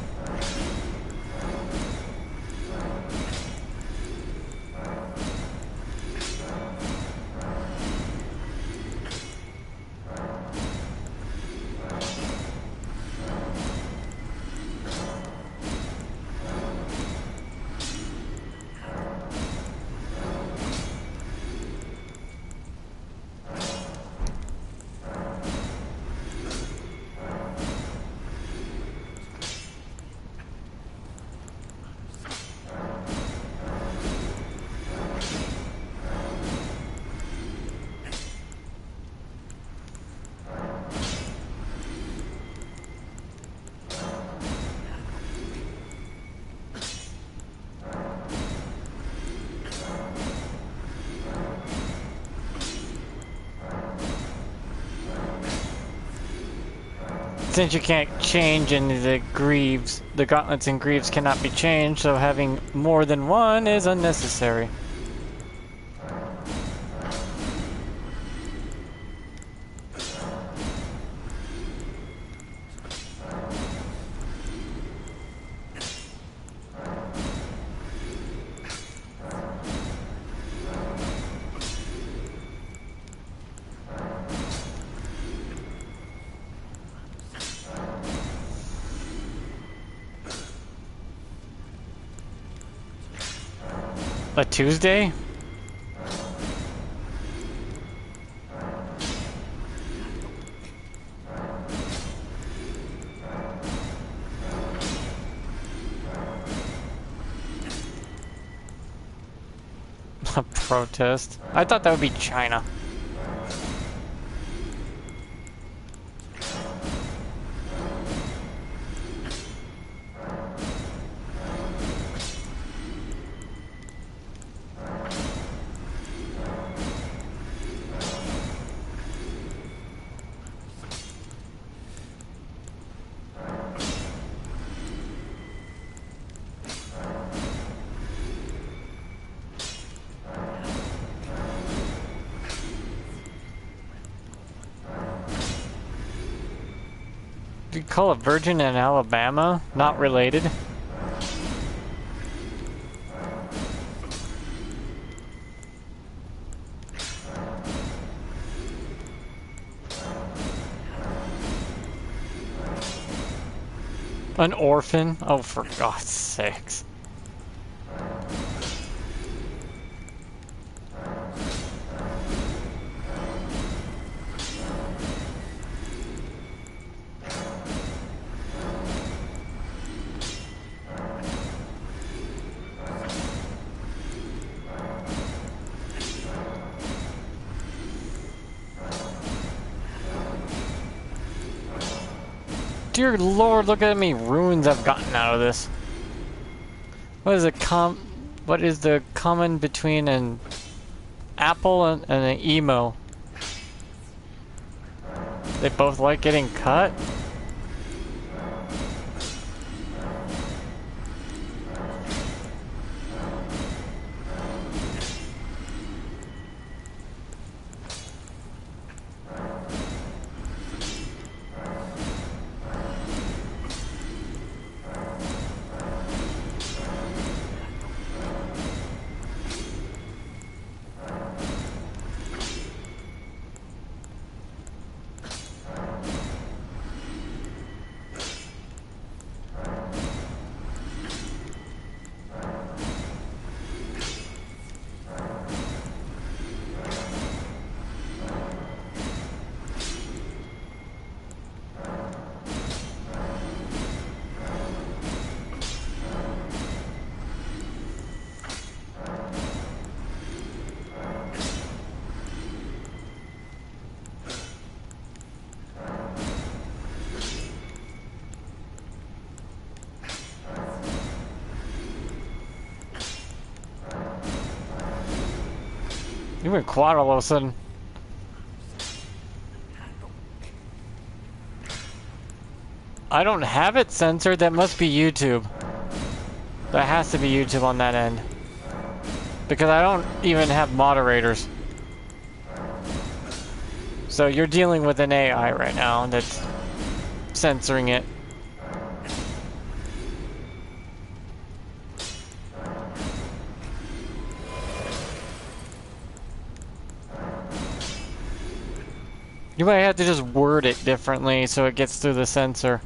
Since you can't change any of the greaves, the gauntlets and greaves cannot be changed, so having more than one is unnecessary. A Tuesday? A protest? I thought that would be China. You call a virgin in Alabama? Not related. An orphan? Oh, for God's sakes. Dear Lord, look at how many ruins I've gotten out of this. What is what is the common between an apple and an emo? They both like getting cut? You went quiet all of a sudden. I don't have it censored. That must be YouTube. That has to be YouTube on that end. Because I don't even have moderators. So you're dealing with an AI right now that's censoring it. You might have to just word it differently so it gets through the censor.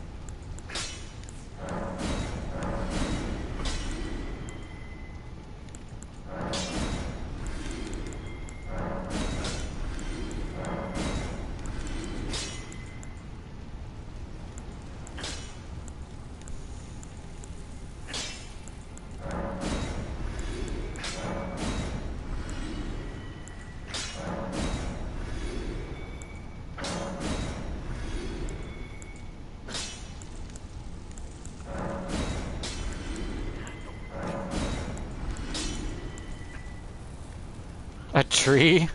A tree?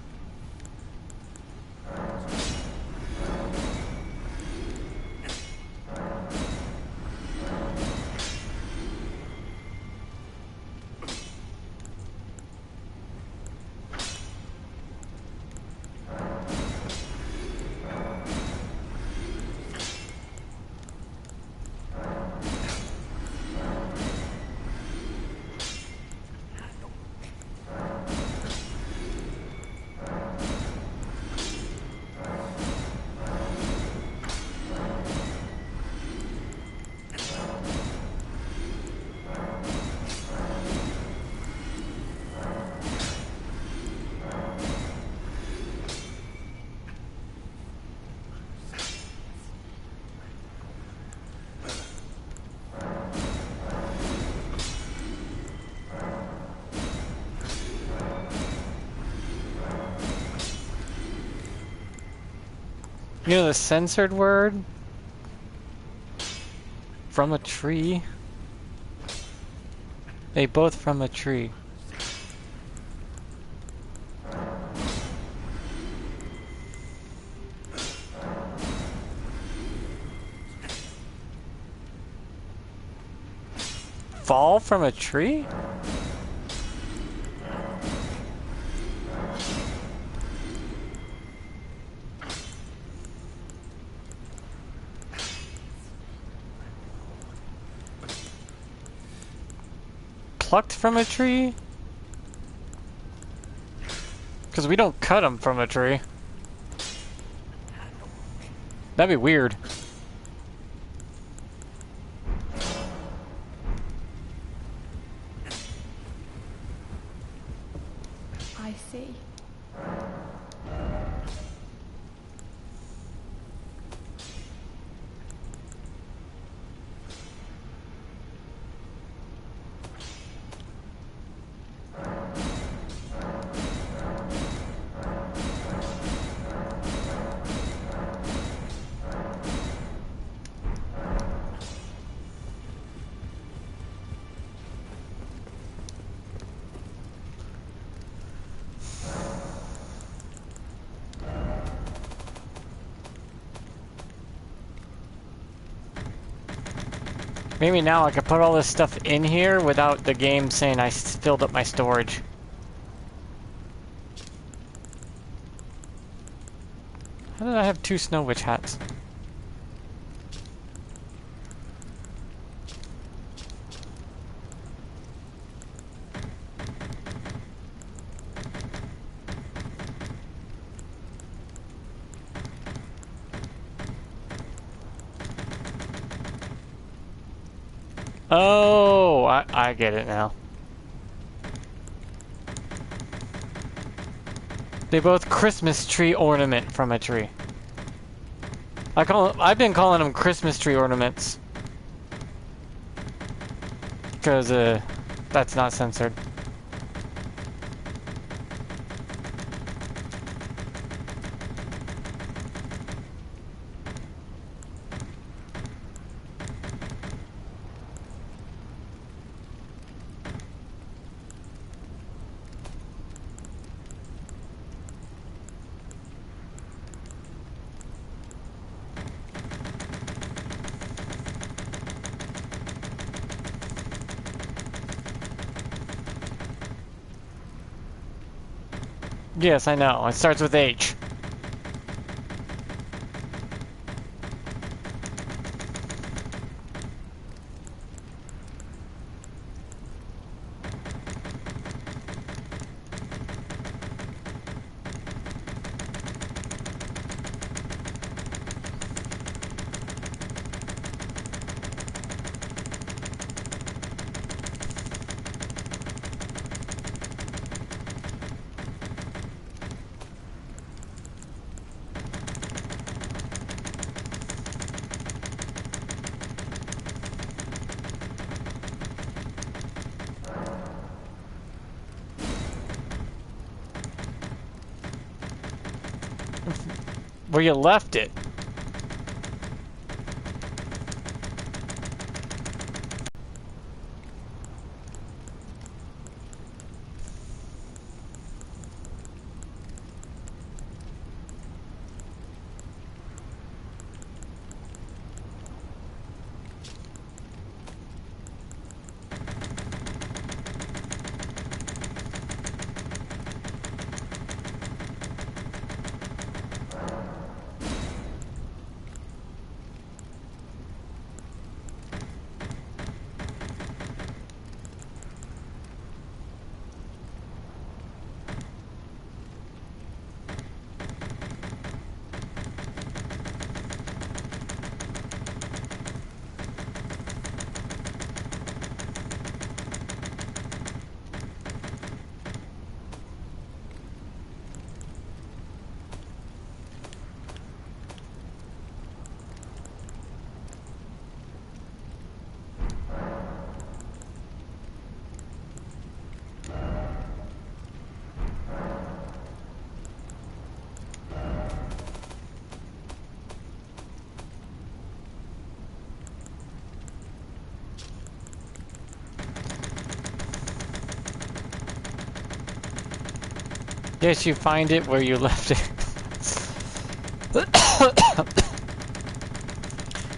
You know the censored word? From a tree? They both from a tree. Fall from a tree? plucked from a tree? Because we don't cut them from a tree. That'd be weird. I see. Maybe now I could put all this stuff in here without the game saying I filled up my storage. How did I have 2 Snow Witch hats? Oh, I get it now. They both Christmas tree ornament from a tree. I've been calling them Christmas tree ornaments. Because, that's not censored. Yes, I know. It starts with H. Where you left it. Yes, you find it where you left it.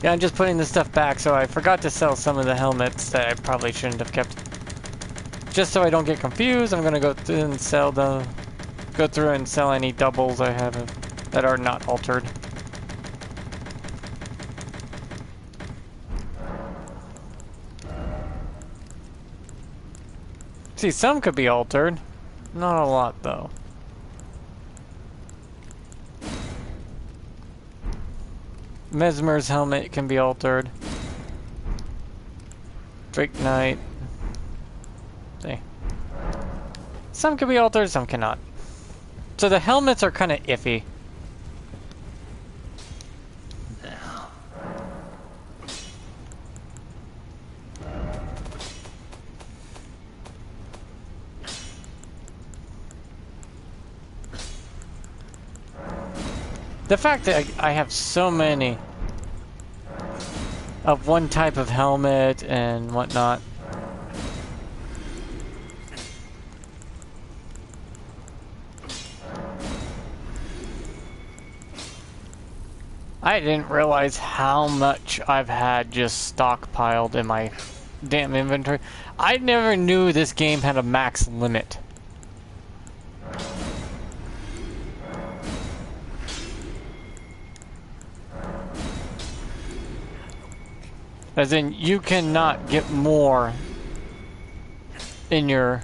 Yeah, I'm just putting this stuff back, so I forgot to sell some of the helmets that I probably shouldn't have kept. Just so I don't get confused, I'm gonna go through and sell any doubles I have that are not altered. See, some could be altered. Not a lot, though. Mesmer's helmet can be altered. Drake Knight. See. Some can be altered, some cannot. So the helmets are kind of iffy. The fact that I have so many of one type of helmet and whatnot. I didn't realize how much I've had just stockpiled in my damn inventory. I never knew this game had a max limit. As in, you cannot get more in your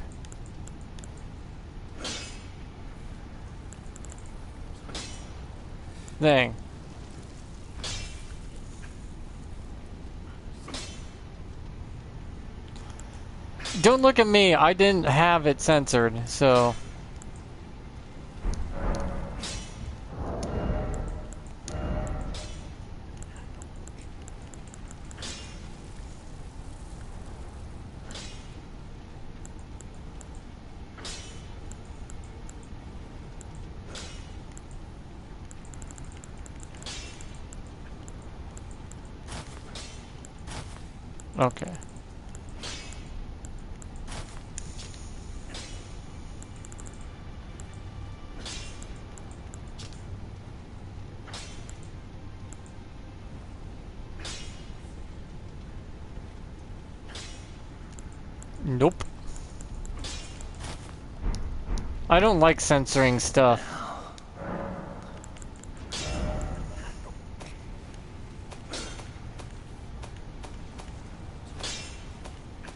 thing. Don't look at me, I didn't have it censored, so... Okay. Nope. I don't like censoring stuff.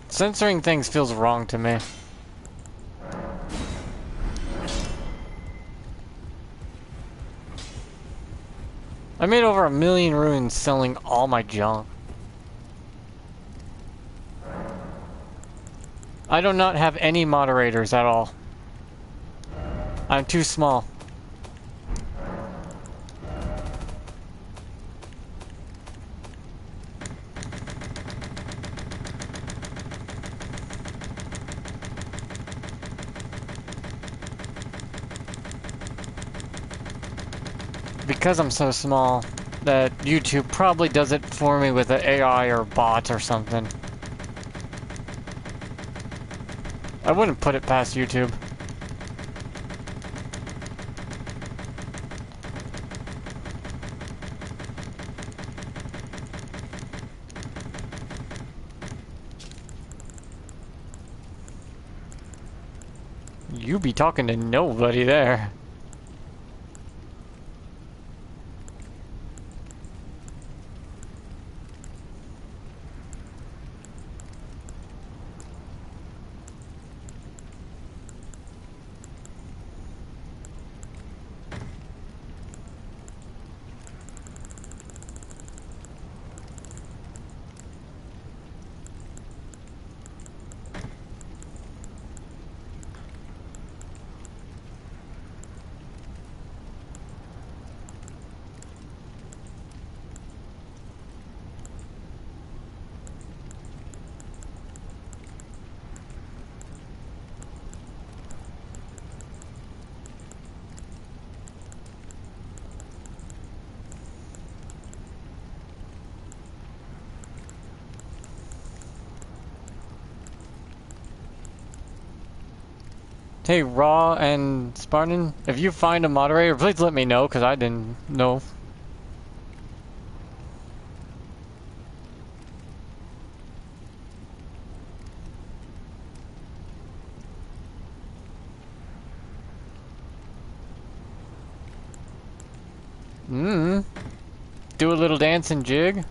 Censoring things feels wrong to me. I made over 1 million runes selling all my junk. I do not have any moderators at all. I'm too small. Because I'm so small, that YouTube probably does it for me with an AI or bot or something. I wouldn't put it past YouTube. You be talking to nobody there. Hey, Raw and Spartan, if you find a moderator, please let me know, because I didn't know. Do a little dance and jig.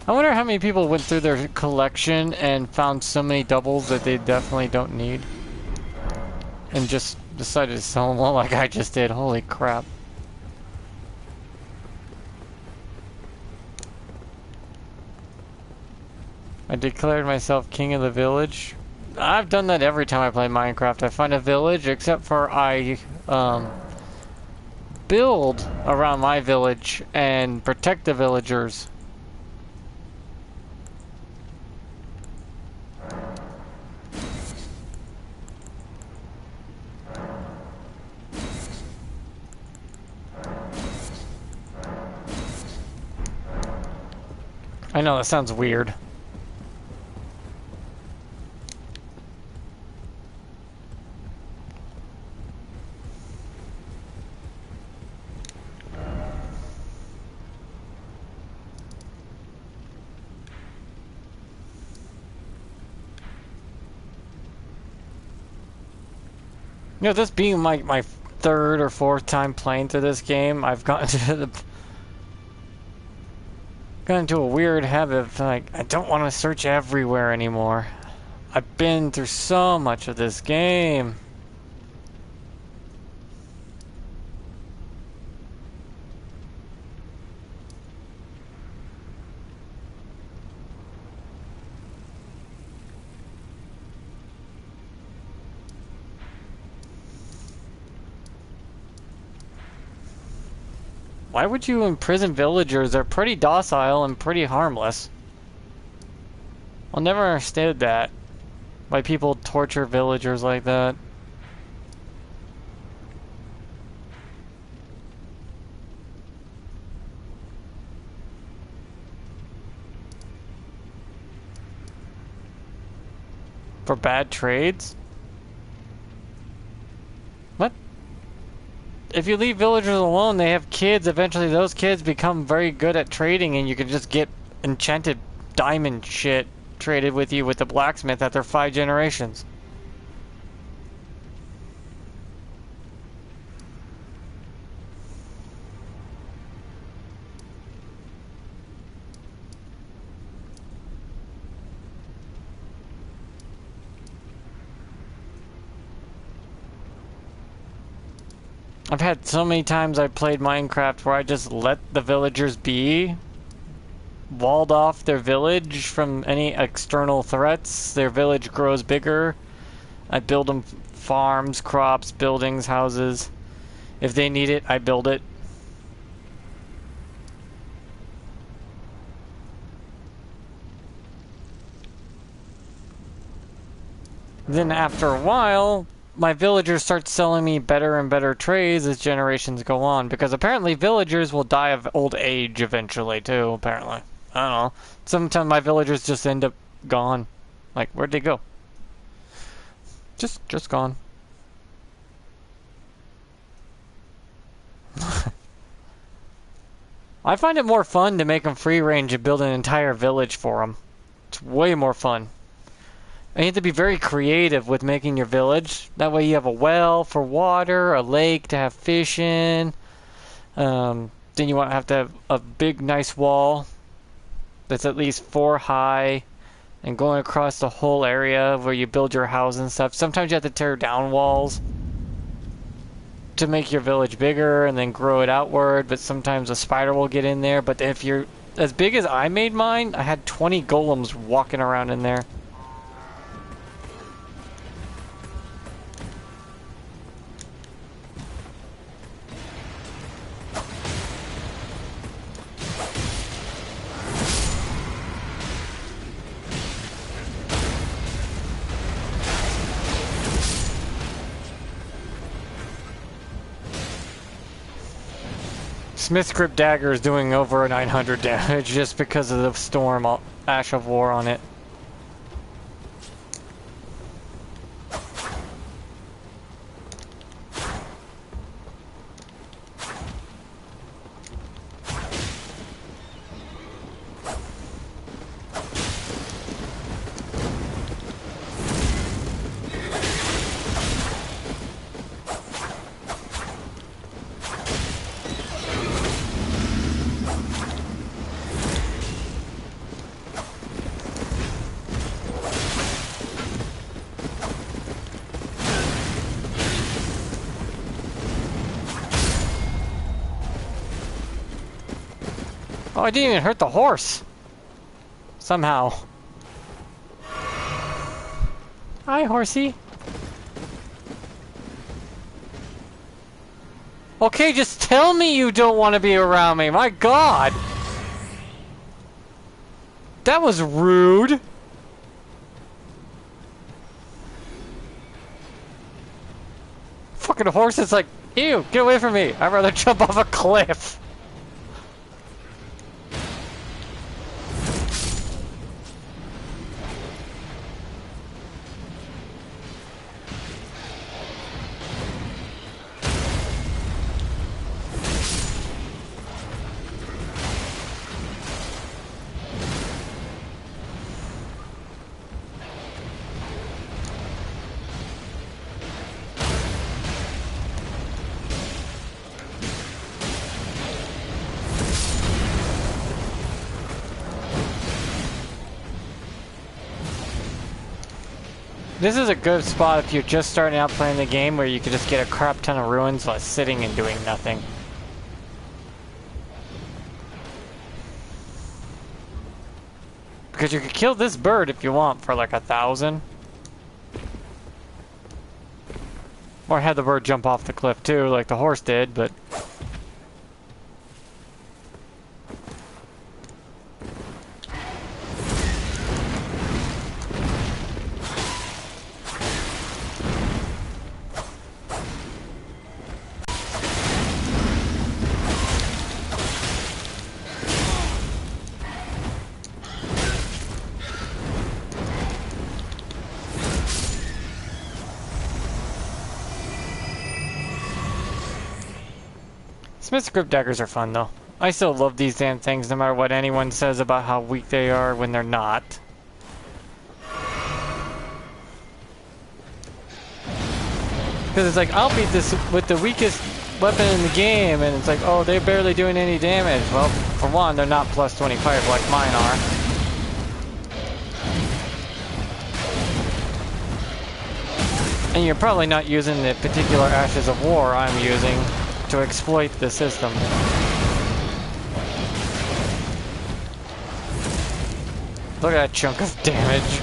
I wonder how many people went through their collection and found so many doubles that they definitely don't need. And just decided to sell them all like I just did. Holy crap. I declared myself king of the village. I've done that every time I play Minecraft. I find a village, except for I build around my village and protect the villagers. I know that sounds weird. You know, this being my third or fourth time playing through this game, I've gotten into a weird habit of, like, I don't want to search everywhere anymore. I've been through so much of this game. Why would you imprison villagers? They're pretty docile and pretty harmless. I'll never understand that. Why people torture villagers like that. For bad trades? What? If you leave villagers alone, they have kids. Eventually those kids become very good at trading and you can just get enchanted diamond shit traded with you with the blacksmith after 5 generations. I've had so many times I played Minecraft where I just let the villagers be, walled off their village from any external threats. Their village grows bigger. I build them farms, crops, buildings, houses. If they need it, I build it. Then after a while, my villagers start selling me better and better trades as generations go on, because apparently villagers will die of old age eventually too, apparently. I don't know. Sometimes my villagers just end up gone. Like, where'd they go? Just gone. I find it more fun to make them free range and build an entire village for them. It's way more fun. And you have to be very creative with making your village. That way you have a well for water, a lake to have fish in. Then you have to have a big, nice wall that's at least 4 high and going across the whole area where you build your house and stuff. Sometimes you have to tear down walls to make your village bigger and then grow it outward, but sometimes a spider will get in there. But if you're as big as I made mine, I had 20 golems walking around in there. Smith's Grip Dagger is doing over 900 damage just because of the storm Ash of War on it. Oh, I didn't even hurt the horse. Somehow. Hi, horsey. Okay, just tell me you don't want to be around me. My God. That was rude. Fucking horse is like, ew, get away from me. I'd rather jump off a cliff. This is a good spot if you're just starting out playing the game where you can just get a crap ton of ruins while sitting and doing nothing. Because you could kill this bird if you want for like 1,000. Or have the bird jump off the cliff too, like the horse did, but... Smith's grip daggers are fun though. I still love these damn things no matter what anyone says about how weak they are when they're not. Because it's like, I'll beat this with the weakest weapon in the game, and it's like, oh, they're barely doing any damage. Well, for one, they're not plus 25 like mine are. And you're probably not using the particular Ashes of War I'm using to exploit the system. Look at that chunk of damage.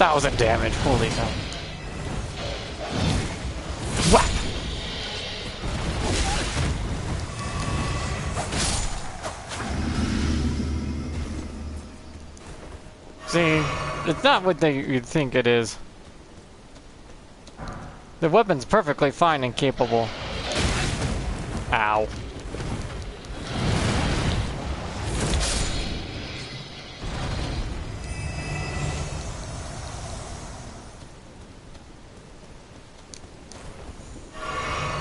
Thousand damage, holy cow. Whack! See, it's not what you'd think it is. The weapon's perfectly fine and capable. Ow.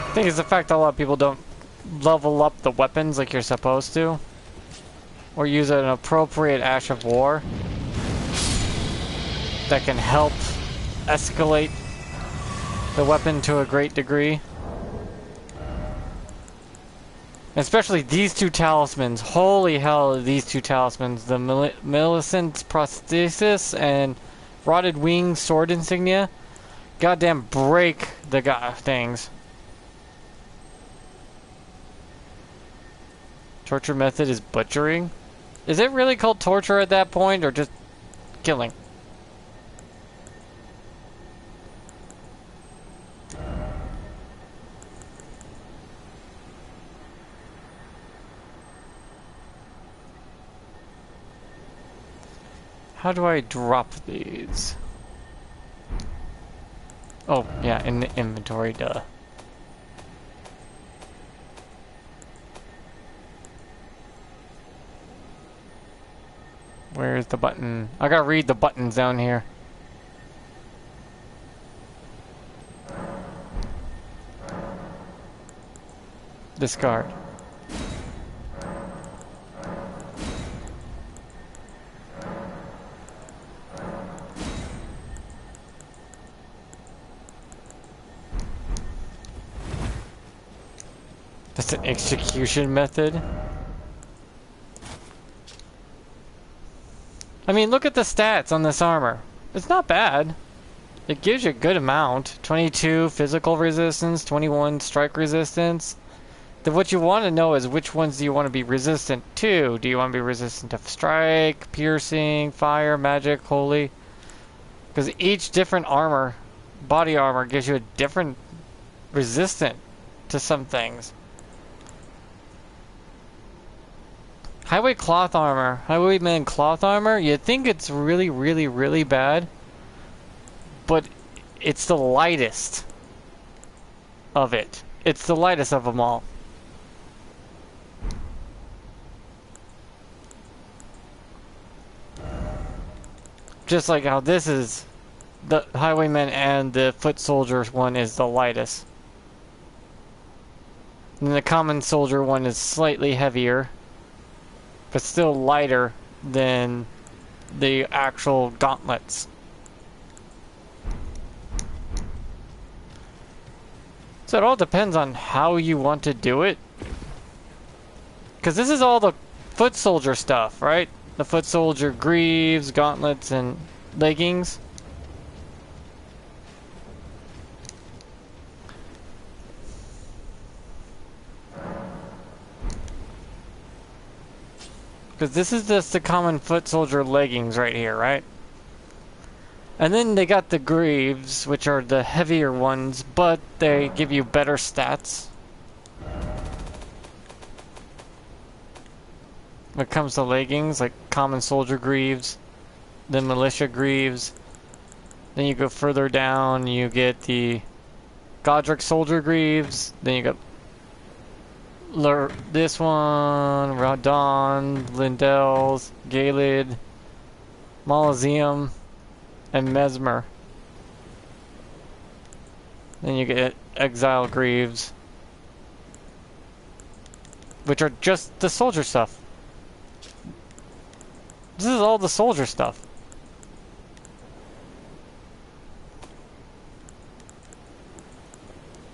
I think it's the fact that a lot of people don't level up the weapons like you're supposed to. Or use an appropriate Ash of War that can help escalate the weapon to a great degree. Especially these two talismans. Holy hell, these two talismans. The Millicent's Prosthesis and Rotted Wings Sword Insignia. Goddamn break the things. Torture method is butchering? Is it really called torture at that point, or just killing? How do I drop these? Oh, yeah, in the inventory, duh. Where's the button? I gotta read the buttons down here. Discard. That's an execution method. I mean, look at the stats on this armor. It's not bad. It gives you a good amount. 22 physical resistance, 21 strike resistance. Then what you want to know is which ones do you want to be resistant to? Do you want to be resistant to strike, piercing, fire, magic, holy? Because each different armor, body armor, gives you a different resistant to some things. Highwayman cloth armor, you'd think it's really, really, really bad. But it's the lightest of it. It's the lightest of them all. Just like how this is, the Highwayman and the Foot Soldier one is the lightest. And the Common Soldier one is slightly heavier, but still lighter than the actual gauntlets. So it all depends on how you want to do it. Because this is all the Foot Soldier stuff, right? The Foot Soldier greaves, gauntlets, and leggings. Because this is just the common Foot Soldier leggings right here, right? And then they got the greaves, which are the heavier ones, but they give you better stats. When it comes to leggings, like common soldier greaves, then militia greaves. Then you go further down, you get the Godric soldier greaves. Then you got this one, Radon, Lindell's, Galid, Mausoleum, and Mesmer. Then you get Exile Greaves, which are just the soldier stuff. This is all the soldier stuff.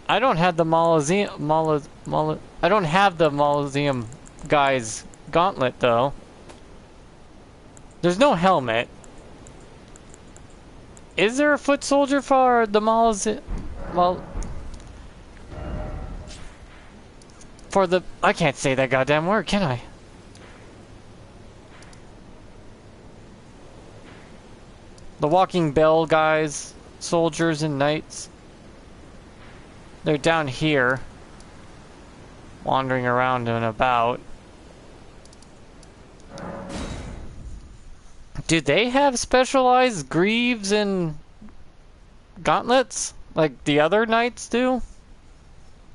I don't have the I don't have the Mausoleum guy's gauntlet though. There's no helmet. Is there a foot soldier for the Mausoleum? Well, for the... I can't say that goddamn word, can I? The Walking Bell guys, soldiers and knights. They're down here, wandering around and about. Do they have specialized greaves and gauntlets like the other knights do?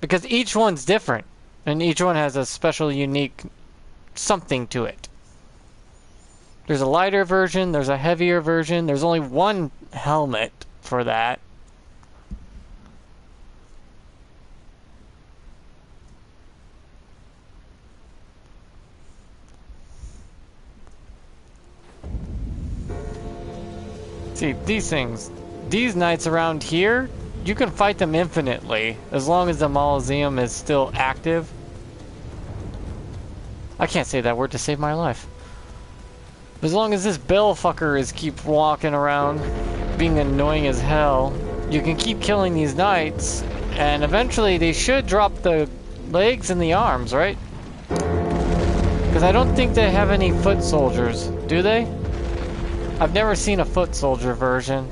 Because each one's different, and each one has a special, unique something to it. There's a lighter version, there's a heavier version, there's only one helmet for that. See, these things, these knights around here, you can fight them infinitely, as long as the Mausoleum is still active. I can't say that word to save my life. As long as this bell fucker is keep walking around, being annoying as hell, you can keep killing these knights, and eventually they should drop the legs and the arms, right? Because I don't think they have any foot soldiers, do they? I've never seen a foot soldier version.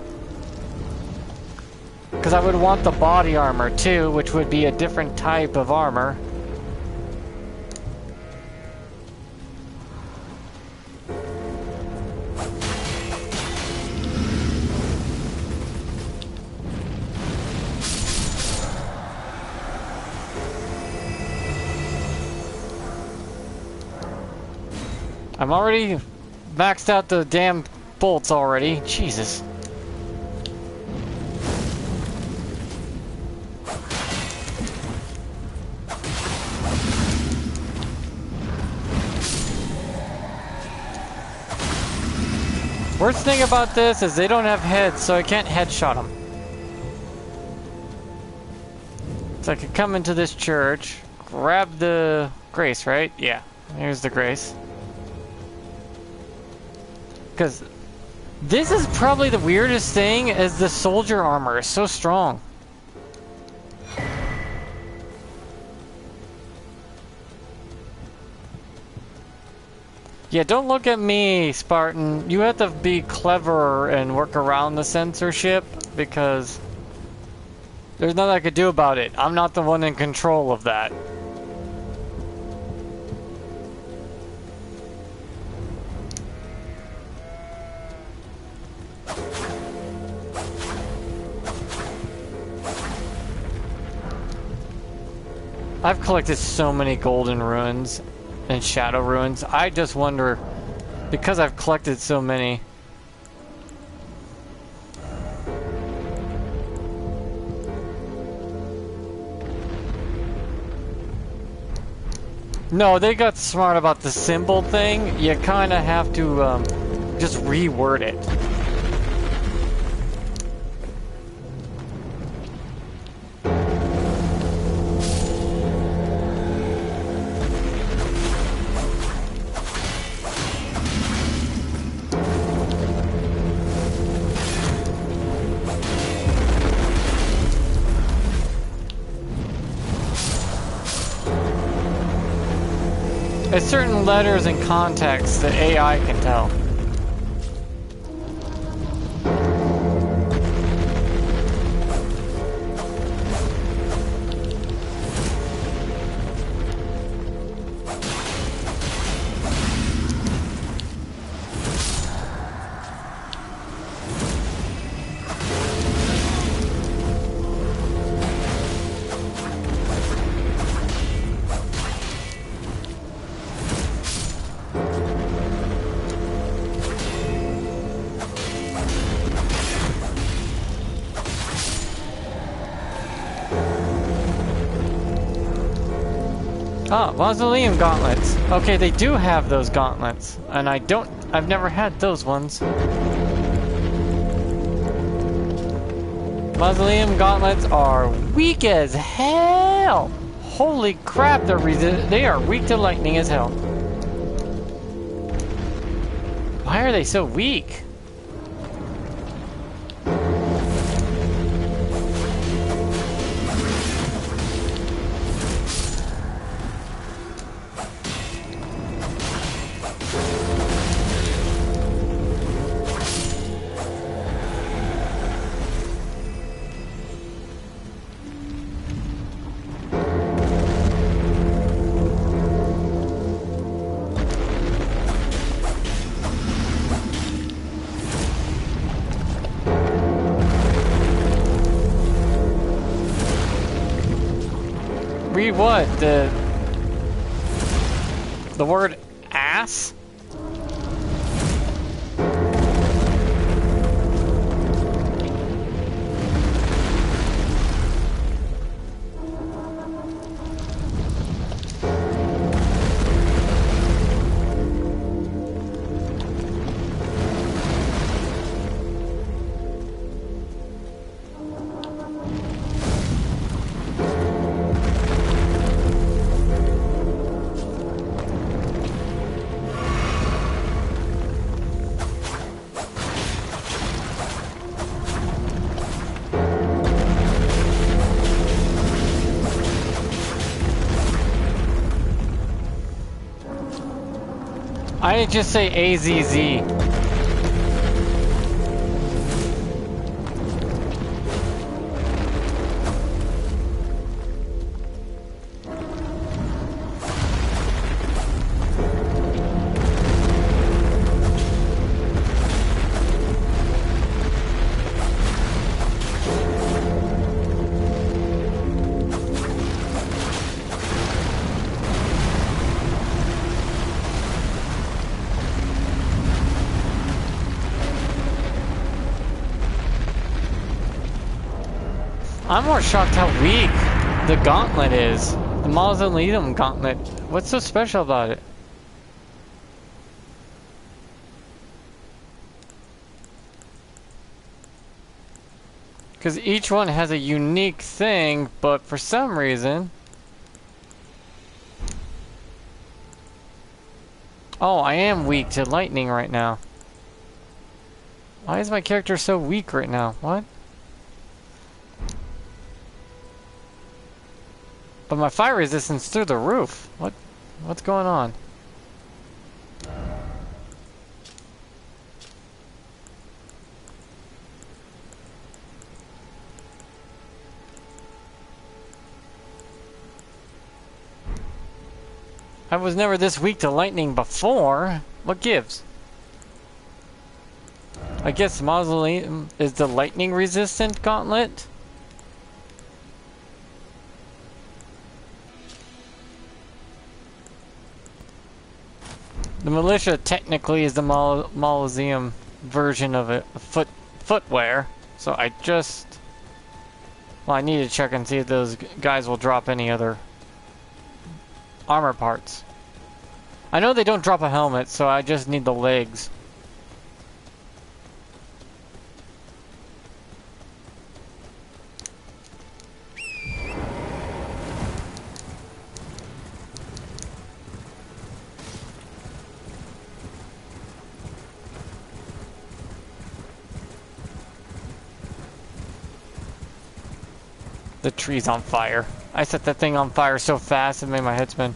Because I would want the body armor too, which would be a different type of armor. I'm already maxed out the damn bolts already. Jesus. Worst thing about this is they don't have heads, so I can't headshot them. So I could come into this church, grab the grace, right? Yeah, here's the grace. Because this is probably the weirdest thing, is the soldier armor is so strong. Yeah, don't look at me, Spartan. You have to be clever and work around the censorship, because there's nothing I could do about it. I'm not the one in control of that. I've collected so many golden ruins and shadow ruins. I just wonder, because I've collected so many. No, they got smart about the symbol thing. You kind of have to just reword it. There's certain letters and context that AI can tell. Ah, Mausoleum gauntlets. Okay, they do have those gauntlets, and I've never had those ones. Mausoleum gauntlets are weak as hell! Holy crap, they are weak to lightning as hell. Why are they so weak? Read what? The word ass? I didn't just say AZZ. I'm more shocked how weak the gauntlet is. The Mausoleum gauntlet. What's so special about it? Because each one has a unique thing, but for some reason... Oh, I am weak to lightning right now. Why is my character so weak right now? What? But my fire resistance through the roof. What? What's going on? I was never this weak to lightning before. What gives? I guess Mausoleum is the lightning resistant gauntlet? The militia technically is the Mausoleum version of it, footwear. So I just... Well, I need to check and see if those guys will drop any other armor parts. I know they don't drop a helmet, so I just need the legs. The tree's on fire. I set that thing on fire so fast it made my head spin.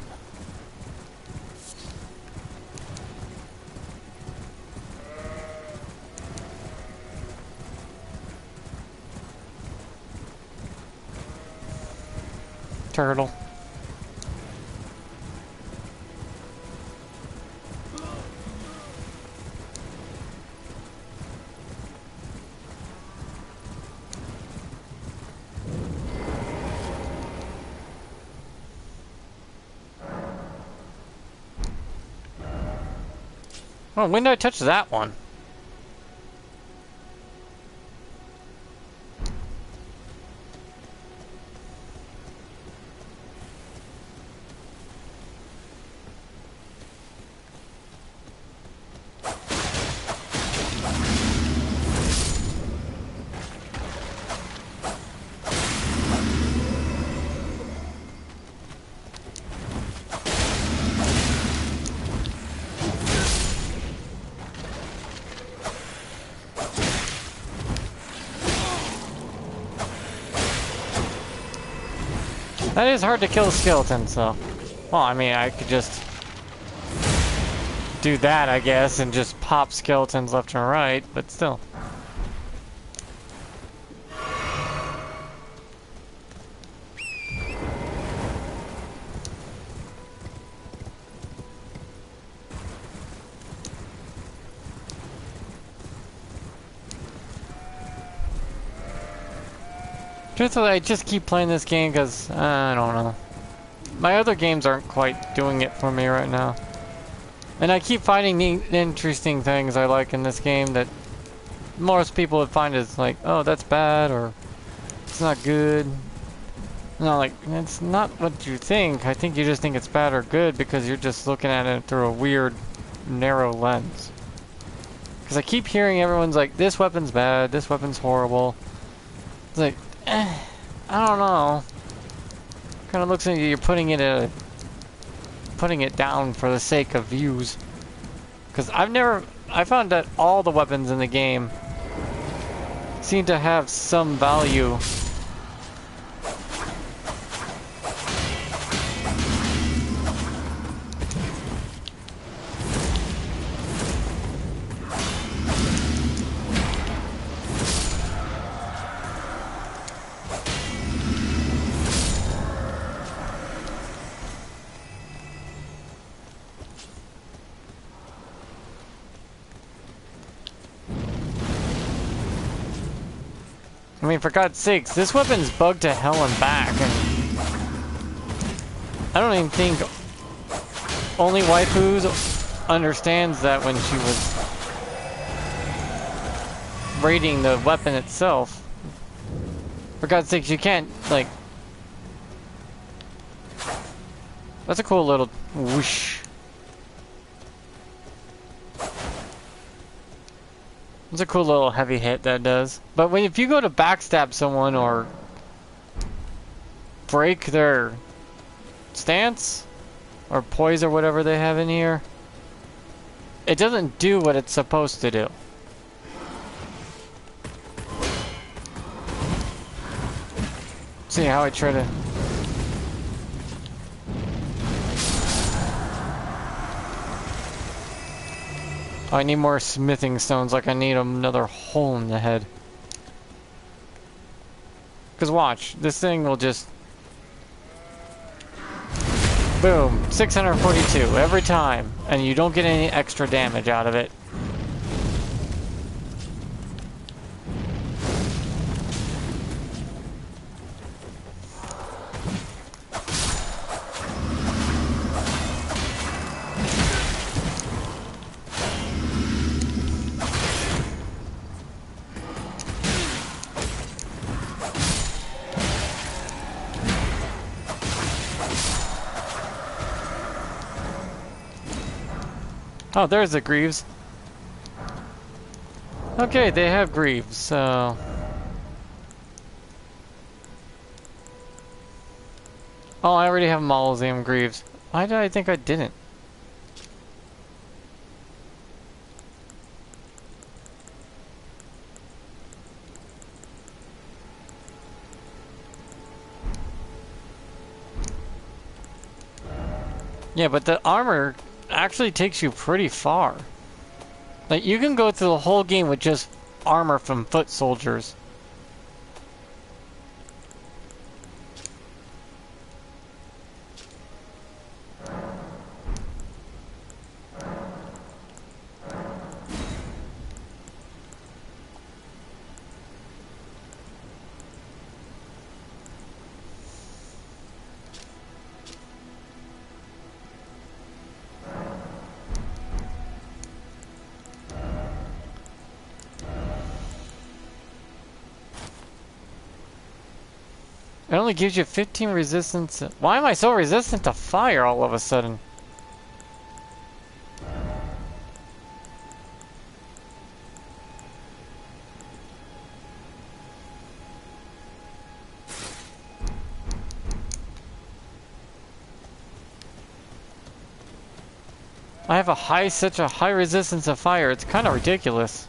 Turtle. Oh, when did I touch that one? That is hard to kill skeletons, so... Well, I mean, I could just... do that, I guess, and just pop skeletons left and right, but still. Truthfully, I just keep playing this game because, I don't know. My other games aren't quite doing it for me right now. And I keep finding neat, interesting things I like in this game that most people would find as like, oh, that's bad, or it's not good. No, like, it's not what you think. I think you just think it's bad or good because you're just looking at it through a weird, narrow lens. Because I keep hearing everyone's like, this weapon's bad, this weapon's horrible. It's like, I don't know. Kind of looks like you're putting it down for the sake of views. Because I found that all the weapons in the game seem to have some value. I mean, for God's sakes, this weapon's bugged to hell and back, and I don't even think only waifus understands that when she was raiding the weapon itself. For God's sakes, you can't, like... That's a cool little whoosh. It's a cool little heavy hit that does. But if you go to backstab someone or break their stance or poise or whatever they have in here, it doesn't do what it's supposed to do. See how I try to... Oh, I need more smithing stones, like I need another hole in the head. Because watch, this thing will just... Boom, 642 every time, and you don't get any extra damage out of it. Oh, there's the Greaves. Okay, they have Greaves, so... Oh, I already have Mausoleum Greaves. Why did I think I didn't? Yeah, but the armor actually takes you pretty far. Like, you can go through the whole game with just armor from foot soldiers. It only gives you 15 resistance. Why am I so resistant to fire all of a sudden? I have such a high resistance to fire, it's kind of ridiculous.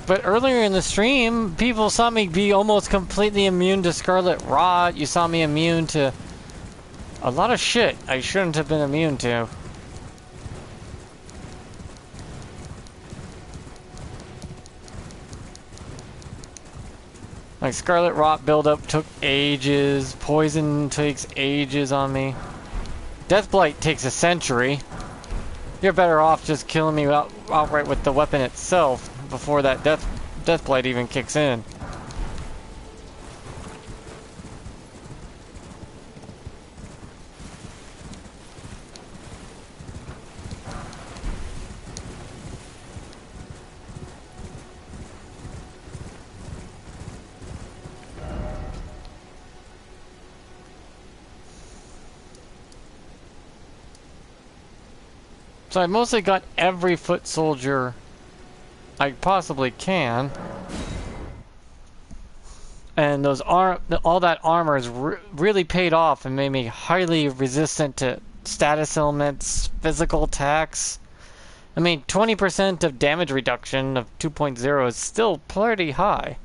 But earlier in the stream, people saw me be almost completely immune to Scarlet Rot. You saw me immune to a lot of shit I shouldn't have been immune to. Like, Scarlet Rot buildup took ages. Poison takes ages on me. Deathblight takes a century. You're better off just killing me outright with the weapon itself before that Deathblight even kicks in. So I mostly got every foot soldier I possibly can. And those all that armor has really paid off and made me highly resistant to status elements, physical attacks. I mean, 20% of damage reduction of 2.0 is still pretty high.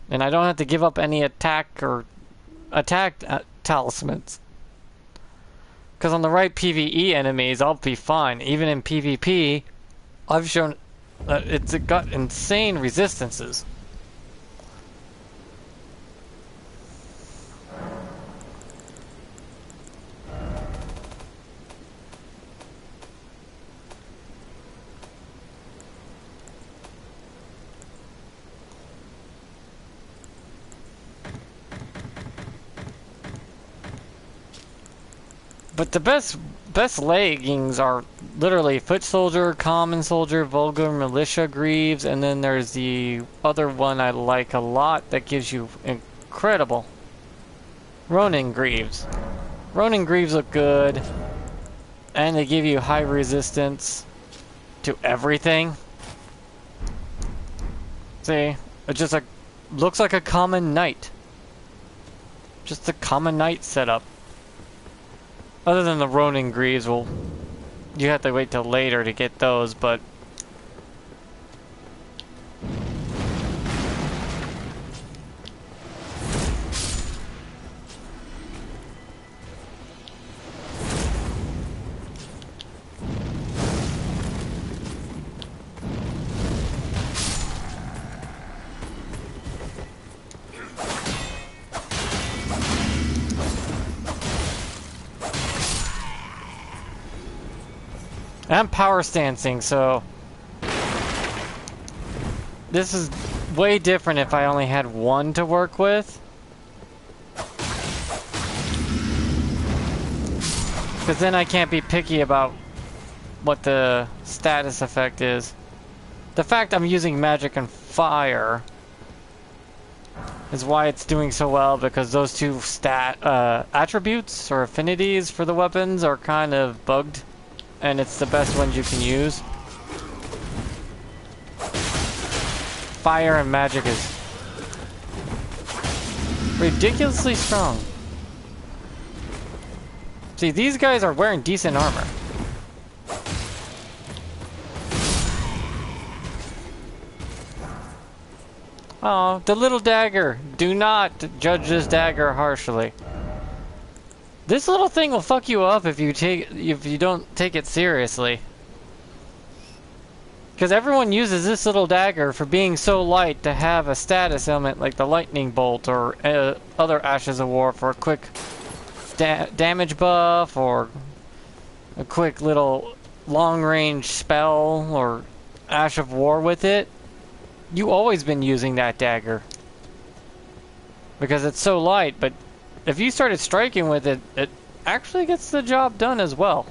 And I don't have to give up any attack talismans. Because on the right PvE enemies, I'll be fine. Even in PvP, I've shown it's got insane resistances. But the best leggings are literally foot soldier, common soldier, vulgar militia greaves, and then there's the other one I like a lot that gives you incredible Ronin greaves. Ronin greaves look good, and they give you high resistance to everything. See, it just like looks like a common knight. Just a common knight setup. Other than the Ronin greaves, well, you have to wait till later to get those, but I'm power stancing, so this is way different if I only had one to work with. Because then I can't be picky about what the status effect is. The fact I'm using magic and fire is why it's doing so well, because those two attributes or affinities for the weapons are kind of bugged. And it's the best ones you can use. Fire and magic is ridiculously strong. See, these guys are wearing decent armor. Oh, the little dagger. Do not judge this dagger harshly. This little thing will fuck you up if you don't take it seriously. Because everyone uses this little dagger for being so light to have a status element like the lightning bolt or other Ashes of War for a quick damage buff or a quick little long range spell or Ash of War with it. You always been using that dagger because it's so light, but if you started striking with it, it actually gets the job done as well.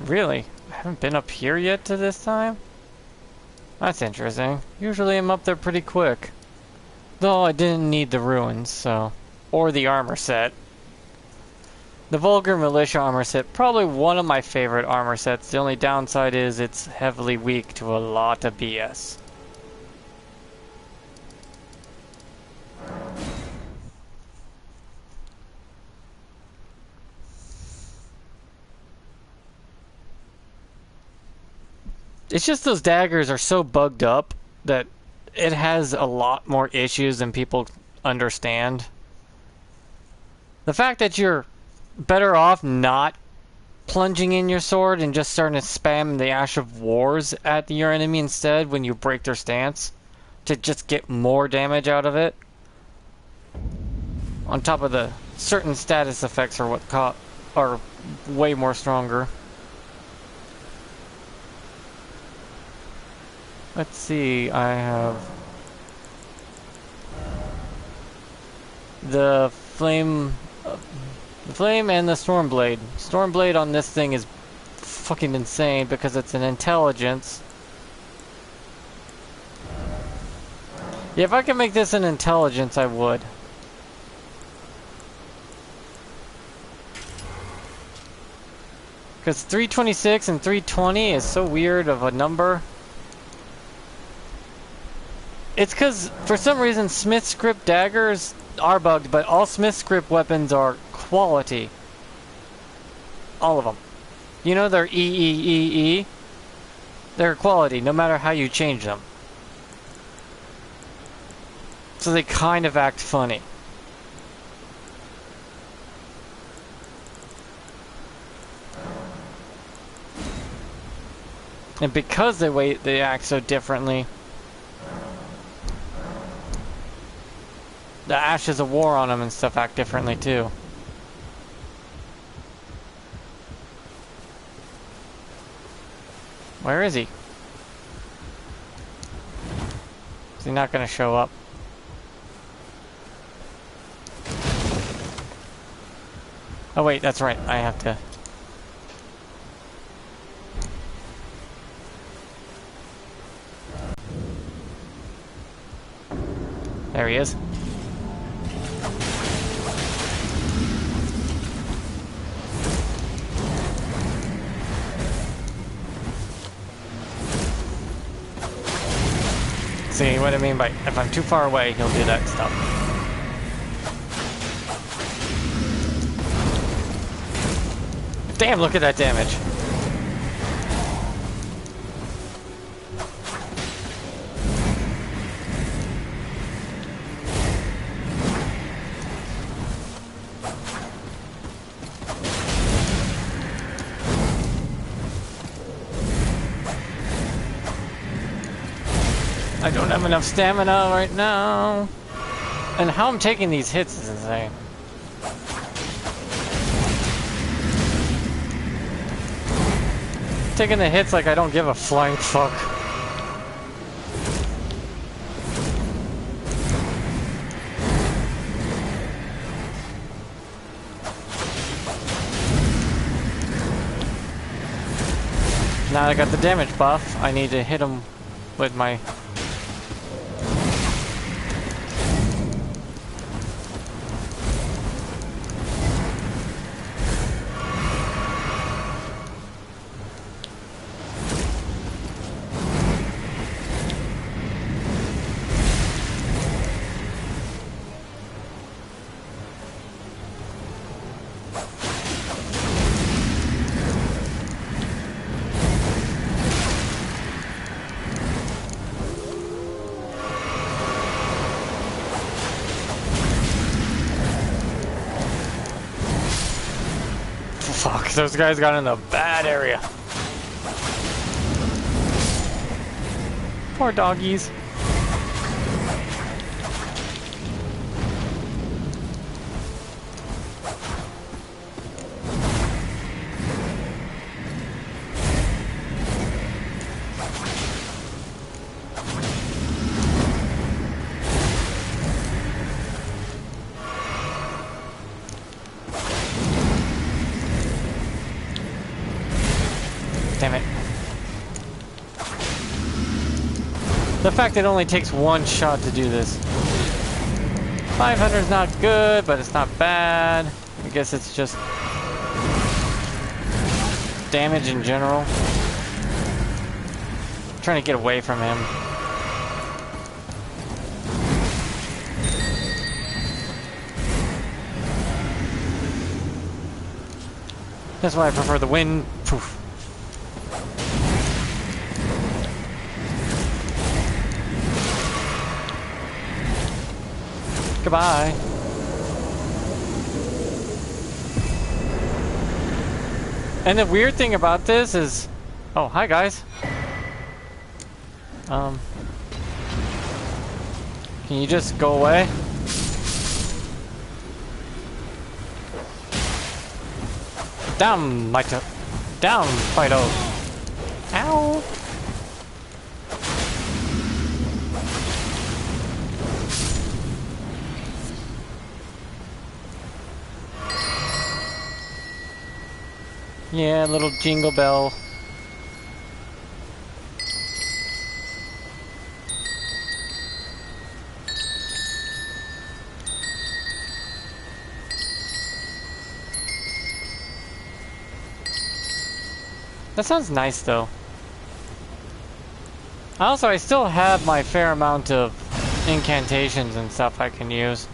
Really? I haven't been up here yet to this time? That's interesting. Usually I'm up there pretty quick. Though I didn't need the ruins, so... Or the armor set. The Vulgar Militia armor set, probably one of my favorite armor sets. The only downside is it's heavily weak to a lot of BS. It's just those daggers are so bugged up that it has a lot more issues than people understand. The fact that you're better off not plunging in your sword and just starting to spam the Ash of Wars at your enemy instead when you break their stance to just get more damage out of it. On top of the certain status effects are way more stronger. Let's see, I have the flame and the Stormblade. Stormblade on this thing is fucking insane because it's an intelligence. Yeah, if I could make this an intelligence, I would. Because 326 and 320 is so weird of a number. It's because, for some reason, Smith script daggers are bugged, but all Smith script weapons are quality. All of them. You know, they're EEEE. They're quality, no matter how you change them. So they kind of act funny. And because they act so differently, the ashes of war on them and stuff act differently too. Where is he? Is he not gonna show up? Oh wait, that's right. I have to... There he is. See what I mean by if I'm too far away, he'll do that stuff. Damn, look at that damage. I don't have enough stamina right now. And how I'm taking these hits is insane. Taking the hits like I don't give a flying fuck. Now I got the damage buff, I need to hit him with my... Fuck, those guys got in the bad area. Poor doggies. Damn it. The fact that it only takes one shot to do this. 500 is not good, but it's not bad. I guess it's just damage in general. I'm trying to get away from him. That's why I prefer the wind. Poof. Goodbye. And the weird thing about this is... Oh, hi guys. Can you just go away? Down, Mito. Down, Fido. Ow. Yeah, little jingle bell. That sounds nice though. Also, I still have my fair amount of incantations and stuff I can use.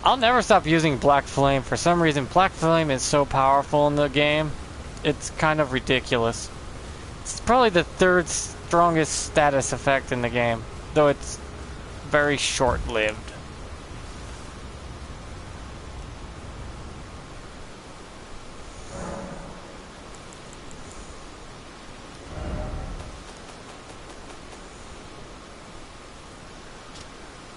I'll never stop using Black Flame. For some reason, Black Flame is so powerful in the game. It's kind of ridiculous. It's probably the third strongest status effect in the game, though it's very short-lived.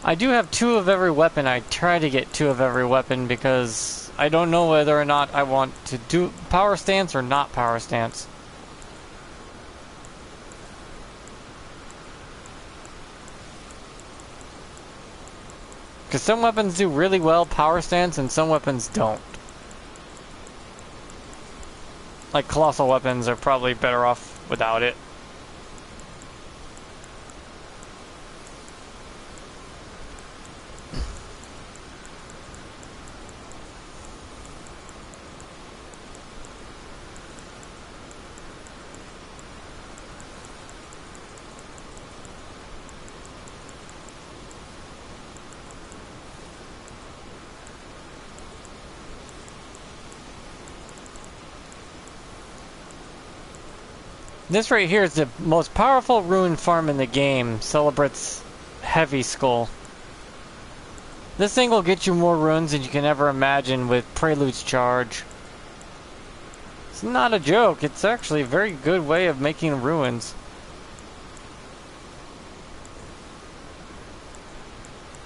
I do have 2 of every weapon. I try to get 2 of every weapon because I don't know whether or not I want to do power stance or not power stance. Because some weapons do really well power stance and some weapons don't. Like colossal weapons are probably better off without it. This right here is the most powerful rune farm in the game. Celebrates Heavy Skull. This thing will get you more runes than you can ever imagine with Prelude's Charge. It's not a joke. It's actually a very good way of making runes.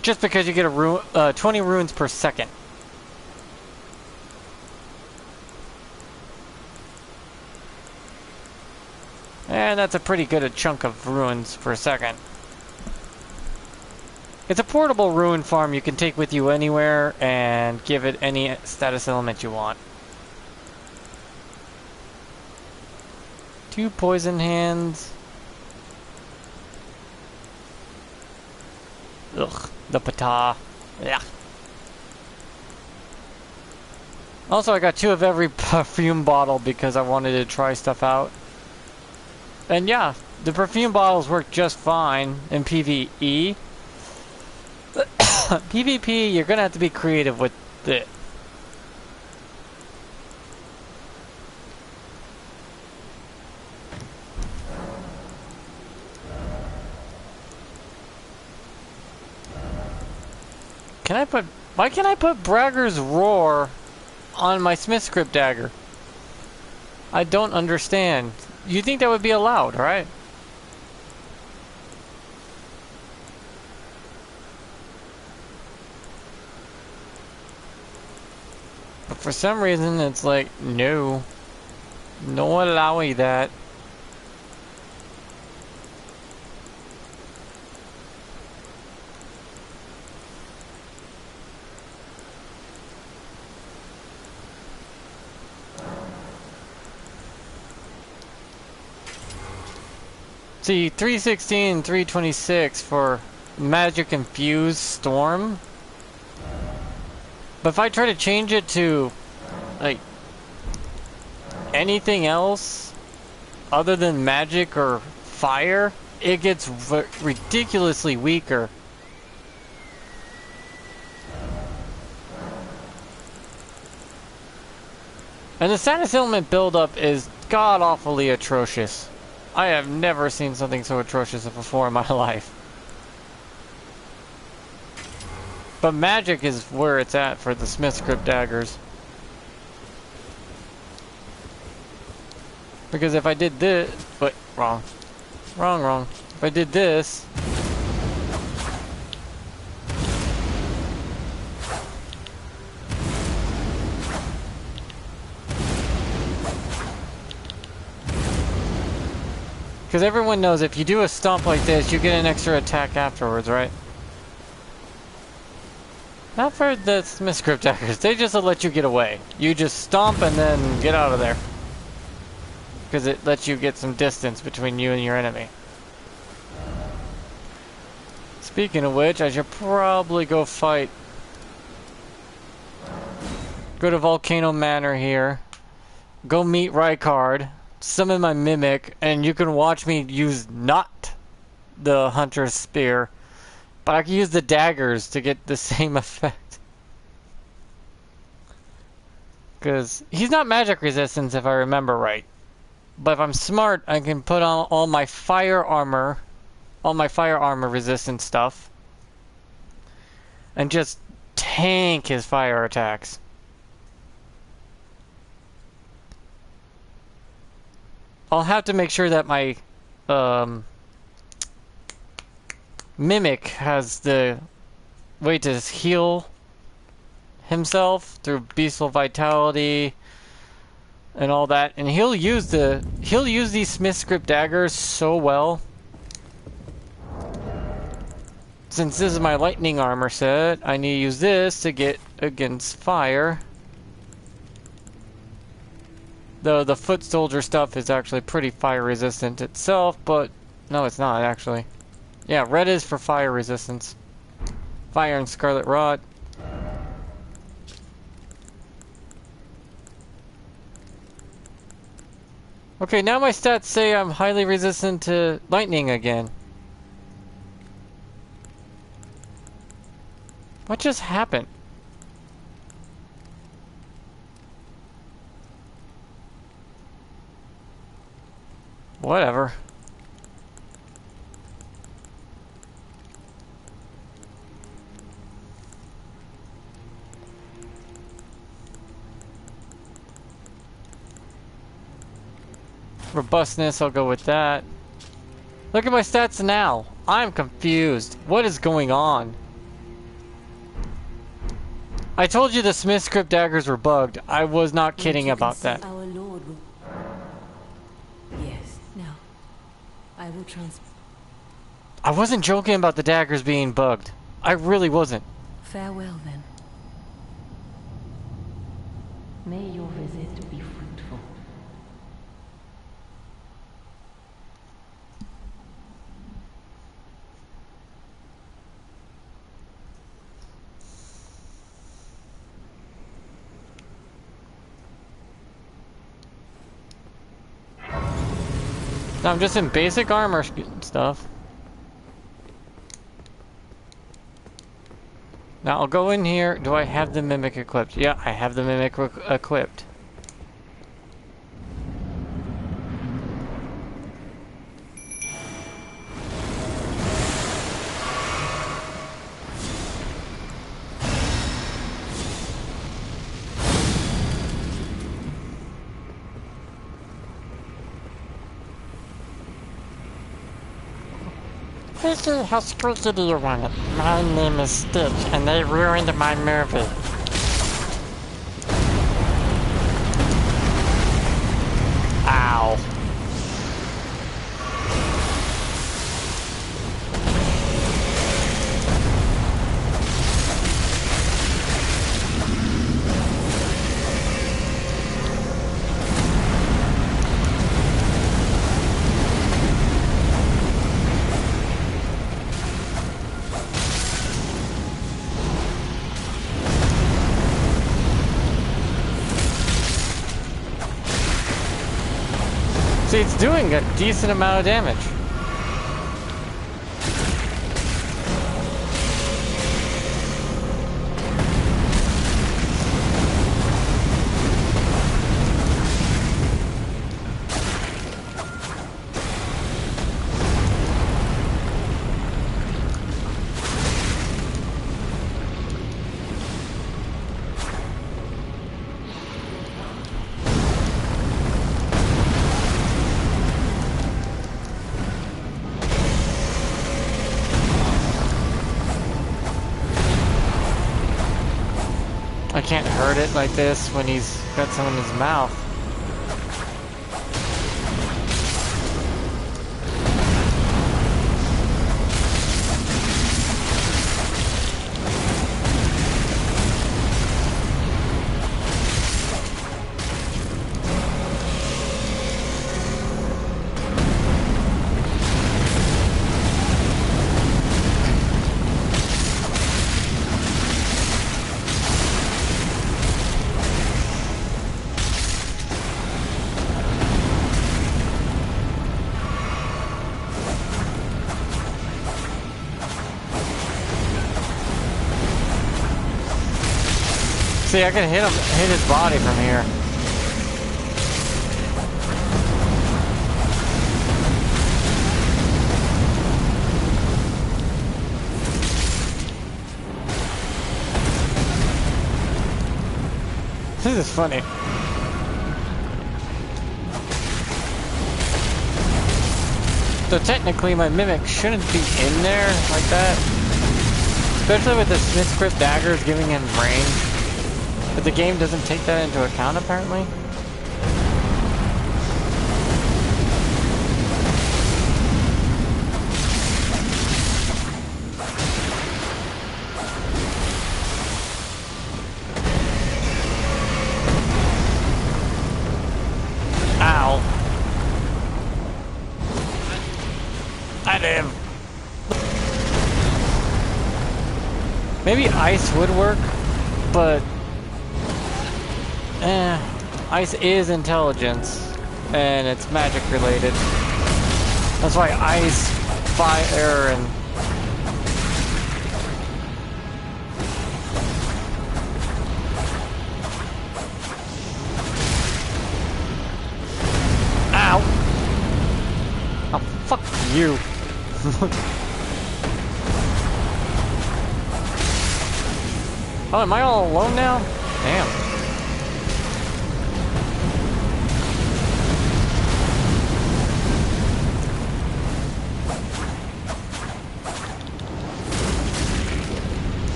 Just because you get a 20 runes per second. And that's a pretty good chunk of runes per second. It's a portable rune farm you can take with you anywhere and give it any status element you want. 2 poison hands. Ugh, the patah. Yeah. Also, I got 2 of every perfume bottle because I wanted to try stuff out. And yeah, the perfume bottles work just fine in PvE. PvP, you're gonna have to be creative with it. Why can't I put Bragger's Roar on my Smith Script dagger? I don't understand. You think that would be allowed, right? But for some reason, it's like, no. No allowing that. See, 316 and 326 for Magic Infused Storm. But if I try to change it to, like, anything else other than magic or fire, it gets ridiculously weaker. And the status element buildup is god-awfully atrocious. I have never seen something so atrocious before in my life. But magic is where it's at for the Smith Script daggers. Because if I did this... Wait, wrong. Wrong. If I did this... Because everyone knows if you do a stomp like this, you get an extra attack afterwards, right? Not for the Smith Script daggers. They just let you get away. You just stomp and then get out of there. Because it lets you get some distance between you and your enemy. Speaking of which, I should probably go fight. Go to Volcano Manor here. Go meet Rykard. Summon my Mimic, and you can watch me use not the Hunter's Spear, but I can use the daggers to get the same effect. Because he's not magic resistance if I remember right. But if I'm smart, I can put on all my fire armor resistant stuff, and just tank his fire attacks. I'll have to make sure that my Mimic has the way to heal himself through beastful vitality and all that, and he'll use these Smith script daggers so well. Since this is my lightning armor set, I need to use this to get against fire. Though the foot soldier stuff is actually pretty fire resistant itself, but no, it's not actually. Yeah, red is for fire resistance. Fire and scarlet rot. Okay, now my stats say I'm highly resistant to lightning again. What just happened? Whatever. Robustness, I'll go with that. Look at my stats now. I'm confused. What is going on? I told you the Smith script daggers were bugged. I was not kidding about that. Our Lord will... Yes, now I will trans... I wasn't joking about the daggers being bugged. I really wasn't. Farewell then. May your visit be fruitful. No, I'm just in basic armor stuff. Now I'll go in here. Do I have the mimic equipped? Yeah, I have the mimic equipped. Squeaky, how squeaky do you want it? My name is Stitch, and they ruined my movie. Ow. See, it's doing a decent amount of damage. I can't hurt it like this when he's got some in his mouth. See, I can hit his body from here. This is funny. So technically my mimic shouldn't be in there like that. especially with the Smith's Crypt daggers giving him range. But the game doesn't take that into account, apparently. Ow. I did. Maybe ice would work, but ice is intelligence, and it's magic related. That's why ice, fire, and ow! Oh, fuck you! Oh, am I all alone now? Damn.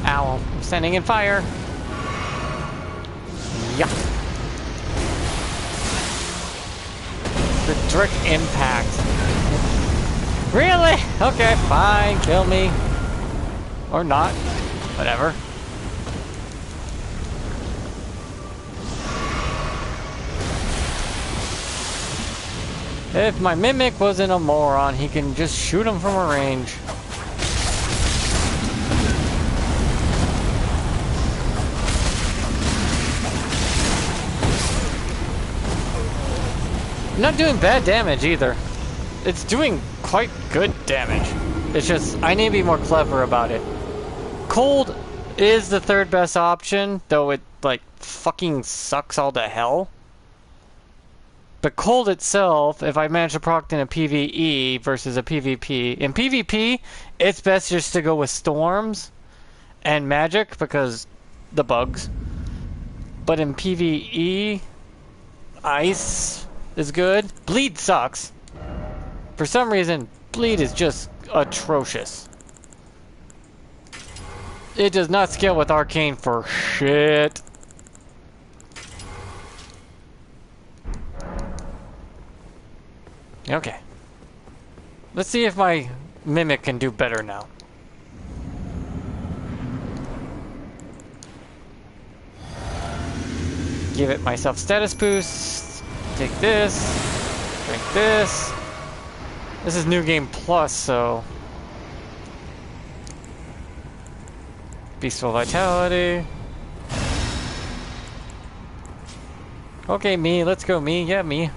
Ow, I'm standing in fire. Yeah. The direct impact. Really? Okay, fine, kill me. Or not. Whatever. If my mimic wasn't a moron, he can just shoot him from a range. Not doing bad damage either. It's doing quite good damage. It's just, I need to be more clever about it. Cold is the third best option, though it, like, fucking sucks all to hell. But cold itself, if I manage to proc in a PvE versus a PvP, in PvP, it's best just to go with storms and magic because the bugs. But in PvE, ice is good. Bleed sucks. For some reason, bleed is just atrocious. It does not scale with arcane for shit. Okay. Let's see if my mimic can do better now. Give it myself status boost. Take this, drink this. This is New Game Plus, so... Beastful Vitality. Okay, me, let's go, me, yeah, me.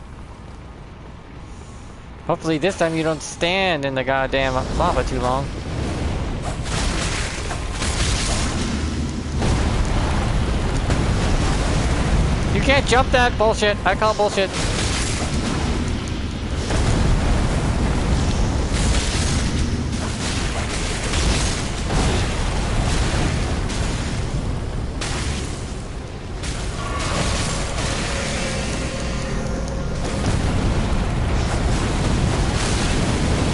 Hopefully this time you don't stand in the goddamn lava too long. You can't jump that bullshit. I call bullshit.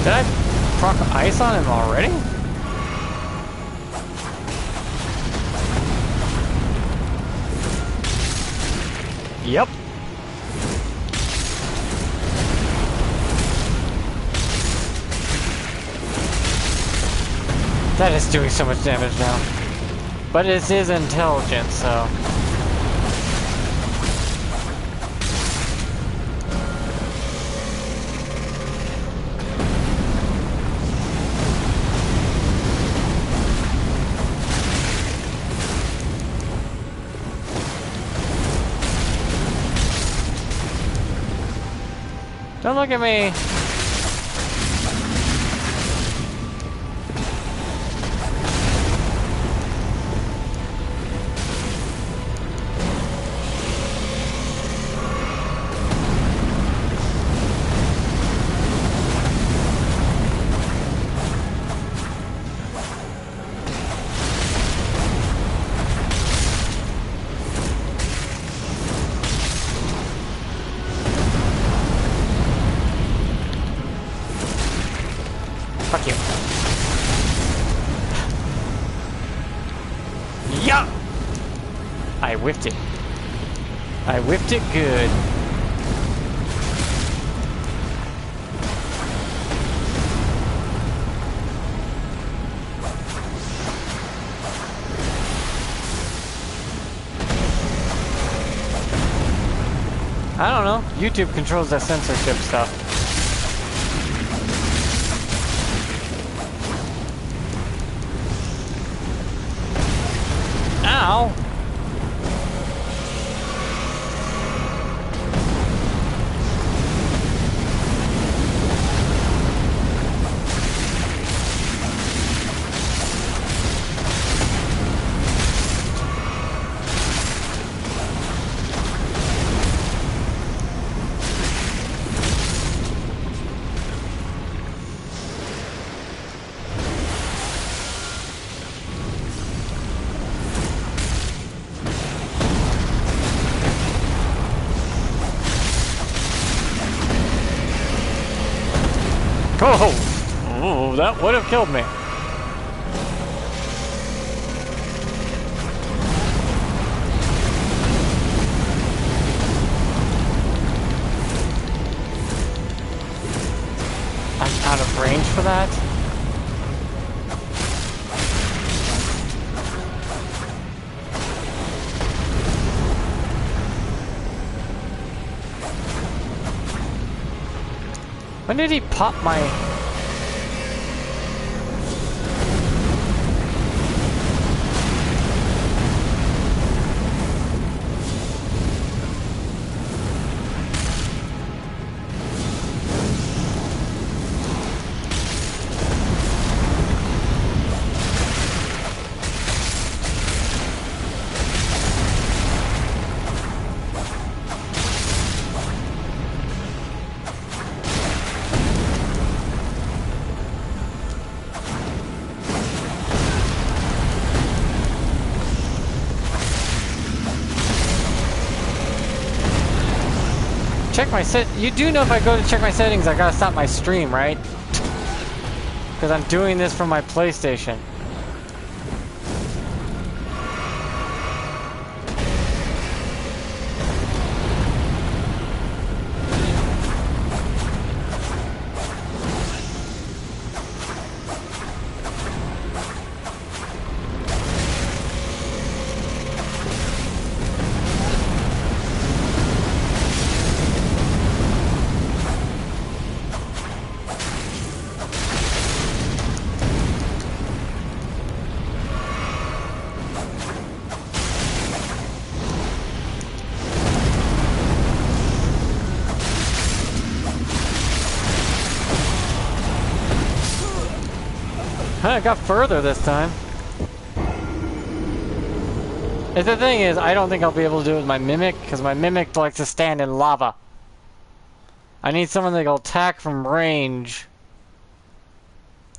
Did I proc ice on him already? Yep. That is doing so much damage now. But it is intelligent, so... Don't look at me! Fuck you. Yeah! I whiffed it. I whiffed it good. I don't know. YouTube controls that censorship stuff. Ow! Oh, that would have killed me. I'm out of range for that. When did he pop my... Check my set. You do know if I go to check my settings, I gotta stop my stream, right? Because I'm doing this from my PlayStation. I got further this time. And the thing is, I don't think I'll be able to do it with my Mimic, because my Mimic likes to stand in lava. I need someone that will attack from range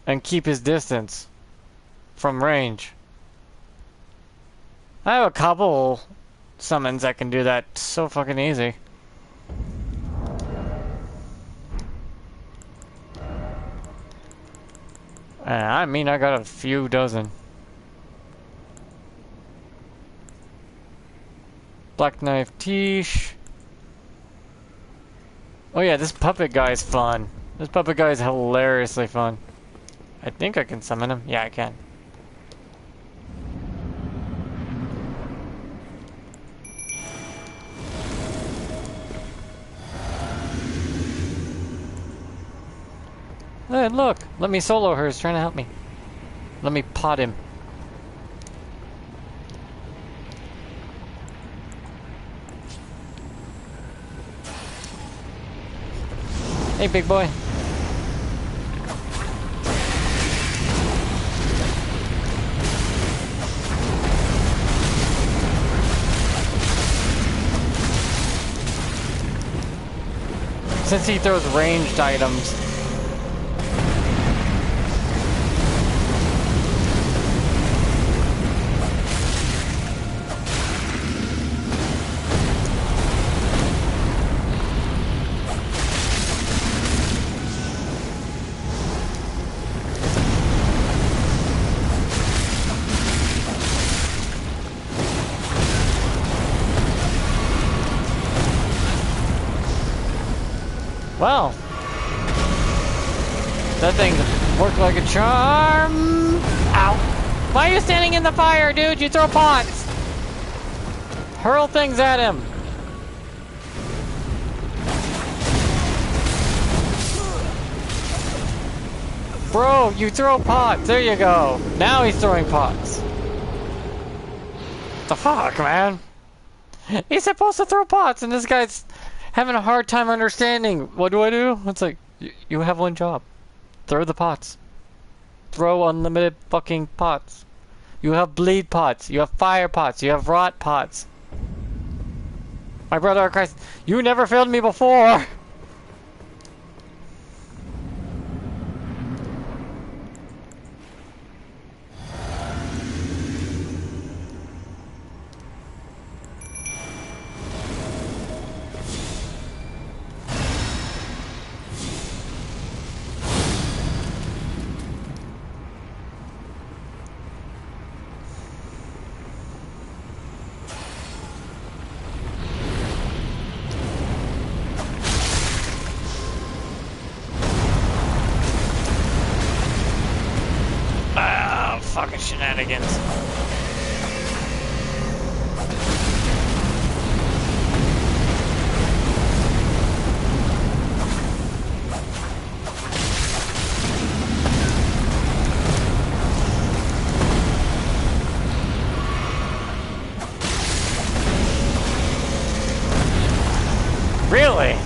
and keep his distance from range. I have a couple summons that can do that so fucking easy. I mean, I got a few dozen. Black Knife Tish. Oh yeah, this puppet guy is fun. This puppet guy is hilariously fun. I think I can summon him. Yeah, I can. Hey, look! Let me solo her. He's trying to help me. Let me pot him. Hey, big boy. Since he throws ranged items, Well, that thing worked like a charm. Ow! Why are you standing in the fire, dude? You throw pots. Hurl things at him. Bro, you throw pots. There you go. Now he's throwing pots. What the fuck, man? He's supposed to throw pots, and this guy's having a hard time understanding. What do I do? It's like, you have one job. Throw the pots. Throw unlimited fucking pots. You have bleed pots. You have fire pots. You have rot pots. My brother in Christ, you never failed me before. Fucking shenanigans. Really?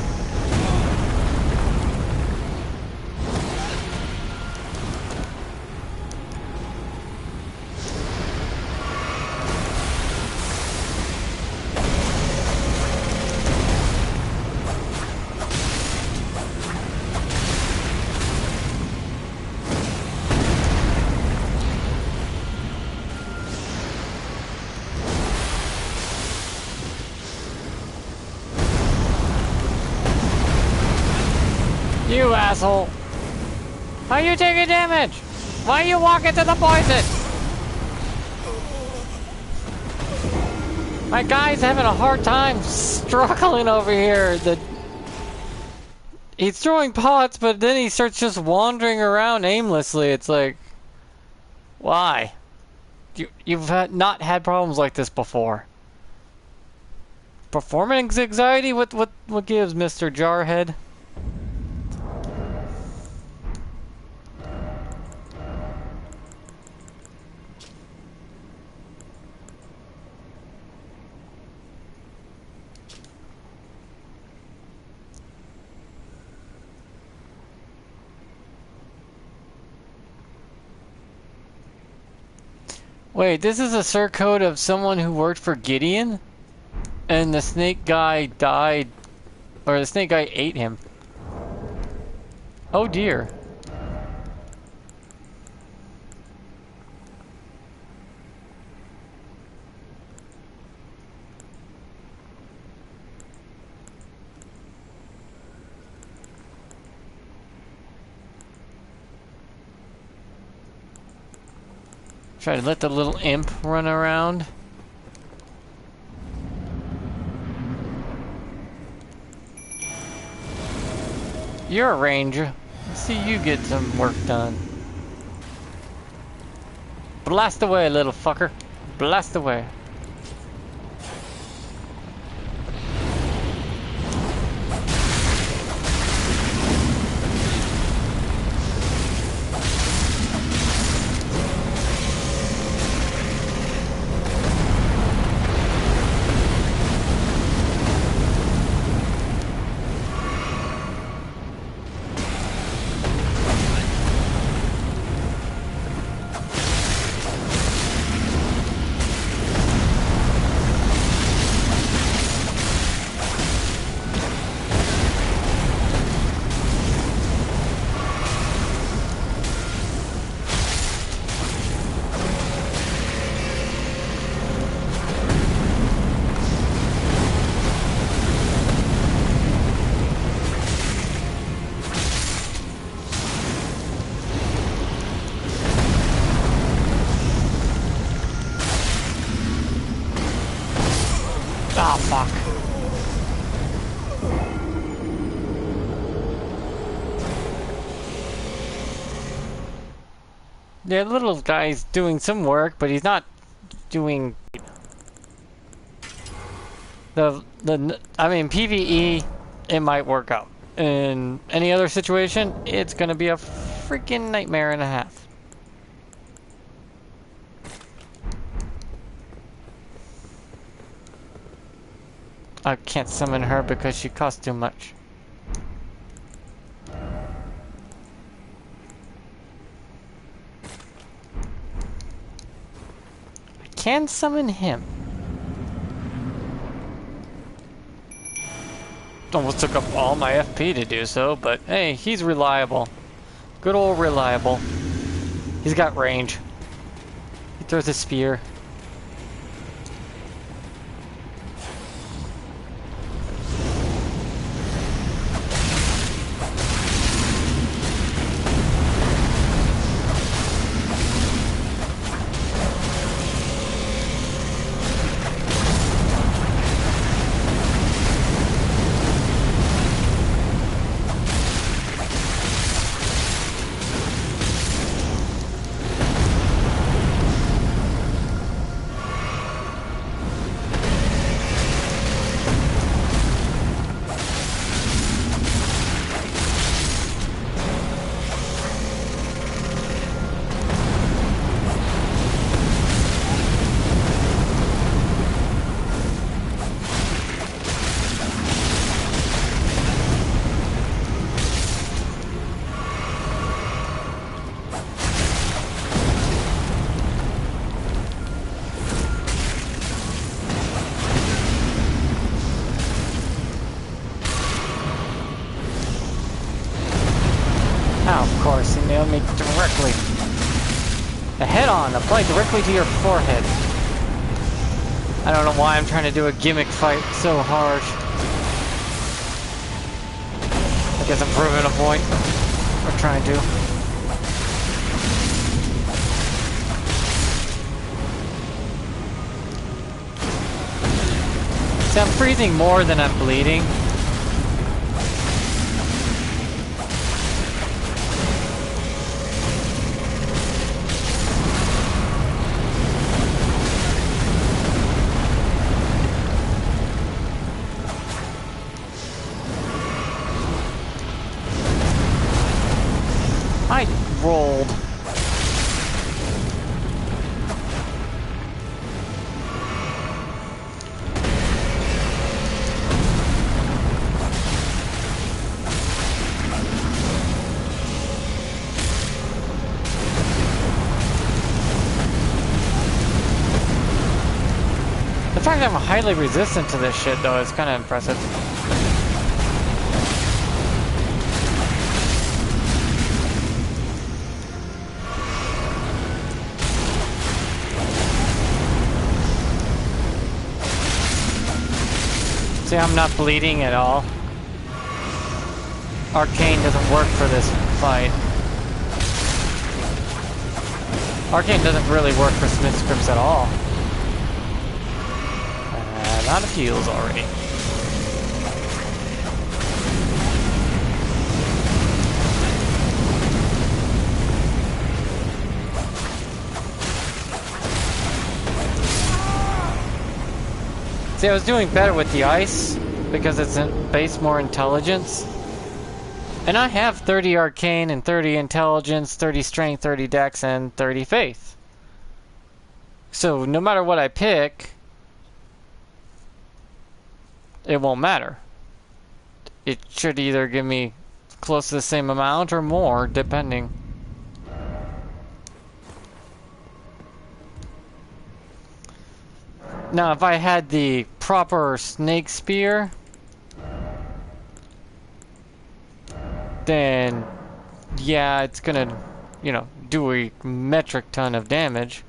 You asshole! How you taking damage? Why are you walking to the poison? My guy's having a hard time struggling over here. He's throwing pots, but then he starts just wandering around aimlessly. It's like, why? You've not had problems like this before. Performance anxiety? What gives, Mr. Jarhead? Wait, this is a cert code of someone who worked for Gideon? And the snake guy died, or the snake guy ate him. Oh dear. Try to let the little imp run around. You're a ranger. Let's see you get some work done. Blast away, little fucker. Blast away. Yeah, little guy's doing some work, but he's not doing I mean, PvE, it might work out. In any other situation, it's gonna be a freaking nightmare and a half. I can't summon her because she costs too much. I can summon him. Almost took up all my FP to do so, but hey, he's reliable. Good old reliable. He's got range. He throws a spear. Of course, he nailed me directly. A head-on applied directly to your forehead. I don't know why I'm trying to do a gimmick fight so harsh. I guess I'm proving a point. Or trying to. See, I'm freezing more than I'm bleeding. I rolled. The fact that I'm highly resistant to this shit, though, is kind of impressive. See, I'm not bleeding at all. Arcane doesn't work for this fight. Arcane doesn't really work for Smith scripts at all. Out of heals already. See, I was doing better with the ice because it's based more intelligence. And I have 30 arcane and 30 intelligence, 30 strength, 30 dex, and 30 faith. So no matter what I pick, it won't matter. It should either give me close to the same amount or more, depending. Now, if I had the proper snake spear, then yeah, it's gonna, you know, do a metric ton of damage.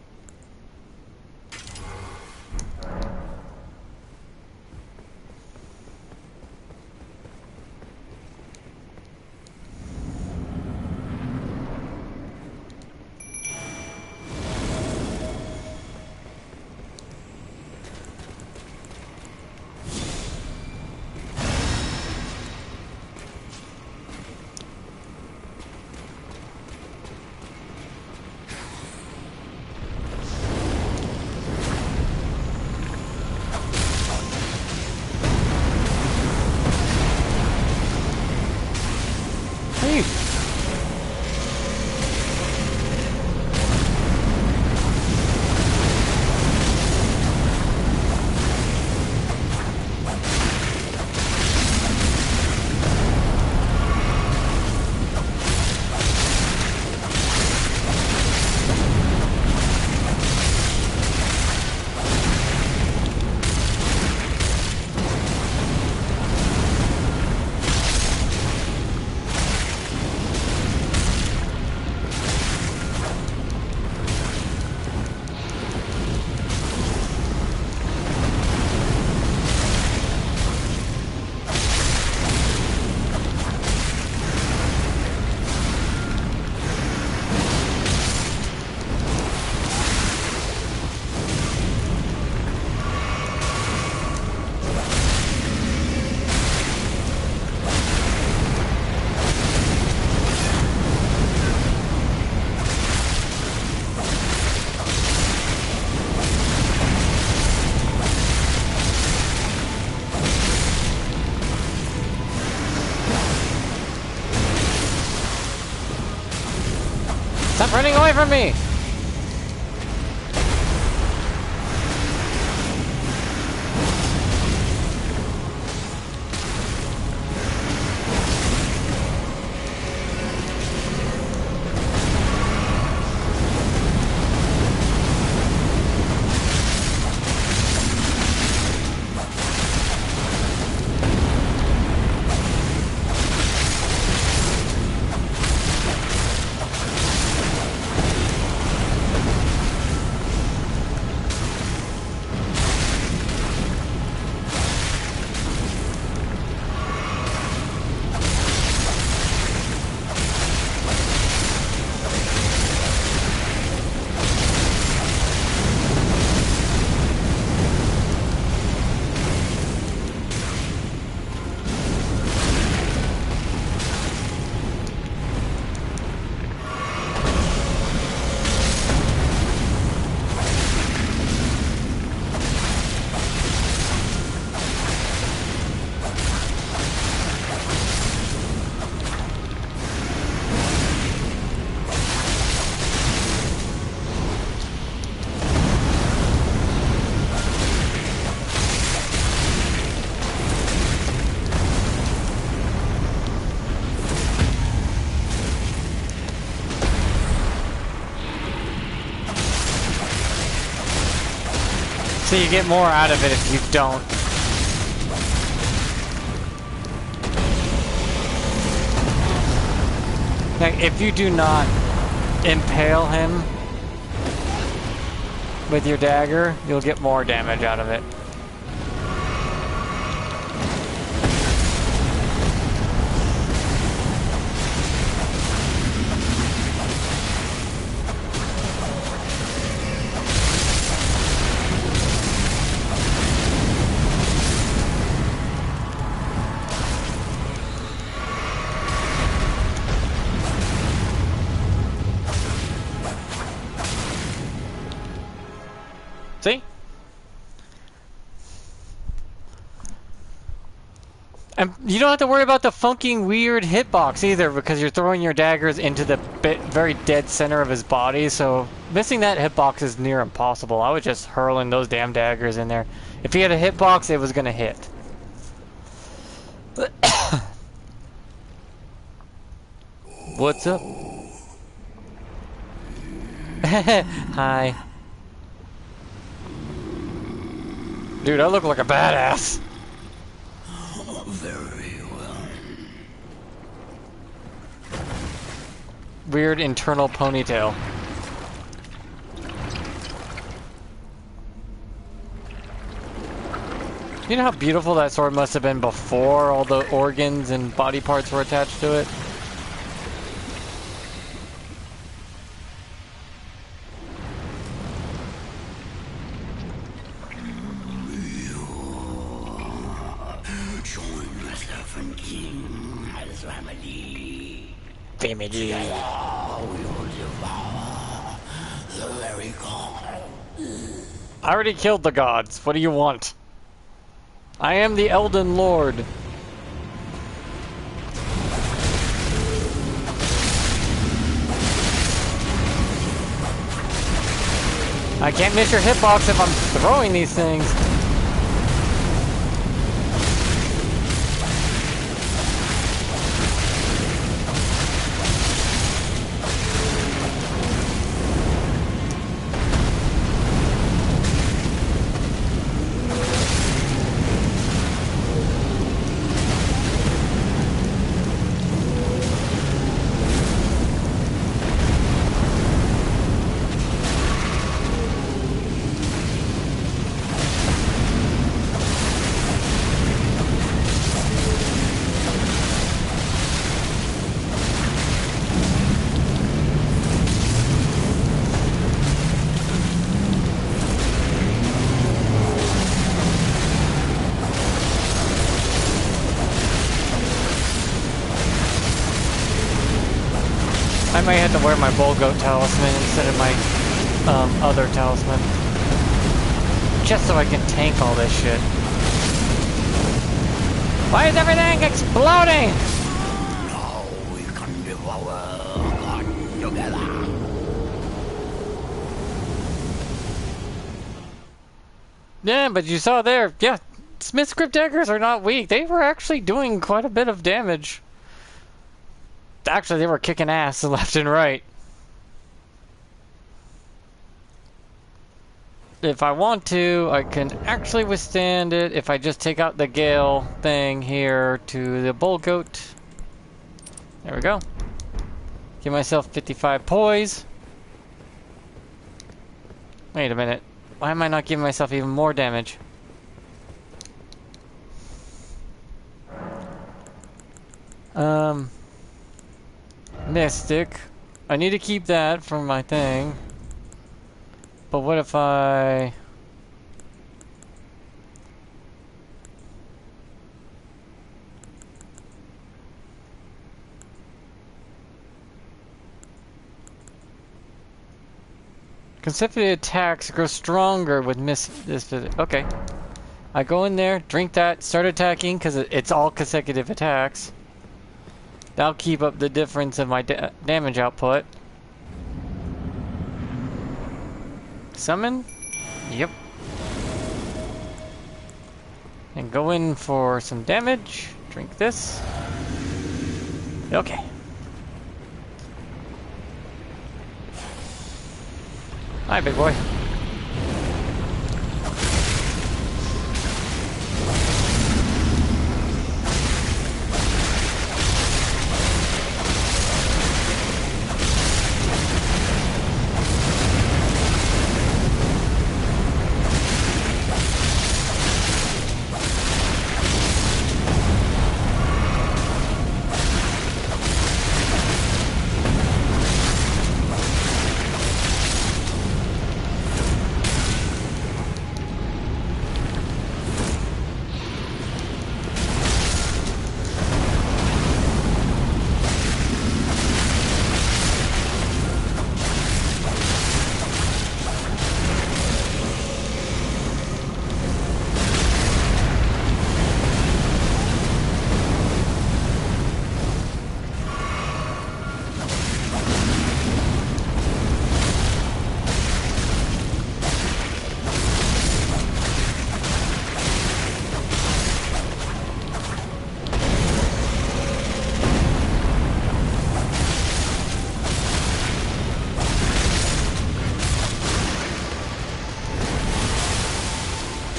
running away from me! So you get more out of it if you don't. Like, if you do not impale him with your dagger, you'll get more damage out of it. See? And you don't have to worry about the funky weird hitbox either, because you're throwing your daggers into the very dead center of his body, so missing that hitbox is near impossible. I was just hurling those damn daggers in there. If he had a hitbox, it was gonna hit. What's up? Hi. Dude, I look like a badass. Very well. Weird internal ponytail. You know how beautiful that sword must have been before all the organs and body parts were attached to it? Family. I already killed the gods. What do you want? I am the Elden Lord. I can't miss your hitbox if I'm throwing these things. I might have to wear my bull goat talisman instead of my other talisman. Just so I can tank all this shit. Why is everything exploding? Now we can devour God together. Yeah, but you saw there, yeah, Smith's Crypt daggers are not weak. They were actually doing quite a bit of damage. Actually, they were kicking ass left and right. If I want to, I can actually withstand it if I just take out the Gale thing here to the Bull Goat. There we go. Give myself 55 poise. Wait a minute. Why am I not giving myself even more damage? Mystic. I need to keep that from my thing. But what if I... Consecutive attacks grow stronger with this. Okay. I go in there, drink that, start attacking, because it's all consecutive attacks. That'll keep up the difference of my damage output. Summon? Yep. And go in for some damage. Drink this. Okay. Hi, big boy.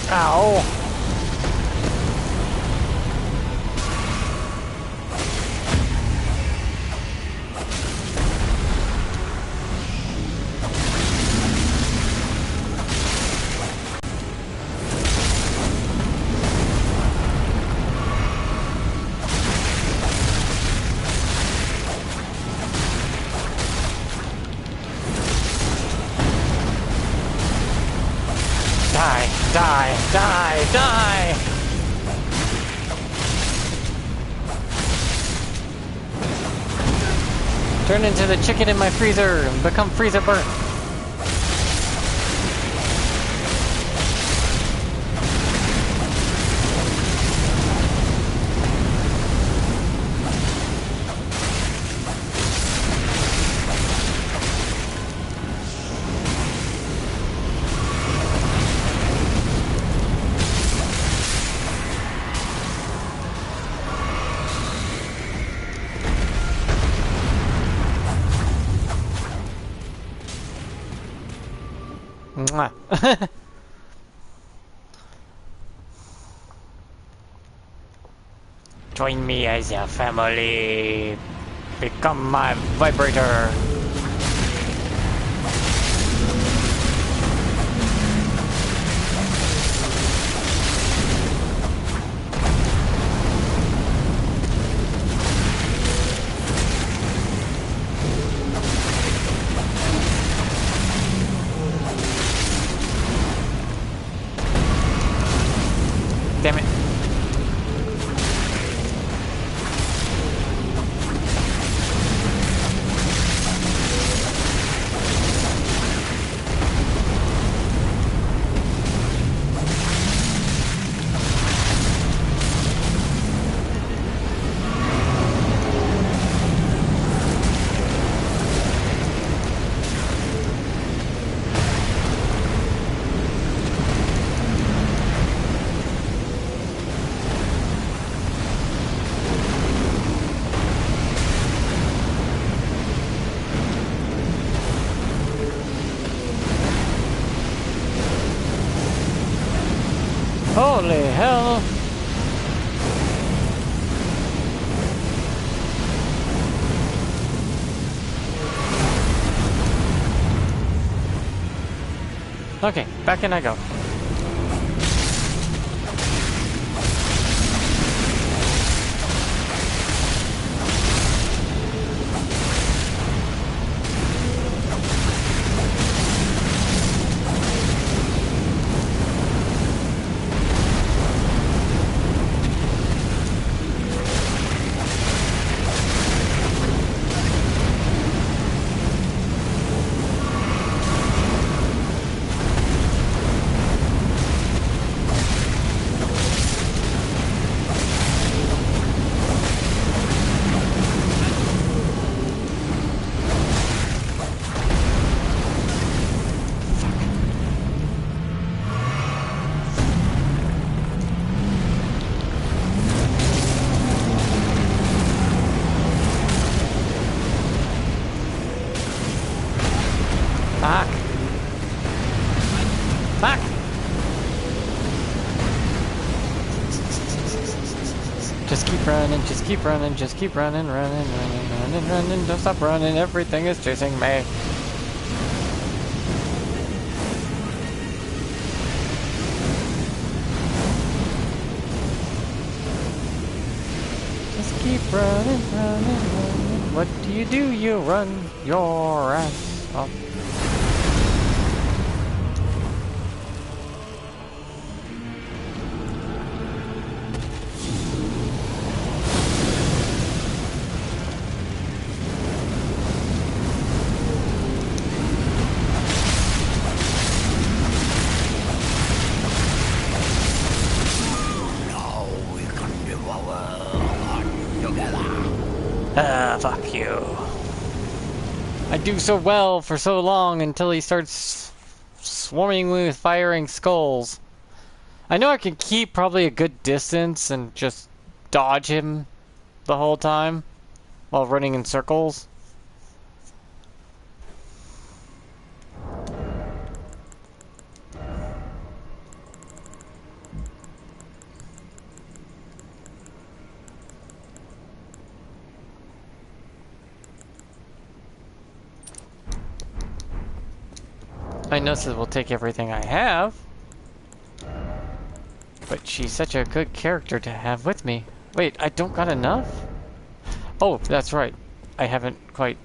Ow! Die, die, die, die! Turn into the chicken in my freezer and become freezer burnt. Mwah. Join me as a family. Become my vibrator. Damn it. Holy hell! Okay, back in I go. Fuck. Fuck. Just keep running, just keep running, just keep running, running. Don't stop running, everything is chasing me. Just keep running. What do? You run your ass off. Fuck you. I do so well for so long until he starts swarming me with firing skulls. I know I can keep probably a good distance and just dodge him the whole time while running in circles. I know this will take everything I have, but she's such a good character to have with me. Wait, I don't got enough? Oh, that's right. I haven't quite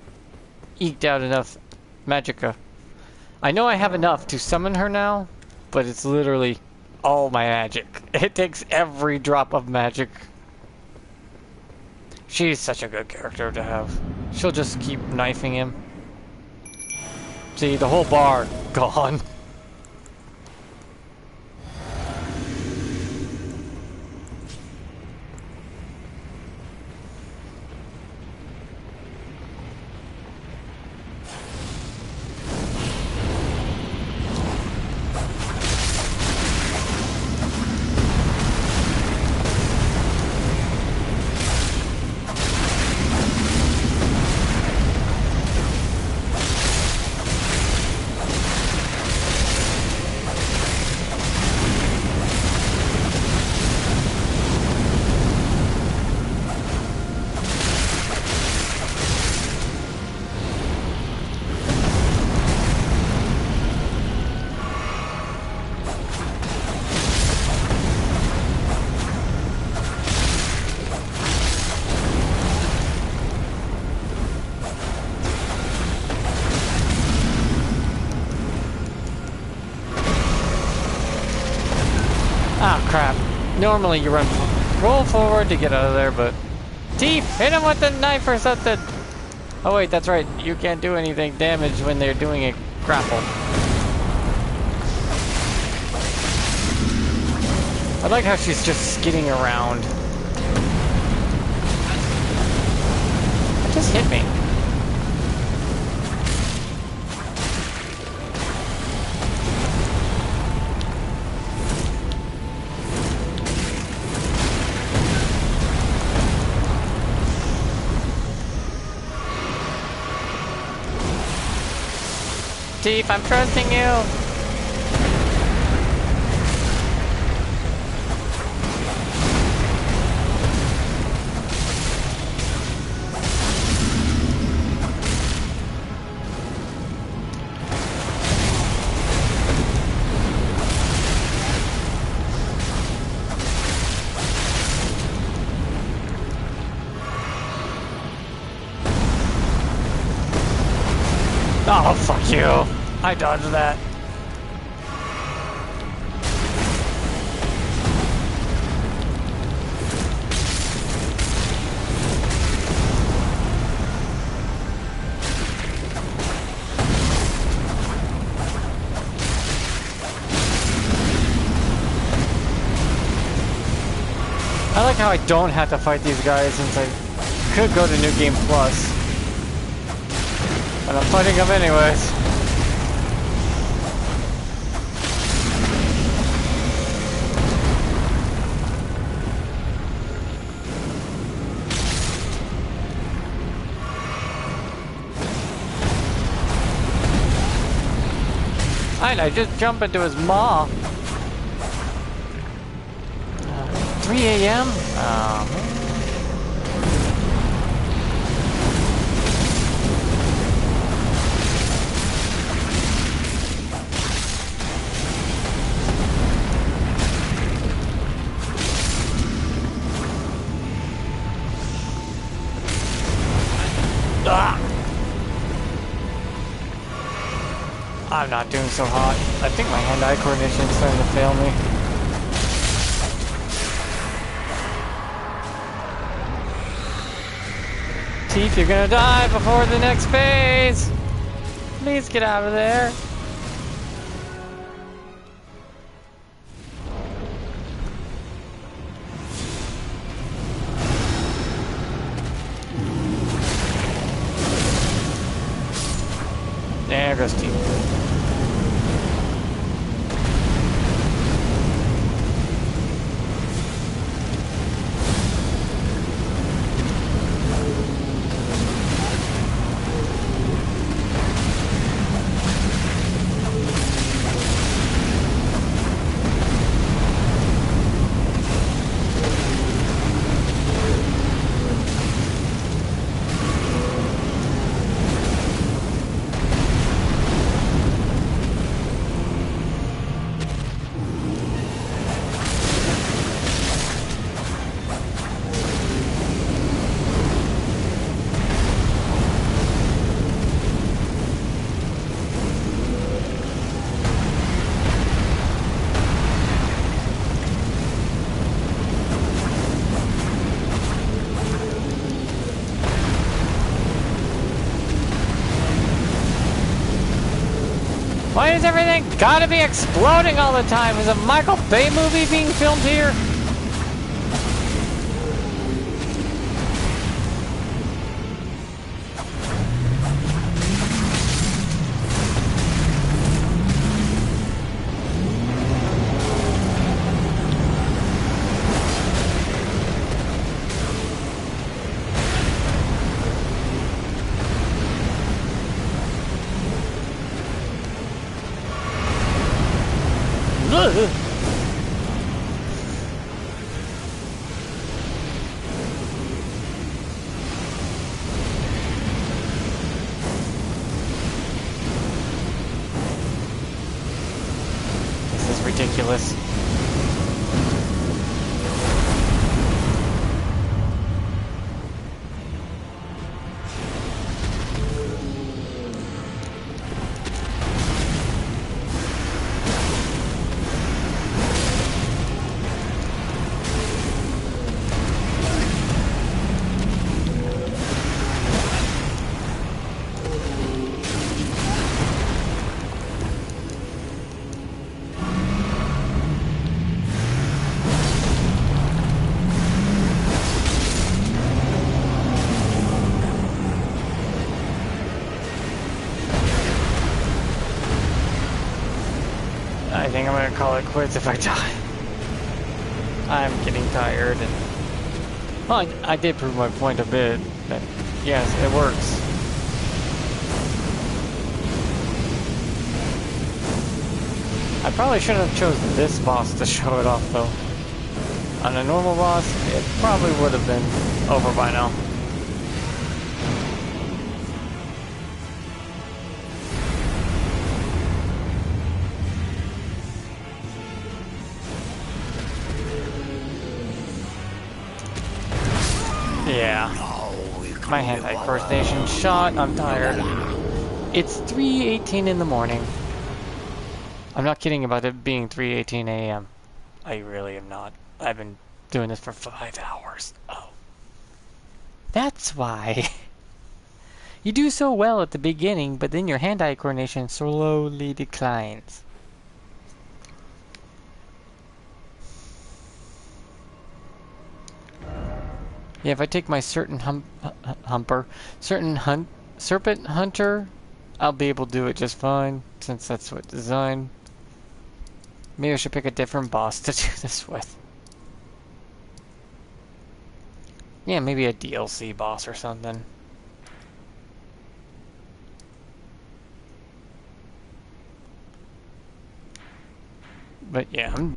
eked out enough magicka. I know I have enough to summon her now, but it's literally all my magic. It takes every drop of magic. She's such a good character to have. She'll just keep knifing him. See, the whole bar gone. Ah, crap. Normally you roll forward to get out of there, but... Teeth! Hit him with the knife or something! Oh wait, that's right. You can't do anything damage when they're doing a grapple. I like how she's just skidding around. It just hit me. Steve, I'm trusting you. you. I dodged that. I like how I don't have to fight these guys since I could go to New Game Plus. But I'm fighting them anyways. I just jump into his maw. 3 a.m.? I'm not doing so hot. I think my hand-eye coordination is starting to fail me. Teeth, you're gonna die before the next phase! Please get out of there. There goes Teeth. Why is everything gotta be exploding all the time? Is a Michael Bay movie being filmed here? Ugh. This is ridiculous. I think I'm gonna call it quits if I die. I'm getting tired and... Well, I did prove my point a bit, but yes, it works. I probably shouldn't have chosen this boss to show it off though. On a normal boss, it probably would have been over by now. Yeah. My hand-eye coordination shot. I'm tired. It's 3:18 in the morning. I'm not kidding about it being 3:18 a.m. I really am not. I've been doing this for 5 hours. Oh. That's why. You do so well at the beginning, but then your hand-eye coordination slowly declines. Yeah, if I take my certain serpent hunter, I'll be able to do it just fine, since that's what designed. Maybe I should pick a different boss to do this with. Yeah, maybe a DLC boss or something. But yeah, I'm